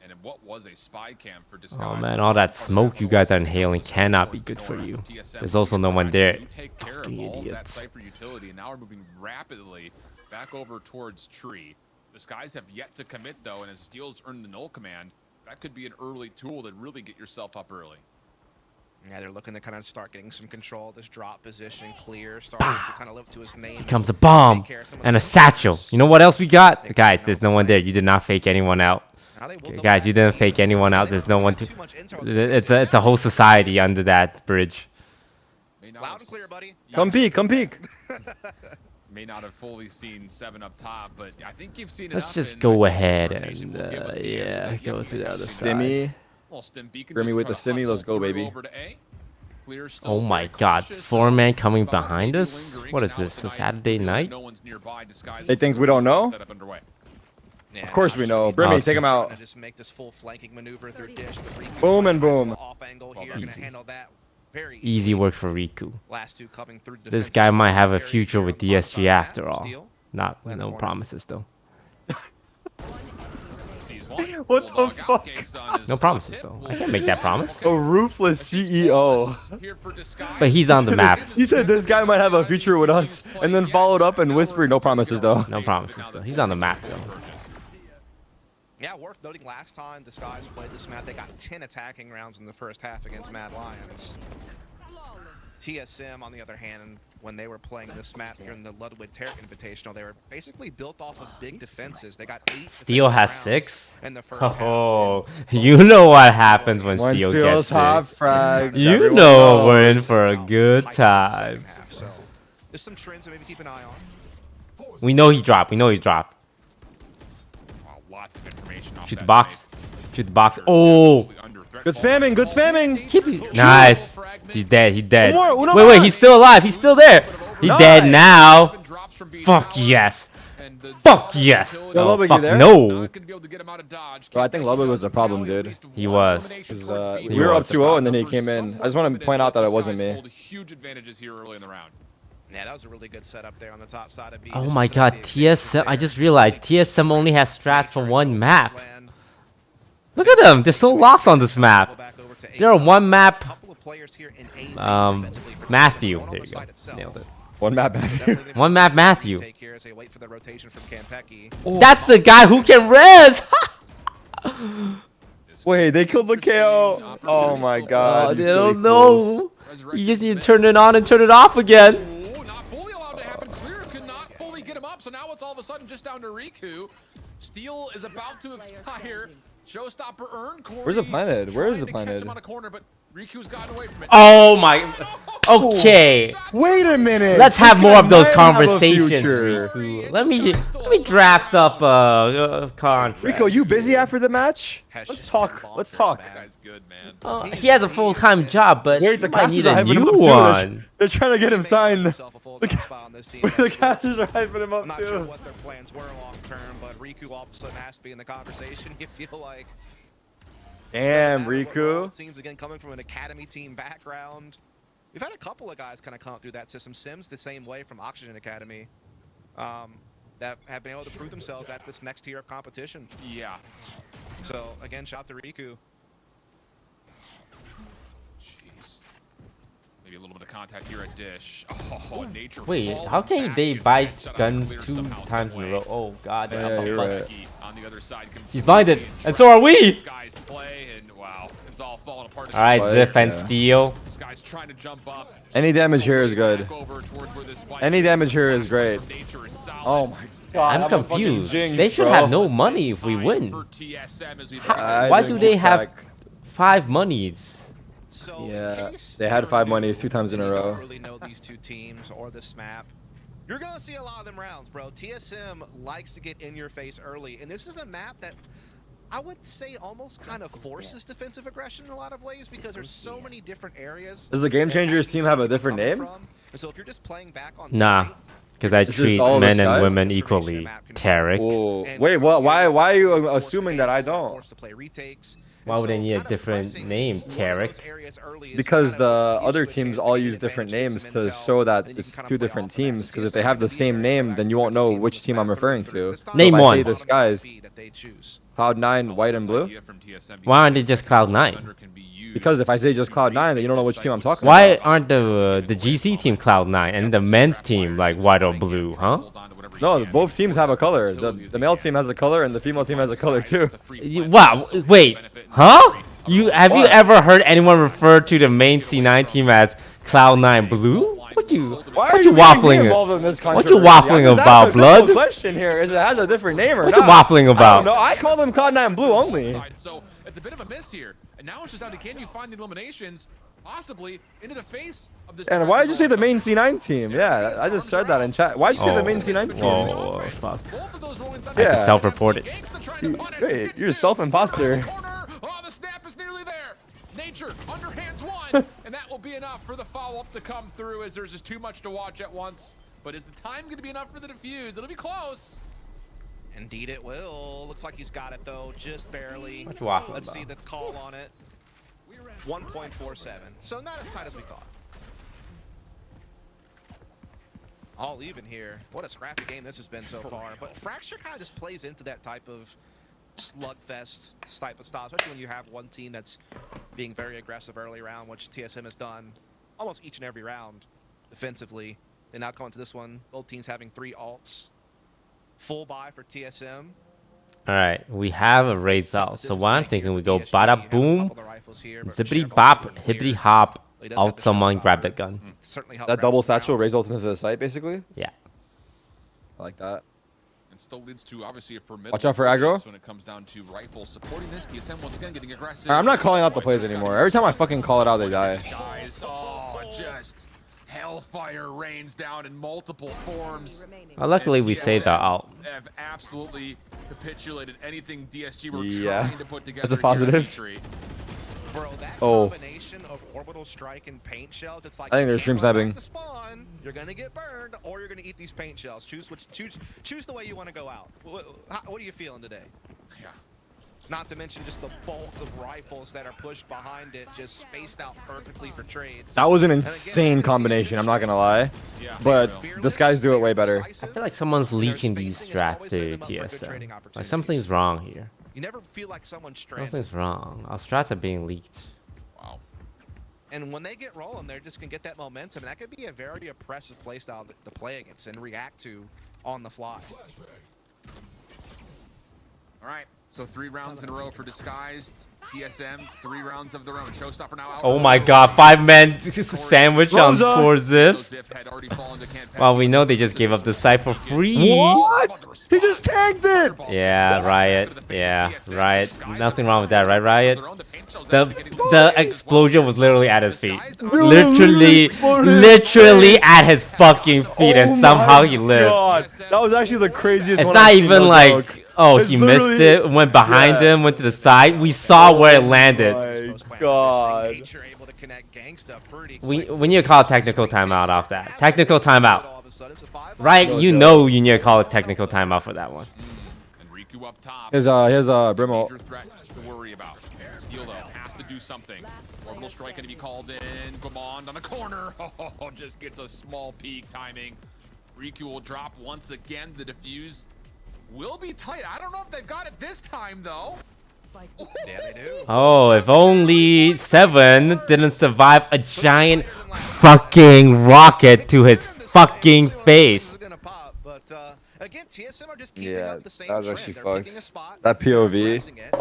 And what was a spy cam for Disguise? Oh man, all that smoke you guys are inhaling cannot be good for you. There's also no one there. Take care of all of that cipher utility, and now we're moving rapidly back over towards Tree. Disguise have yet to commit though, and as Steel's earned the null command, that could be an early tool to really get yourself up early. Yeah, they're looking to kind of start getting some control of this drop position, clear, starting to kind of live to his name. Here comes a bomb and a satchel. You know what else we got? Guys, there's no one there. You did not fake anyone out. Okay, guys, you didn't fake anyone out. There's no one to... It's a whole society under that bridge. Loud and clear, buddy. Come peek, come peek. May not have fully seen 7 up top, but I think you've seen it. Let's just go ahead and, yeah, go to the other Stimmy. side. Grimmy with the stimmy, let's go, baby. Oh my god, 4-man coming behind us? What is this, a Saturday night? They think we don't know? Yeah, of course we know. Brimmy, take him out. Just make this full flanking maneuver through Dish, Boom and boom. Off angle here, gonna handle that very Easy work for Riku. Last two coming through This guy might have a future with DSG after all. No promises though. What the fuck? No promises though. I can't make that promise. A ruthless CEO. But he's on the map. He said this guy might have a future with us, and then followed up and whispered, no promises though. No promises though. He's on the map though. Yeah, worth noting last time Disguise played this map, they got 10 attacking rounds in the first half against Mad Lions. TSM, on the other hand, when they were playing this map during the Ludwig Terror Invitational, they were basically built off of big defenses. They got 8 Steel has 6? in the first Oh, you know what happens when Steel gets top 6. frag. You know we're in for a good time. So, there's some trends to maybe keep an eye on. We know he dropped. We know he dropped. Lots of information off Shoot the that box. Shoot the box. Oh. Good spamming, good spamming. Keep it. Nice. He's dead. He's dead. Uno Wait, más. he's still alive. He's still there. He's dead now. Fuck yes. Fuck yes. Yo, Oh, Ludwig, fuck you there? no. Bro, I think Ludwig was the problem, dude. He was. We were up 2-0 and then he came in. I just want to point out that it wasn't me. Huge advantages here early in the round. Yeah, that was a really good setup there on the top side of B. Oh my god, TSM. I just realized TSM only has strats for one map. Look at them. They're so lost on this map. They're a one map. Matthew. There you go. Nailed it. One map back. One map Matthew. Oh. That's the guy who can res. Wait, they killed the KO. Oh my god. They don't know. You just need to turn it on and turn it off again. So now it's all of a sudden just down to Riku. Steel is about to expire. Showstopper earn. Where's the planet? Where is the planet? Riku's gotten away from it. Oh my. Okay. Wait a minute. Let's have This more guy of those might have a conversations, future. Riku. Let me draft up a contract. Rico, you busy after the match? Let's talk. Let's talk. Guy's good, man. He has a full-time job, but he The might need casters are a hyping him new up too. one. They're trying to get him signed. The casters are hyping him up I'm not too. sure what their plans were long term, but Riku all of a sudden has to be in the conversation. You feel like. Damn, Riku. It seems again coming from an academy team background. We've had a couple of guys kind of come through that system. Sims the same way from Oxygen Academy, that have been able to prove themselves at this next tier of competition. Yeah. So again, shout to Riku. Jeez. Maybe a little bit of contact here at Dish. Oh, nature. Wait, how can they buy guns 2 times in a row? Oh god. Yeah, you're right. On the other side, He's blinded, and so are we. Guys play, and wow, it's all falling apart. All right, Zip and Steel. This guy's trying to jump up. Any damage here is good. Any damage here is great. Oh my god. I'm confused. Jinx, They should bro. have no money if we win. Why do they have 5 monies? Yeah, they had 5 monies 2 times in a row. Really know these two teams or this map. You're gonna see a lot of them rounds, bro. TSM likes to get in your face early, and this is a map that I would say almost kind of forces defensive aggression in a lot of ways because there's so many different areas. Does the Game Changers team have a different name? And so if you're just playing back on Nah, because I It's just treat all men the and guys? women equally. Tarek. Oh, wait, what? Why are you assuming that I don't? Why would they need a different name, Tarek? Because the other teams all use different names to show that it's 2 different teams. Because if they have the same name, then you won't know which team I'm referring to. Name so if I one. say this guys, they choose. Cloud9, white and blue. Why aren't they just Cloud9? Because if I say just Cloud9, then you don't know which team I'm talking Why about. aren't the GC team Cloud9 and the men's team like white or blue, huh? No, both teams have a color. The male team has a color and the female team has a color too. Wow, wait, huh? You ever heard anyone refer to the main C9 team as Cloud9 blue? What you waffling? What you waffling about, blood? The question here is it has a different name or What not? you waffling about? No, I call them Cloud9 blue only. So it's a bit of a miss here. And now it's just down to can you find the eliminations possibly into the face of this. And why did you say the main C9 team? Yeah, I just said that in chat. Why did you say the main C9 team? Oh, fuck. I Yeah. have to self-report it. Wait, you're a self-imposter. Oh, the snap is nearly there. Nature underhands one, and that will be enough for the follow-up to come through as there's just too much to watch at once. But is the time going to be enough for the defuse? It'll be close. Indeed it will. Looks like he's got it though, just barely. What you waffling Let's about? see the call on it. 1.47. So not as tight as we thought. All even here. What a scrappy game this has been so far. But Fracture kind of just plays into that type of slugfest type of style, especially when you have one team that's being very aggressive early round, which TSM has done almost each and every round defensively. And now coming to this one, both teams having 3 alts. Full buy for TSM. All right, we have a raise out. So what I'm thinking, we go bada boom, zippity bop, hippity hop, out someone, grab that gun. That double satchel raise ult into the site, basically? Yeah. I like that. And still leads to obviously a formidable. Watch out for aggro. When it comes down to rifle supporting this, TSM once again getting aggressive. I'm not calling out the plays anymore. Every time I fucking call it out, they die. Guys, oh, just hellfire rains down in multiple forms. Well, luckily we saved our out. Have absolutely capitulated anything DSG were Yeah, trying to put together. that's a positive. Bro, that Oh. combination of orbital strike and paint shells, it's like I think they're stream sniping. spawn, you're gonna get burned, or you're gonna eat these paint shells. Choose the way you want to go out. What are you feeling today? Yeah. Not to mention just the bulk of rifles that are pushed behind it, just spaced out perfectly for trades. That was an insane combination, I'm not gonna lie. But this guys do it way better. I feel like someone's leaking these strats to TSM. Like something's wrong here. You never feel like someone's stranded. Something's wrong. Our strats are being leaked. Wow. And when they get rolling, they're just gonna get that momentum, and that could be a very oppressive playstyle to play against and react to on the fly. All right, so 3 rounds in a row for Disguised. TSM, 3 rounds of their own. Showstopper now out. Oh my god, 5-man sandwich on poor Ziff. Well, we know they just gave up the site for free. What? He just tagged it! Yeah, Riot. Yeah, Riot. Nothing wrong with that, right, Riot? The explosion was literally at his feet. Literally at his fucking feet, and somehow he lived. God, that was actually the craziest It's one not I've seen, even no like, joke. oh, It's he missed literally- it, went behind Yeah. him, went to the side. We saw where it landed. Oh my god. We need to call a technical timeout off that. Technical timeout. Right, you know you need to call a technical timeout for that one. And Riku up top. His Brim ult. Major threat to worry about. Steel though has to do something. Orbital strike going to be called in. Guimond on the corner. Oh, just gets a small peek timing. Riku will drop once again. The defuse will be tight. I don't know if they've got it this time though. Yeah, they do. Oh, if only 7 didn't survive a giant fucking rocket to his fucking face. Again, TSM are just keeping Yeah, up the same that was trend. actually They're fucked. picking a spot, That POV. pressing it.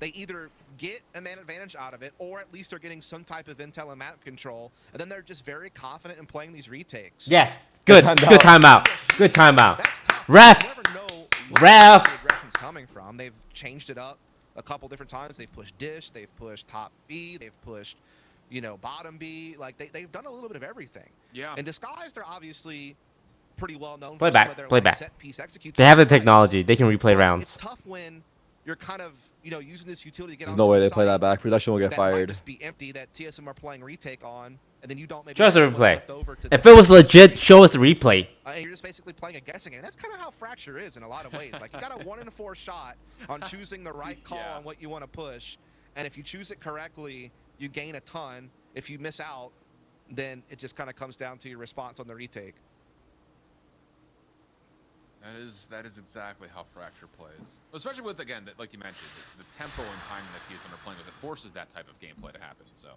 They either get a man advantage out of it, or at least they're getting some type of intel and map control, and then they're just very confident in playing these retakes. Yes, good timeout. Good timeout. Ref. Aggression's coming from. They've changed it up a couple different times. They've pushed dish, they've pushed top B, they've pushed, bottom B. Like they've done a little bit of everything. Yeah. And Disguised, they're obviously pretty well known Play for some of back. their, Play like, back. set piece executes They on have the sites. technology. They can replay rounds. It's tough when you're kind of, using this utility to get There's onto no way a they play site that back. Production will get that might fired. just be empty that TSM are playing retake on, and then you don't maybe Show us a have someone replay. left over to If it was legit, show us a replay. and you're just basically playing a guessing game. That's kind of how Fracture is in a lot of ways. Like, you got a 1 in 4 shot on choosing the right call on what you want to push, and if you choose it correctly, you gain a ton. If you miss out, then it just kind of comes down to your response on the retake. That is exactly how Fracture plays. Especially with, again, like you mentioned, the tempo and timing that TSM are playing with, it forces that type of gameplay to happen. So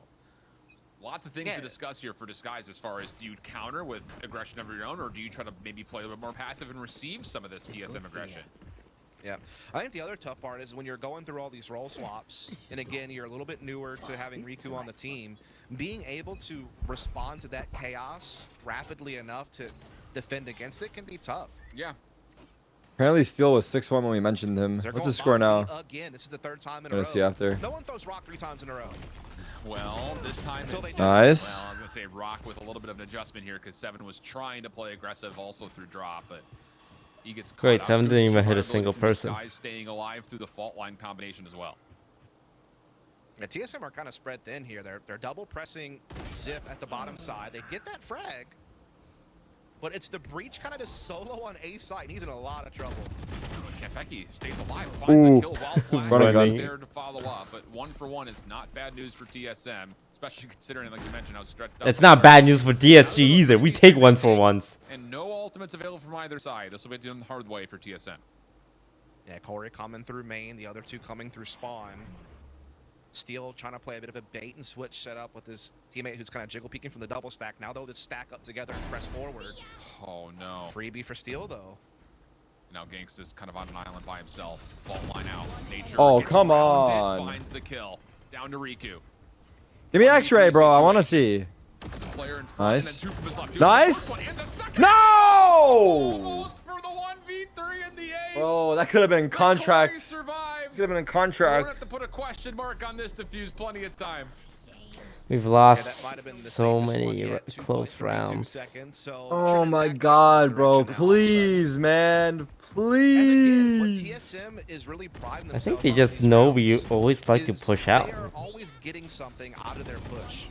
lots of things to discuss here for Disguise as far as do you counter with aggression of your own, or do you try to maybe play a little bit more passive and receive some of this TSM aggression? Yeah, I think the other tough part is when you're going through all these role swaps, and again, you're a little bit newer to having Riku on the team, being able to respond to that chaos rapidly enough to defend against it can be tough. Yeah. Apparently Steel was 6-1 when we mentioned him. What's his score now? Again, this is the third time in I'm a gonna see after. No one throws rock 3 times in a row. Well, this time it's, Nice. Well, I was going to say Rock with a little bit of an adjustment here because 7 was trying to play aggressive also through drop, but he gets caught Great, out 7 through didn't even hit a survivability single from person. Disguise staying alive through the fault line combination as well. Yeah, TSM are kind of spread thin here. They're double pressing Zip at the bottom side. They get that frag, but it's the Breach kind of just solo on A side, and he's in a lot of trouble. Kefeki stays alive, finds a kill while Flash Running. is there to follow up, but 1 for 1 is not bad news for TSM, especially considering, like you mentioned, how stretched out. It's not bad news for DSG either. We take 1 for 1s. And no ultimates available from either side. This will be done the hard way for TSM. Yeah, Corey coming through main, the other 2 coming through spawn. Steel trying to play a bit of a bait and switch setup with his teammate who's kind of jiggle peeking from the double stack. Now they'll just stack up together and press forward. Oh no. Freebie for Steel though. Now Gangsta's kind of on an island by himself. Fault line out. Nature Oh, gets come rounded, on. finds the kill. Down to Riku. Give me X-ray, bro. I want to see. Player in front, and then Nice. 2 from his left. Nice. No! Almost for the 1v3 in the ace. Bro, that could have been contract. Survives. Could have been a We're gonna contract. have to put a question mark on this to fuse plenty of time. We've lost that might have been the so safest one many yet, close 2.32 rounds. seconds, so Oh my god, bro. Please, man. Please. TSM is really priding I think themselves they on just these know rounds we always like to is push out. They are always getting something out of their push.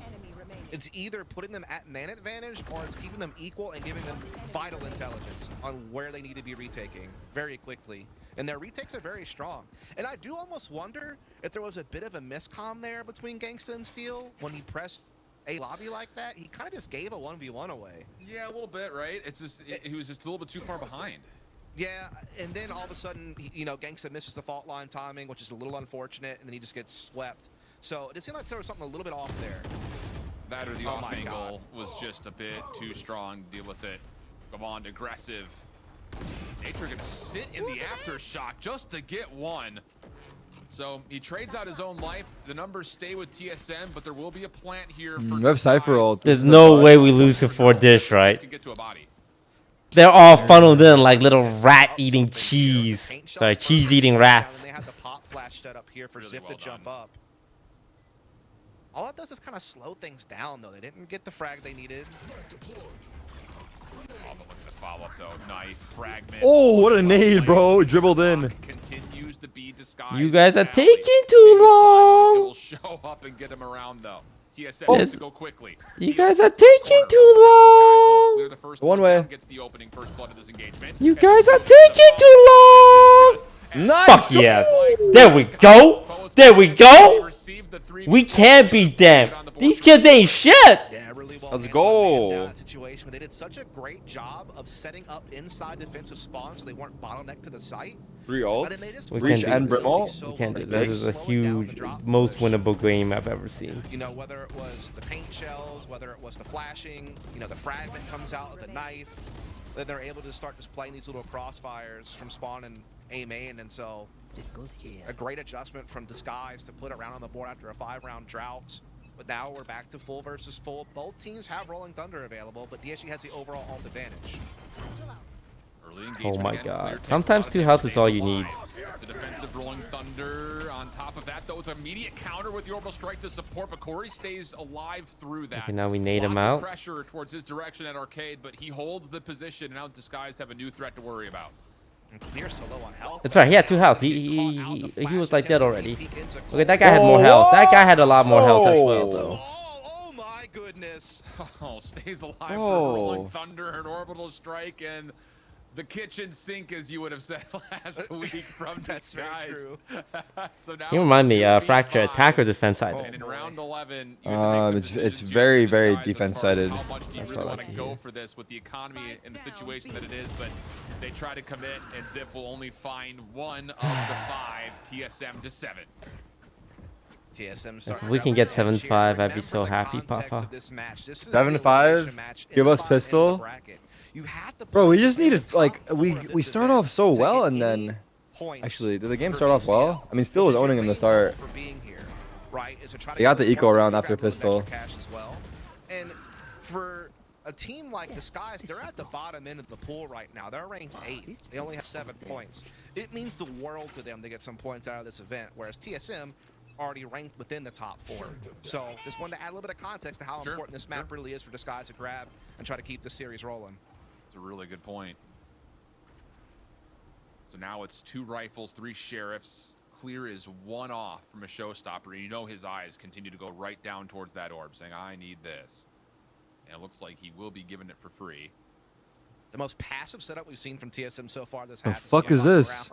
It's either putting them at man advantage or it's keeping them equal and giving them vital intelligence on where they need to be retaking very quickly. And their retakes are very strong. And I do almost wonder if there was a bit of a miscomm there between Gangsta and Steel when he pressed a lobby like that. He kind of just gave a 1v1 away. Yeah, a little bit, right? It's just he was just a little bit too far behind. Yeah, and then all of a sudden, you know, Gangsta misses the fault line timing, which is a little unfortunate, and then he just gets swept. So it seemed like there was something a little bit off there. That or the Oh off my angle was just a bit too strong to deal with it. Come on, aggressive. Nature gonna sit in the aftershock just to get 1. So he trades out his own life. The numbers stay with TSM, but there will be a plant here for We have Cypher ult. There's no way we lose to 4 dish, right? can get to a body. They're all funneled in like little rat-eating cheese. Sorry, cheese-eating rats. And they have the pop flash set up here for Zip to jump up. All that does is kind of slow things down, though. They didn't get the frag they needed. Oh, but look at the follow-up, though. Knife, fragment. Oh, what a nade, bro. Dribbled in. Continues to be disguised. You guys are now. taking too It long. will show up and get him around, though. TSM needs to go quickly. You guys are taking too long. Clear the first One way. down, gets the opening first blood of this engagement. You guys are taking too long. Nice. Fuck yes. There we go. There we go. We can't beat them. These kids ain't shit. Yeah, really well Let's handled in go. that situation, but they did such a great job of setting up inside defensive spawns so they weren't bottlenecked to the site. 3 And then ults. they just We Breach can't and do Brimall. this. We can't do this. This is a huge, most winnable game I've ever seen. You know, whether it was the paint shells, whether it was the flashing, you know, the fragment comes out with the knife, then they're able to start just playing these little crossfires from spawn and A main, and so a great adjustment from Disguise to put it around on the board after a 5-round drought. But now we're back to full versus full. Both teams have Rolling Thunder available, but DSG has the overall home advantage. Early Oh engagement my again. Clear god. takes Sometimes a lot of 2 damage, health is stays all you alive. need. The defensive Rolling Thunder. On top of that, though, it's immediate counter with the orbital strike to support, but Corey stays alive through that. Okay, now we nade him Lots of out. pressure towards his direction at Arcade, but he holds the position, and now Disguised have a new threat to worry about. And Clear so low on health. That's right. He had 2 health. He was like dead already. Okay, that guy had more health. That guy had a lot more health as well, though. Oh my goodness. Oh, stays alive Oh. through Rolling Thunder and Orbital Strike, and The kitchen sink, as you would have said last week from Disguise. So now You remind me, Fracture attack or defense side? And in round 11, you have to make some It's decisions very, here for very Disguise defense as far as sided. how much do you That's really what I want like to to go hear. for this with the economy and the situation that it is, but they try to commit, and Ziff will only find one of the 5, TSM to 7. If we can get 7-5, I'd be so happy, Papa. 7-5. Give us pistol. Bro, we just needed like we start off so well and then actually did the game start off well? I mean, Steel was owning in the start. He got the eco round after pistol. And for a team like Disguise, they're at the bottom end of the pool right now. They're ranked 8th. They only have 7 points. It means the world to them to get some points out of this event, whereas TSM already ranked within the top 4. So just wanted to add a little bit of context to how important this map really is for Disguise to grab and try to keep the series rolling. It's a really good point. So now it's 2 rifles, 3 sheriffs. Clear is 1 off from a showstopper. You know his eyes continue to go right down towards that orb, saying, I need this. And it looks like he will be giving it for free. The most passive setup we've seen from TSM so far this The half. fuck is this?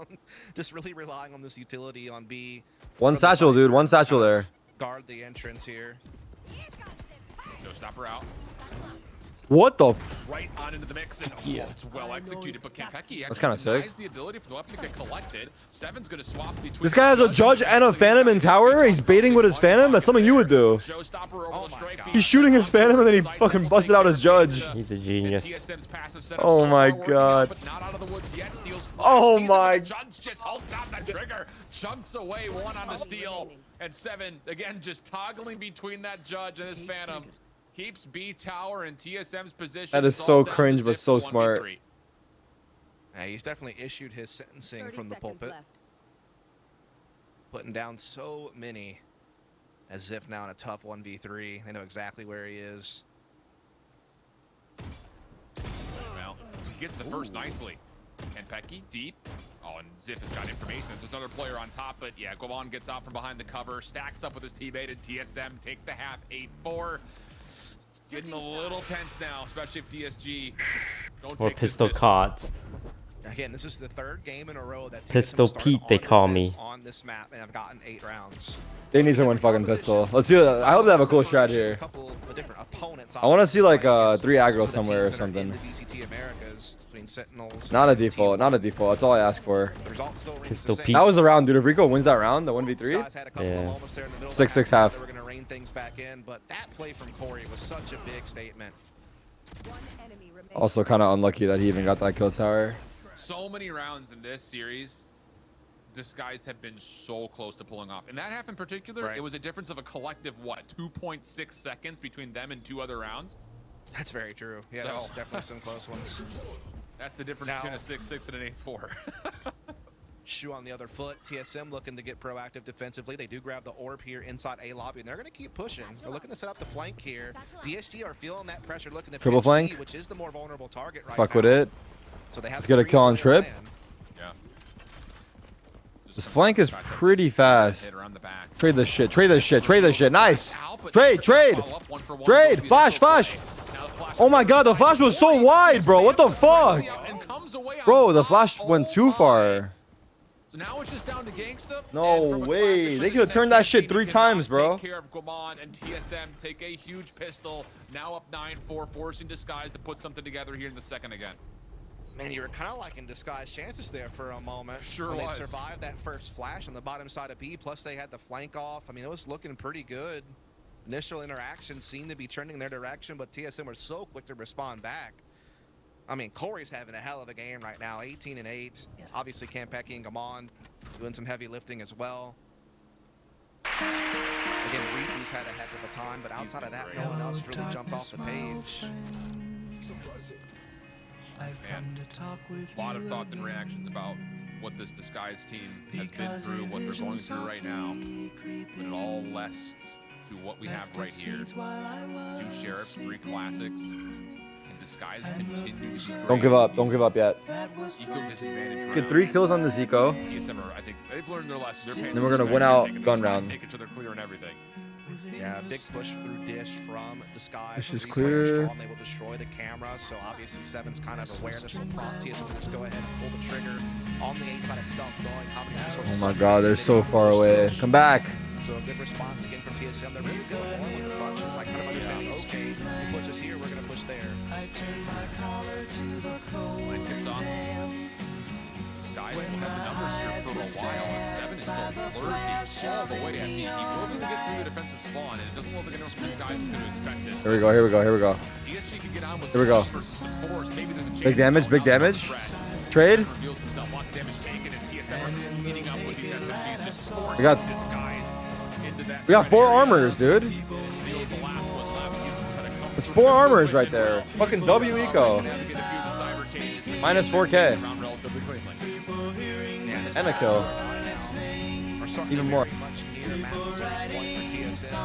Just really relying on this utility on B. One satchel, dude. One satchel there. Guard the entrance here. Showstopper out. What the? Right on into the mix, and it's well executed, but Kentucky That's actually kinda sick. denies the ability for the weapon to get collected. 7's going to swap between. This guy has a judge and a phantom in tower. He's baiting with his phantom. That's something you would do. Showstopper over the strike. He's shooting his phantom and then he fucking busted out his judge. He's a genius. TSM's passive setup Oh so my far working god. out, but not out of the woods yet. Steals flash, Oh sees it, my. but the judge just holds down the trigger, chunks away, 1 on the steal, and 7 again just toggling between that judge and his phantom. Keeps B tower in TSM's position. That is so cringe, but so smart. Yeah, he's definitely issued his sentencing from the pulpit. Putting down so many. As if now in a tough 1v3. They know exactly where he is. Well, he gets the first nicely. And Pecky deep. Oh, and Ziff has got information. There's another player on top, but yeah, Govan gets out from behind the cover, stacks up with his teammate, and TSM take the half 8-4. Getting a little tense now, especially if DSG don't Or take this pistol caught. Again, this is the 3rd game in a row that Pistol TSM started Pete, they on call defense me. on this map and have gotten 8 rounds. They need to win fucking pistol. Let's do that. I hope they have a cool strat here. I want to see like 3 aggro somewhere or something. Not a default. Not a default. That's all I ask for. Pistol Pete. That was the round, dude. If Rico wins that round, the 1v3. Yeah. 6-6 half. They were going to rein things back in, but that play from Corey was such a big statement. Also kind of unlucky that he even got that kill tower. So many rounds in this series, Disguised have been so close to pulling off. In that half in particular, it was a difference of a collective, what, 2.6 seconds between them and 2 other rounds? That's very true. Yeah, So- there's definitely some close ones. That's the difference between a 6-6 and an 8-4. Shoe on the other foot. TSM looking to get proactive defensively. They do grab the orb here inside A lobby, and they're going to keep pushing. They're looking to set up the flank here. DSG are feeling that pressure, looking to Triple pinch flank? B, which is the more vulnerable target right Fuck now. with it. So they have Let's get a 3 kill on Trip. land. Yeah. This flank is pretty fast. Trade this shit. Trade this shit. Trade this shit. Nice. Trade. Trade. Trade. Flash. Flash. Oh my god, the flash was so wide, bro. What the fuck? Bro, the flash went too far. So now it's just down to Gangsta. No way. They could have turned that shit 3 times, bro. Take care of Goman, and TSM take a huge pistol. Now up 9-4, forcing Disguise to put something together here in the second again. Man, you were kind of liking Disguise chances there for a moment. Sure when was. They survived that first flash on the bottom side of B, plus they had the flank off. I mean, it was looking pretty good. Initial interactions seemed to be trending their direction, but TSM were so quick to respond back. I mean, Corey's having a hell of a game right now, 18-8. Obviously, Campecki and Gamon doing some heavy lifting as well. Again, Riku's had a heck of a time, but outside of that, no one else really jumped off the page. Man, a lot of thoughts and reactions about what this Disguise team has been through, what they're going through right now. But it all lests to what we have right here. 2 sheriffs, 3 classics. Disguise continue to be great. Don't give up. Don't give up yet. Eco disadvantage. Get 3 kills on this eco. TSM are, I think they've learned their lesson. They're paying Then we're some gonna win respect. out They're taking gun this round. Take it to their clear and everything. Yeah, big push through Dish from Disguise. This is Three clear. players strong, they will destroy the camera, so obviously Seven's kind of aware this will prompt TSM to just go ahead and pull the trigger on the A side itself, knowing how many resources. Oh my god, they're so far away. Come back. So a good response again from TSM. They're really good along with the punches. I kind of understand, okay, you push us here, we're going to push there. Line kicks off. Disguise will have the numbers here for a while. As Seven is still lurking all the way at me. He will be able to get through the defensive spawn, and it doesn't look like anyone from Disguise is going to expect this. Here we go, here we go, here we go. DSG can get on with Here we go. some force. Maybe there's a chance Big damage, big damage. Trade. reveals himself. Lots of damage taken, and TSM are just leading up with these SMGs, just forcing We got- Disguised into that. We got 4 armors, dude. Steals the last one left. He's going to try to come It's through. 4 armors right there. Fucking W eco. Minus 4K. Around relatively cleanly. And a kill. Even more. Much near Madden Series point for TSM.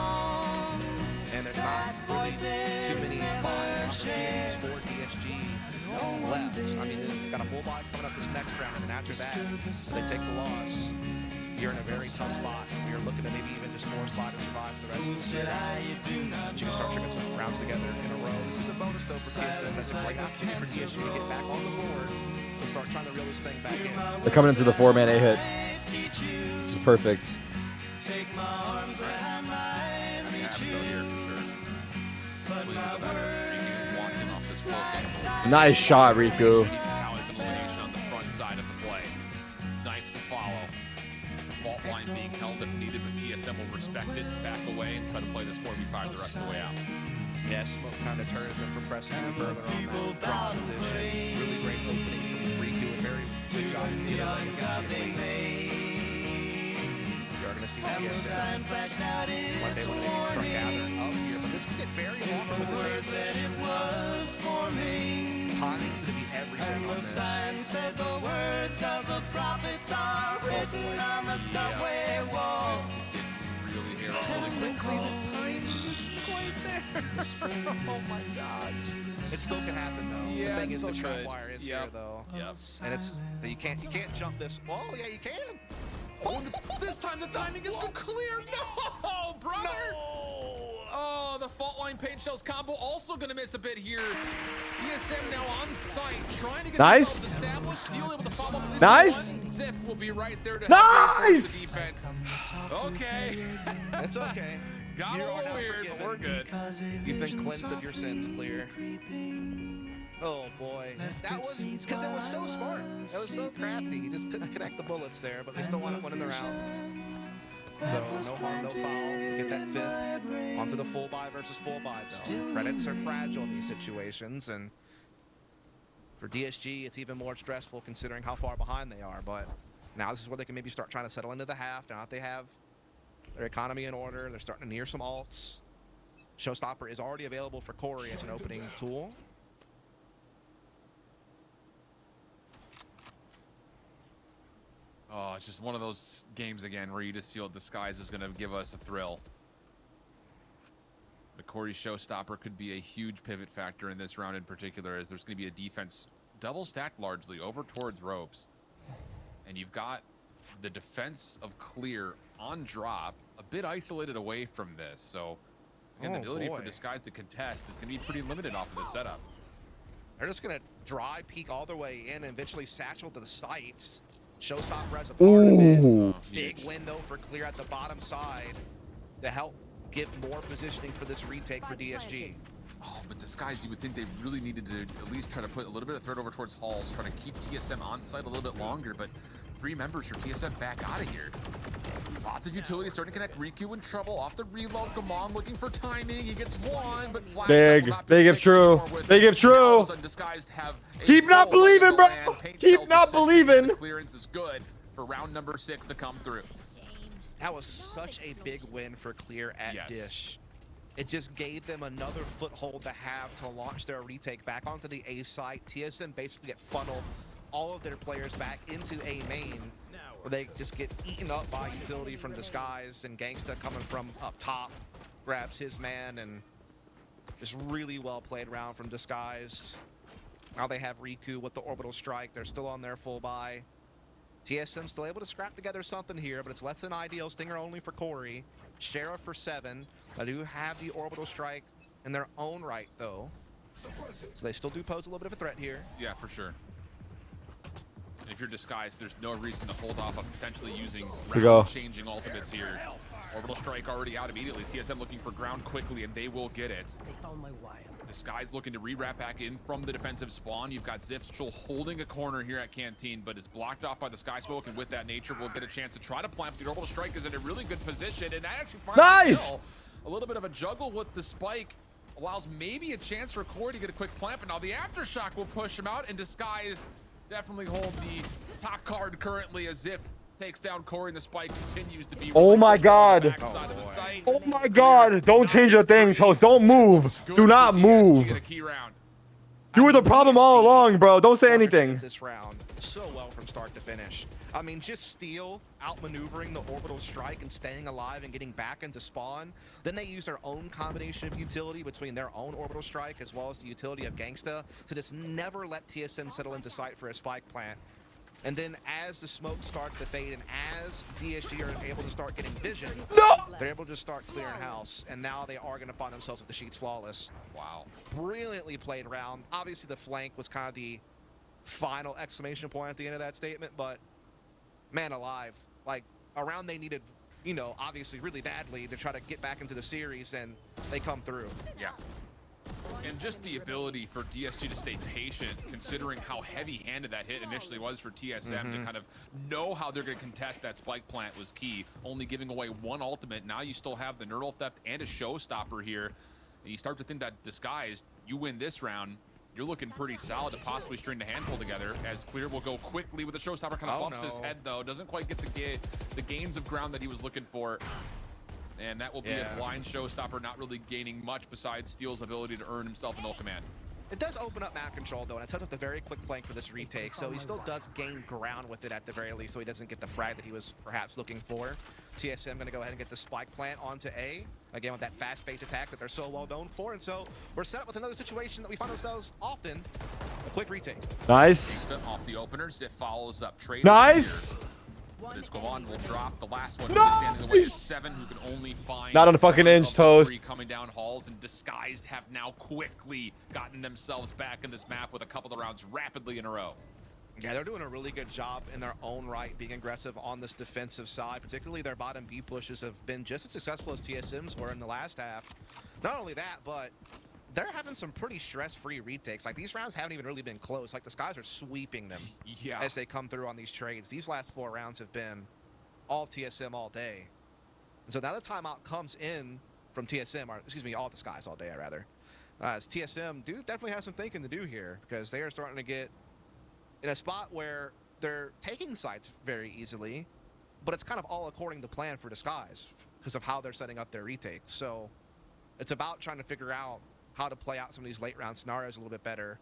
And there's not really too many buy opportunities for DSG left. I mean, they've got a full buy coming up this next round, and then after that, they take the loss. You're in a very tough spot. You're looking to maybe even just more spot to survive for the rest of the series. But you can start stringing some rounds together in a row. This is a bonus, though, for TSM. That's a great opportunity for DSG to get back on the board and start trying to reel this thing back in. They're coming into the 4-man A hit. This is perfect. Nice shot, Riku. Elimination on the front side of the play. Knife to follow. Fault line being held if needed, but TSM will respect it, back away, and try to play this 4v5 the rest of the way out. Yeah, smoke kind of turns him from pressing even further on that draw position. Really great opening from Riku, and very good job in the away. You're going to see TSM what they want to start gathering up here, but this could get very long with this ambush. Timing's going to be everything on this. Said the words of the prophets are written on the subway walls. Really here, really quickly. The timing isn't quite there. Oh my gosh. It still can happen though. Yeah, the thing is, the it's still trap good. wire is Yep. here though. Yep. And it's you can't jump this. Well, yeah, you can. Oh, this time the timing is clear. No, brother. Oh, the fault line paint shells combo also gonna miss a bit here. DSM now on site, trying to get Nice. themselves established. Steel able to follow up at least Nice. one. Zip will be right there to Nice. help reinforce the defense. Okay. It's okay. Got a You are little now weird, but we're good. You've been cleansed of your sins, clear. Oh boy, that was because it was so smart. It was so crafty. He just couldn't connect the bullets there, but they still won in the round. So no harm, no foul. Get that fifth onto the full buy versus full buy though. Credits are fragile in these situations, and for DSG, it's even more stressful considering how far behind they are. But now this is where they can maybe start trying to settle into the half. Now that they have their economy in order, they're starting to near some alts. Showstopper is already available for Corey as an opening tool. Oh, it's just one of those games again where you just feel Disguise is going to give us a thrill. The Corey Showstopper could be a huge pivot factor in this round in particular, as there's going to be a defense double stacked largely over towards ropes. And you've got the defense of Clear on drop, a bit isolated away from this. So, again, the ability for Disguise to contest is going to be pretty limited off of the setup. They're just going to dry peek all their way in and eventually satchel to the sights. Showstopper as a part Ooh. of it. Big win, though, for Clear at the bottom side to help give more positioning for this retake for DSG. Oh, but Disguise, you would think they really needed to at least try to put a little bit of threat over towards Halls, trying to keep TSM on site a little bit longer, but 3 members for TSM back out of here. Lots of utility starting to connect. Riku in trouble off the reload. Gamon looking for timing. He gets one, but Flash Big if true. Big if true. Keep not believing, bro. Keep not believing. Clearance is good for round number 6 to come through. That was such a big win for Clear at Dish. It just gave them another foothold to have to launch their retake back onto the A site. TSM basically get funneled all of their players back into A main, where they just get eaten up by utility from Disguised, and Gangsta coming from up top grabs his man, and just really well played round from Disguised. Now they have Riku with the orbital strike. They're still on their full buy. TSM still able to scrap together something here, but it's less than ideal. Stinger only for Corey. Sheriff for 7. I do have the orbital strike in their own right, though. So they still do pose a little bit of a threat here. Yeah, for sure. And if you're disguised, there's no reason to hold off on potentially using round-changing ultimates here. Orbital strike already out immediately. TSM looking for ground quickly, and they will get it. They found my wire. Disguise looking to re-wrap back in from the defensive spawn. You've got Ziff still holding a corner here at Canteen, but is blocked off by the Sky Smoke, and with that nature, will get a chance to try to plant. The orbital strike is in a really good position, and that actually finds a little bit of a juggle with the spike. Allows maybe a chance for Corey to get a quick plant, but now the Aftershock will push him out, and Disguise definitely hold the top card currently as Ziff takes down Corey, and the spike continues to be. Oh my god. Oh my god. Don't change a thing, Toast. Don't move. Do not move. You were the problem all along, bro. Don't say anything. This round so well from start to finish. I mean, just Steel outmaneuvering the orbital strike and staying alive and getting back into spawn. Then they use their own combination of utility between their own orbital strike as well as the utility of Gangsta to just never let TSM settle into sight for a spike plant. And then as the smoke starts to fade and as DSG are able to start getting vision, they're able to just start clearing house. And now they are going to find themselves with the sheets flawless. Wow. Brilliantly played round. Obviously the flank was kind of the final exclamation point at the end of that statement, but man alive. Like, a round they needed, you know, obviously really badly to try to get back into the series, and they come through. Yeah. And just the ability for DSG to stay patient, considering how heavy-handed that hit initially was for TSM, to kind of know how they're going to contest that spike plant was key. Only giving away one ultimate. Now you still have the Nerdle Theft and a Showstopper here. And you start to think that Disguised, you win this round, you're looking pretty solid to possibly string the handful together, as Clear will go quickly with the Showstopper. Kind of bumps his head, though. Doesn't quite get the gains of ground that he was looking for. And that will be a blind Showstopper, not really gaining much besides Steel's ability to earn himself an ult command. It does open up map control, though, and it sets up the very quick flank for this retake, so he still does gain ground with it at the very least, so he doesn't get the frag that he was perhaps looking for. TSM going to go ahead and get the spike plant onto A, again with that fast-paced attack that they're so well known for, and so we're set up with another situation that we find ourselves often, a quick retake. Nice. Off the opener, Ziff follows up. Trade Nice. But his Govan will drop the last one. Standing in the way, 7 who can only find. Not on the fucking inch, Toast. Coming down halls, and Disguised have now quickly gotten themselves back in this map with a couple of rounds rapidly in a row. Yeah, they're doing a really good job in their own right, being aggressive on this defensive side. Particularly their bottom B pushes have been just as successful as TSM's were in the last half. Not only that, but they're having some pretty stress-free retakes. Like, these rounds haven't even really been close. Like, the Skies are sweeping them as they come through on these trades. These last 4 rounds have been all TSM all day. And so now the timeout comes in from TSM, or excuse me, all the Skies all day, rather. As TSM do definitely have some thinking to do here, because they are starting to get in a spot where they're taking sites very easily, but it's kind of all according to plan for Disguise because of how they're setting up their retakes. So it's about trying to figure out how to play out some of these late round scenarios a little bit better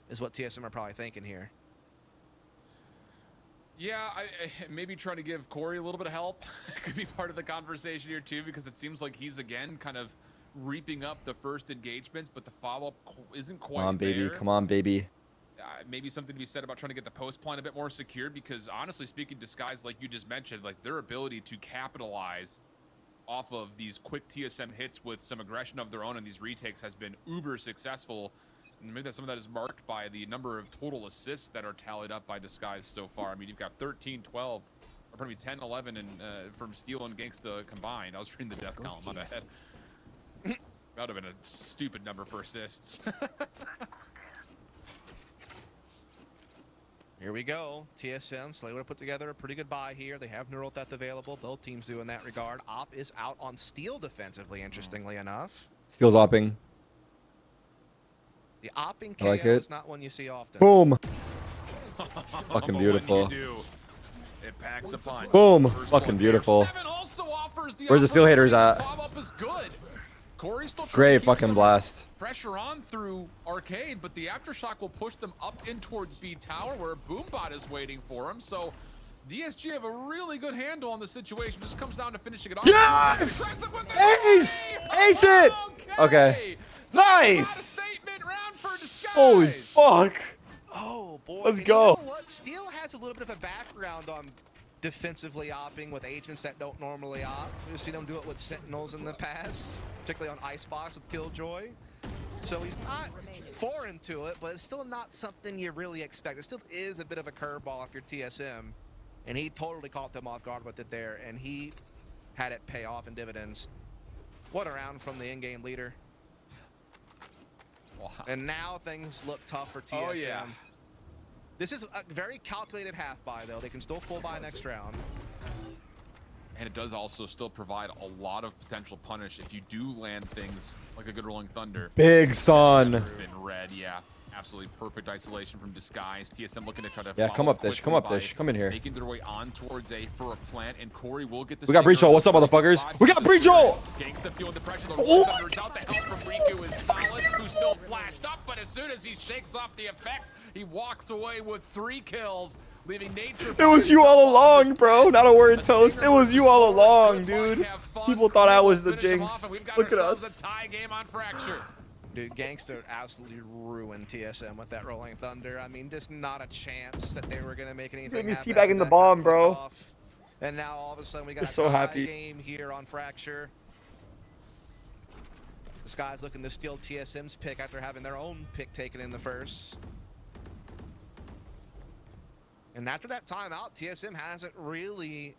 is what TSM are probably thinking here. Yeah, I maybe trying to give Corey a little bit of help could be part of the conversation here too, because it seems like he's again kind of reaping up the first engagements, but the follow-up isn't quite Come on, baby. there. Come on, baby. Maybe something to be said about trying to get the post plan a bit more secured, because honestly speaking, Disguise, like you just mentioned, like their ability to capitalize off of these quick TSM hits with some aggression of their own and these retakes has been uber successful. And maybe some of that is marked by the number of total assists that are tallied up by Disguise so far. I mean, you've got 13, 12, or probably 10, 11 and, from Steel and Gangsta combined. I was reading the death count, my bad. That would have been a stupid number for assists. Here we go. TSM, Slayer to put together a pretty good buy here. They have Neural Theft available. Both teams do in that regard. Op is out on Steel defensively, interestingly enough. Steel's opping. The opping I like KO it. is not one you see often. Boom. Fucking beautiful. It packs a punch. Boom. Fucking beautiful. Where's the Steel haters at? Great fucking blast. Pressure on through Arcade, but the Aftershock will push them up in towards B Tower, where Boombot is waiting for him. So DSG have a really good handle on the situation. Just comes down to finishing it off. Yes! Ace! Ace it! Okay. Nice! Holy fuck. Oh boy. Let's And go. You know what? Steel has a little bit of a background on defensively opping with agents that don't normally op. We've seen him do it with Sentinels in the past, particularly on Icebox with Killjoy. So he's not foreign to it, but it's still not something you really expect. It still is a bit of a curveball if you're TSM, and he totally caught them off guard with it there, and he had it pay off in dividends. What a round from the in-game leader. Wow. And now things look tough for TSM. Oh, yeah. This is a very calculated half buy, though. They can still full buy next round. And it does also still provide a lot of potential punish if you do land things like a good Rolling Thunder. Big stun. Been red, yeah. Absolutely perfect isolation from Disguise. TSM looking to try to Yeah, come up, Dish. Come up, Dish. Come in here. Making their way on towards A for a plant, and Corey will get the. We got Breachol. What's up, motherfuckers? We got Breachol! Gangsta feeling the pressure. The Oh! Rolling Thunder's out. The help from Riku is solid, who's still flashed up, but as soon as he shakes off the effects, he walks away with 3 kills. Leaving Nature. It was you all along, bro. Not a word, Toast. It was you all along, dude. People thought I was the Jinx. Look at us. A tie game on Fracture. Dude, Gangster absolutely ruined TSM with that Rolling Thunder. I mean, just not a chance that they were going to make anything He's happen. teabagging the bomb, bro. Off. And now all of a sudden we got We're a so tie happy. game here on Fracture. This guy's looking to steal TSM's pick after having their own pick taken in the first. And after that timeout, TSM hasn't really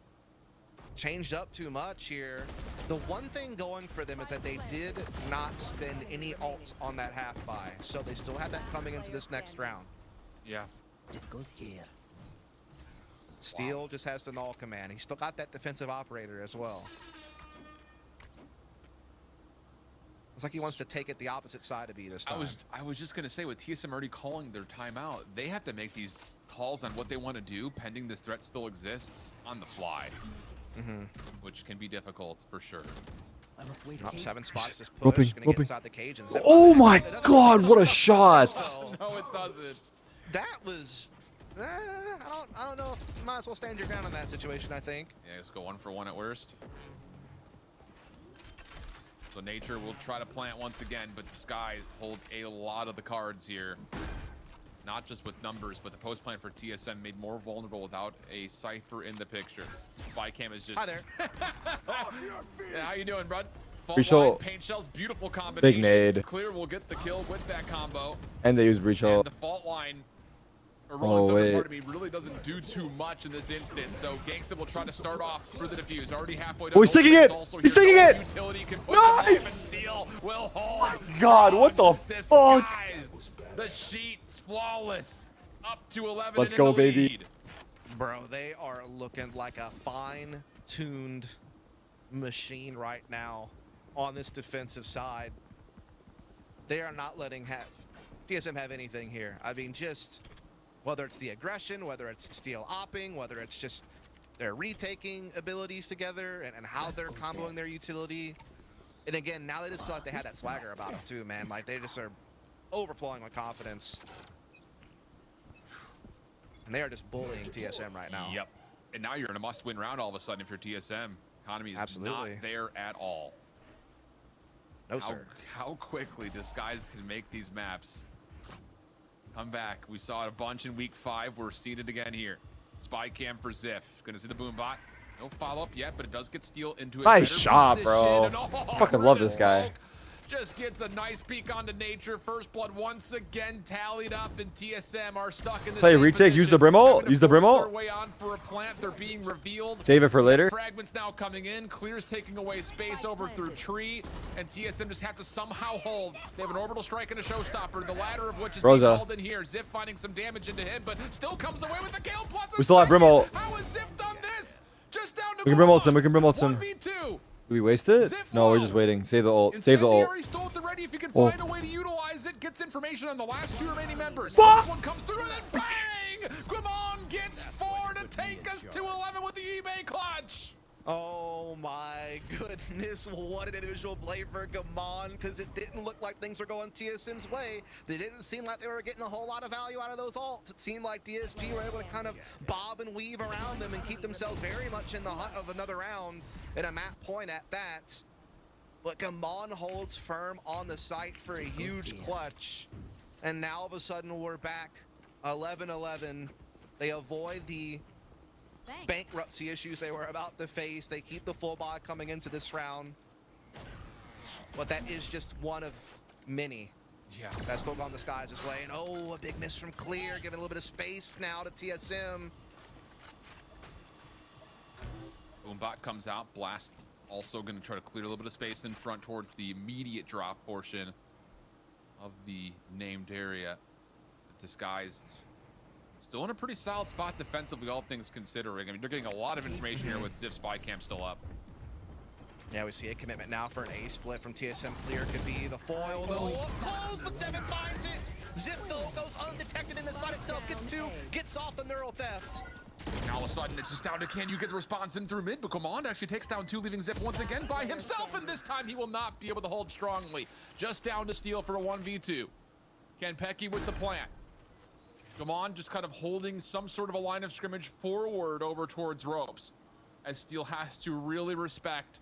changed up too much here. The one thing going for them is that they did not spend any ults on that half buy, so they still have that coming into this next round. Yeah. This goes here. Steel just has the null command. He's still got that defensive operator as well. It's like he wants to take it the opposite side of B this time. I was just gonna say, with TSM already calling their timeout, they have to make these calls on what they want to do, pending this threat still exists, on the fly. Which can be difficult for sure. Up 7 spots this push. Whooping, Gonna whooping. get inside the cage. And Oh my god, what a shot! No, it doesn't. That was. I don't know if you might as well stand your ground in that situation, I think. Yeah, let's go 1 for 1 at worst. So Nature will try to plant once again, but Disguised hold a lot of the cards here. Not just with numbers, but the post plant for TSM made more vulnerable without a Cypher in the picture. Spycam is just. Hi there. Yeah, how you doing, bud? Breachol. Paint shells, beautiful combination. Big nade. Clear will get the kill with that combo. And they use Breachol. And the fault line, or Rolling Oh, Thunder, wait. part of me, really doesn't do too much in this instance. So Gangsta will try to start off for the defuse. Already halfway. Oh, he's taking it! He's taking it! Utility can push him off, and Nice! Steel will hold. God, what the fuck? Disguised. The sheet's flawless. Up to 11. Let's and go, in the baby. lead. Bro, they are looking like a fine-tuned machine right now on this defensive side. They are not letting TSM have anything here. I mean, just whether it's the aggression, whether it's Steel opping, whether it's just their retaking abilities together and how they're comboing their utility. And again, now they just feel like they had that swagger about them too, man. Like they just are overflowing with confidence. And they are just bullying TSM right now. Yep. And now you're in a must-win round all of a sudden if you're TSM. Economy is not there at all. No, sir. How quickly Disguise can make these maps come back. We saw it a bunch in week 5. We're seeing it again here. Spy cam for Ziff. Gonna see the boom bot. No follow-up yet, but it does get Steel into a Nice better shot, position. bro. And, oh, Fucking love this guy. smoke. Just gets a nice peek onto Nature. First blood once again tallied up, and TSM are stuck in the Play same retake, use the position, Brimble, having to use the force Brimble. their way on for a plant. They're being revealed. Save it for later. Fragments now coming in. Clear's taking away space over through tree, and TSM just have to somehow hold. They have an orbital strike and a showstopper, the latter of which is being Rosa. called in here. Ziff finding some damage into him, but still comes away with the kill. Plus We still have Brimble. How has Ziff done this? Just down to We can Brimble him. We can Brimble him. 1v2. Do we waste it? No, we're just waiting. Save the ult. Save the ult. Incendiary stole at the ready. If you can Oh. find a way to utilize it, gets information on the last 2 remaining members. Fuck! First one comes through, and then bang! Guimon gets 4 to take us to 11 with the eBay clutch. Oh my goodness, what an individual play for Gamon, because it didn't look like things were going TSM's way. They didn't seem like they were getting a whole lot of value out of those ults. It seemed like DSG were able to kind of bob and weave around them and keep themselves very much in the hunt of another round and a map point at that. But Gamon holds firm on the site for a huge clutch. And now all of a sudden we're back 11-11. They avoid the bankruptcy issues they were about to face. They keep the full buy coming into this round. But that is just one of many. Yeah. That's still gone the skies this way. And oh, a big miss from Clear, giving a little bit of space now to TSM. Boombot comes out. Blast also going to try to clear a little bit of space in front towards the immediate drop portion of the named area. Disguised still in a pretty solid spot defensively, all things considering. I mean, they're getting a lot of information here with Ziff spy cam still up. Yeah, we see a commitment now for an A split from TSM. Clear could be the foil. Oh, close, but 7 finds it. Ziff though goes undetected in the side itself, gets 2, gets off the neural theft. Now all of a sudden, it's just down to can you get the response in through mid, but Command actually takes down 2, leaving Ziff once again by himself, and this time he will not be able to hold strongly. Just down to Steel for a 1v2. Kenpecky with the plant. Command just kind of holding some sort of a line of scrimmage forward over towards ropes, as Steel has to really respect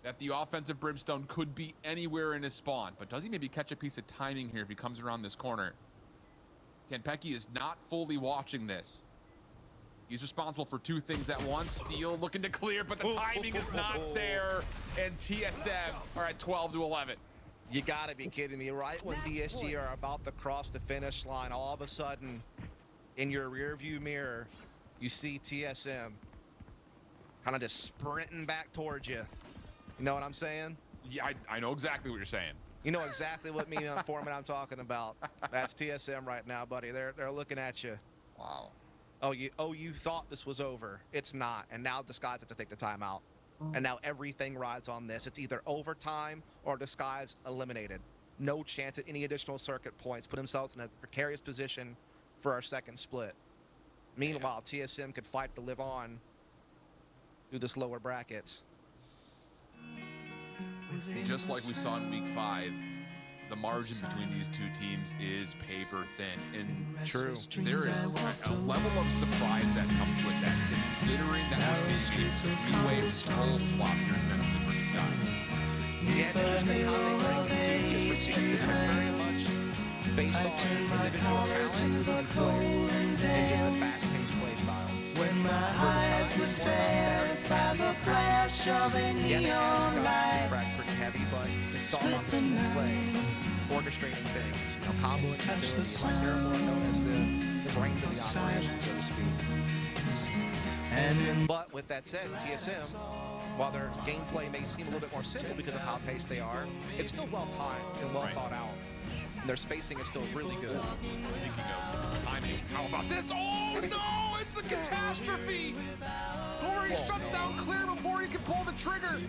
that the offensive Brimstone could be anywhere in his spawn. But does he maybe catch a piece of timing here if he comes around this corner? Kenpecky is not fully watching this. He's responsible for 2 things at once. Steel looking to clear, but the timing is not there. And TSM are at 12 to 11. You gotta be kidding me. Right when DSG are about to cross the finish line, all of a sudden, in your rear view mirror, you see TSM kind of just sprinting back towards you. You know what I'm saying? Yeah, I know exactly what you're saying. You know exactly what me and Foreman I'm talking about. That's TSM right now, buddy. They're looking at you. Wow. Oh, you thought this was over. It's not. And now Disguise have to take the timeout. And now everything rides on this. It's either overtime or Disguise eliminated. No chance at any additional circuit points. Put themselves in a precarious position for our second split. Meanwhile, TSM could fight to live on through this lower bracket. Just like we saw in week 5, the margin between these 2 teams is paper thin. And true, there is a level of surprise that comes with that, considering that we're seeing a wave role swap here essentially for this guy. Yeah, it's interesting how they bring it to you. For TSM, it's very much based on individual talent and flair, and just a fast-paced play style. When my eyes were stared by the flash of a neon light, frag pretty heavy, but it's all about the team play, orchestrating things, you know, comboing utility, like they're more known as the brains of the operation, so to speak. But with that said, TSM, while their gameplay may seem a little bit more simple because of how paced they are, it's still well timed and well thought out. And their spacing is still really good. Speaking of timing, how about this? Oh no, it's a catastrophe! Corey shuts down Clear before he can pull the trigger.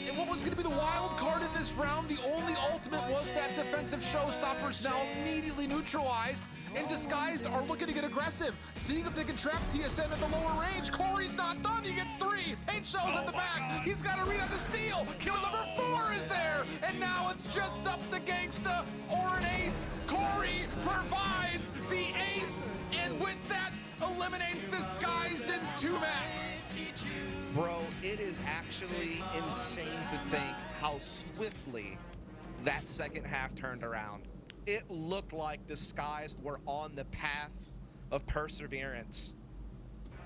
And what was going to be the wild card in this round, the only ultimate was that defensive showstoppers now immediately neutralized, and Disguised are looking to get aggressive, seeing if they can trap TSM at the lower range. Corey's not done, he gets 3. 8 shells at the back, he's got to read out the steal. Kill number 4 is there, and now it's just up to Gangsta or an ace. Corey provides the ace, and with that, eliminates Disguised in 2 maps. Bro, it is actually insane to think how swiftly that second half turned around. It looked like Disguised were on the path of perseverance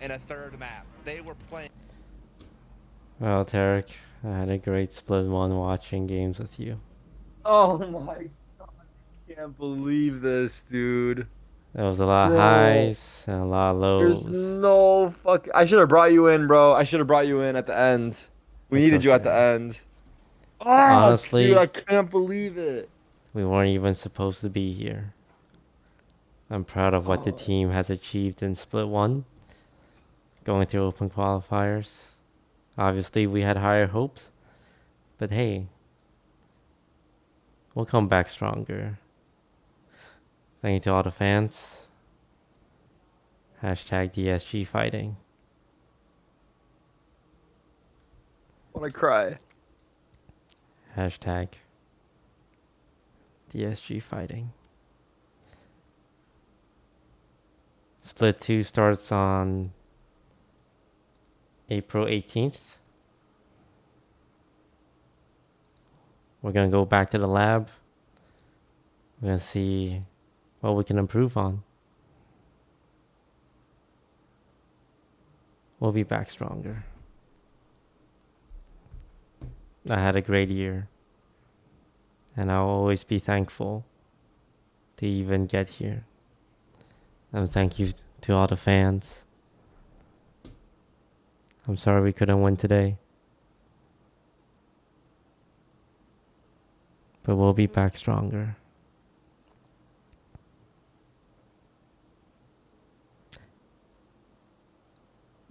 in a 3rd map. They were playing. Well, Tarek, I had a great split 1 watching games with you. Oh my god, I can't believe this, dude. There was a lot of highs and a lot of lows. There's no fuck. I should have brought you in, bro. I should have brought you in at the end. We needed you at the end. Oh, Honestly, dude, I can't believe it. We weren't even supposed to be here. I'm proud of what the team has achieved in split 1, going through open qualifiers. Obviously, we had higher hopes, but hey, we'll come back stronger. Thank you to all the fans. Hashtag DSG fighting. I want to cry. Hashtag DSG fighting. Split 2 starts on April 18th. We're going to go back to the lab. We're going to see what we can improve on. We'll be back stronger. I had a great year. And I'll always be thankful to even get here. And thank you to all the fans. I'm sorry we couldn't win today. But we'll be back stronger.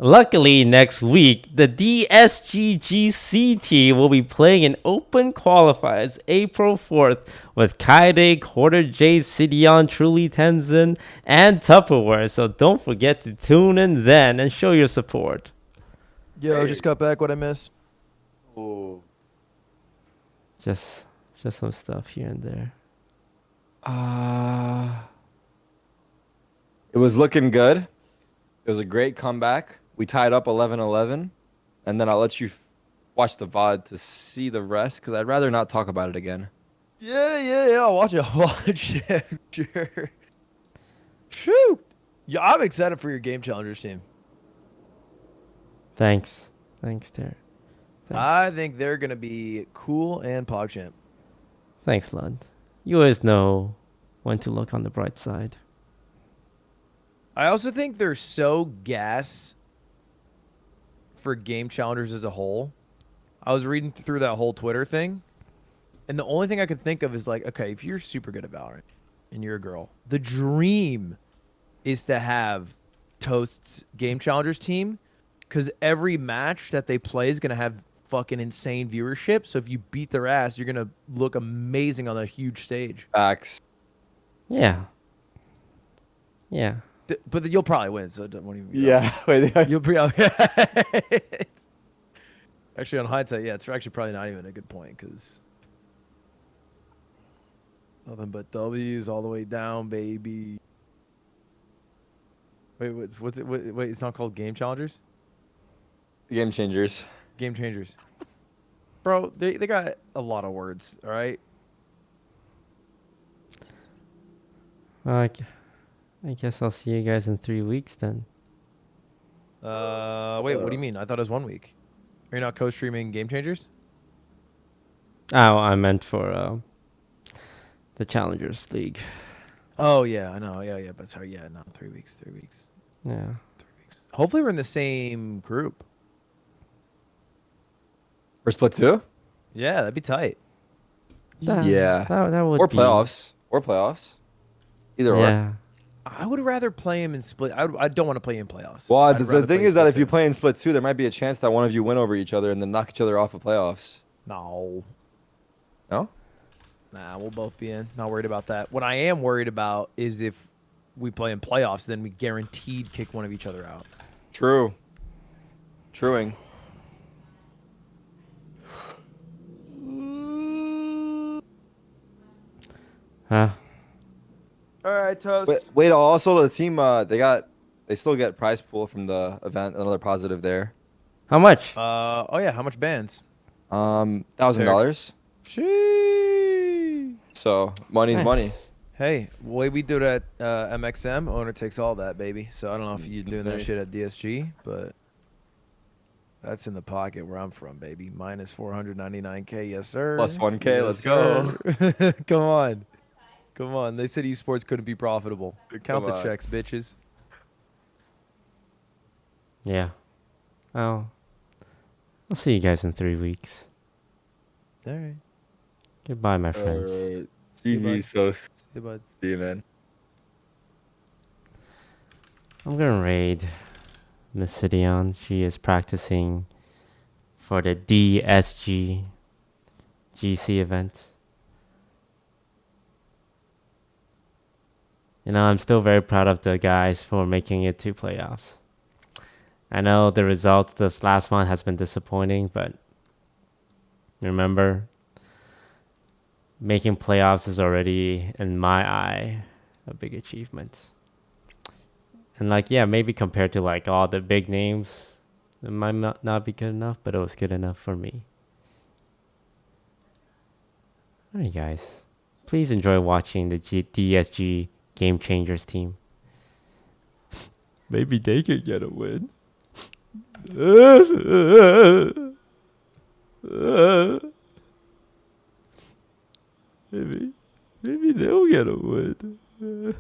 Luckily, next week, the DSG GC team will be playing in open qualifiers April 4th with Kaide, Quarter J, Sidion, Truly Tenzin, and Tupperware. So don't forget to tune in then and show your support. Yo, just got back. What I miss? Oh. Just some stuff here and there. It was looking good. It was a great comeback. We tied up 11-11, and then I'll let you watch the VOD to see the rest, because I'd rather not talk about it again. Yeah. I'll watch it. Sure. Shoot. Yeah, I'm excited for your Game Challengers team. Thanks, Terry. I think they're going to be cool and PogChamp. Thanks, Lund. You always know when to look on the bright side. I also think they're so gas for Game Challengers as a whole. I was reading through that whole Twitter thing, and the only thing I could think of is like, okay, if you're super good at Valorant and you're a girl, the dream is to have Toast's Game Challengers team, because every match that they play is going to have fucking insane viewership. So if you beat their ass, you're going to look amazing on a huge stage. Facts. Yeah. But you'll probably win, so don't even. Yeah. You'll actually, on hindsight, yeah, it's actually probably not even a good point, because nothing but W's all the way down, baby. Wait, what's it? Wait, it's not called Game Challengers? Game Changers. Game Changers. Bro, they got a lot of words, all right? I guess I'll see you guys in 3 weeks then. Wait, what do you mean? I thought it was 1 week. Are you not co-streaming Game Changers? Oh, I meant for the Challengers League. Oh, yeah, I know. Yeah, but sorry, yeah, not 3 weeks. 3 weeks. Yeah. 3 weeks. Hopefully we're in the same group. For Split 2? Yeah, that'd be tight. Yeah. That would or be... playoffs. Or playoffs. Either or. I would rather play him in Split. I don't want to play in playoffs. Well, the thing is that if you play in Split 2, there might be a chance that one of you win over each other and then knock each other off of playoffs. No. No? Nah, we'll both be in. Not worried about that. What I am worried about is if we play in playoffs, then we guaranteed kick one of each other out. True. Truing. Huh? All right, Toast. Wait, also the team they still get prize pool from the event. Another positive there. How much? Oh yeah, how much bands? $1,000. Sheesh. So money's money. Hey, the way we do it at MXM, owner takes all that, baby. So I don't know if you're doing that shit at DSG, but that's in the pocket where I'm from, baby. Minus 499K, yes sir. Plus 1K, yes, let's go. Come on. They said esports couldn't be profitable. Count the checks, bitches. Yeah. Oh. I'll see you guys in 3 weeks. All right. Goodbye, my friends. See you, See you, bud. See you, man. I'm gonna raid Miss Sidion. She is practicing for the DSG GC event. You know, I'm still very proud of the guys for making it to playoffs. I know the results this last one has been disappointing, but remember, making playoffs is already, in my eye, a big achievement. And like, yeah, maybe compared to like all the big names, it might not be good enough, but it was good enough for me. Alright guys, please enjoy watching the DSG Game Changers team. Maybe they could get a win. Maybe they'll get a win.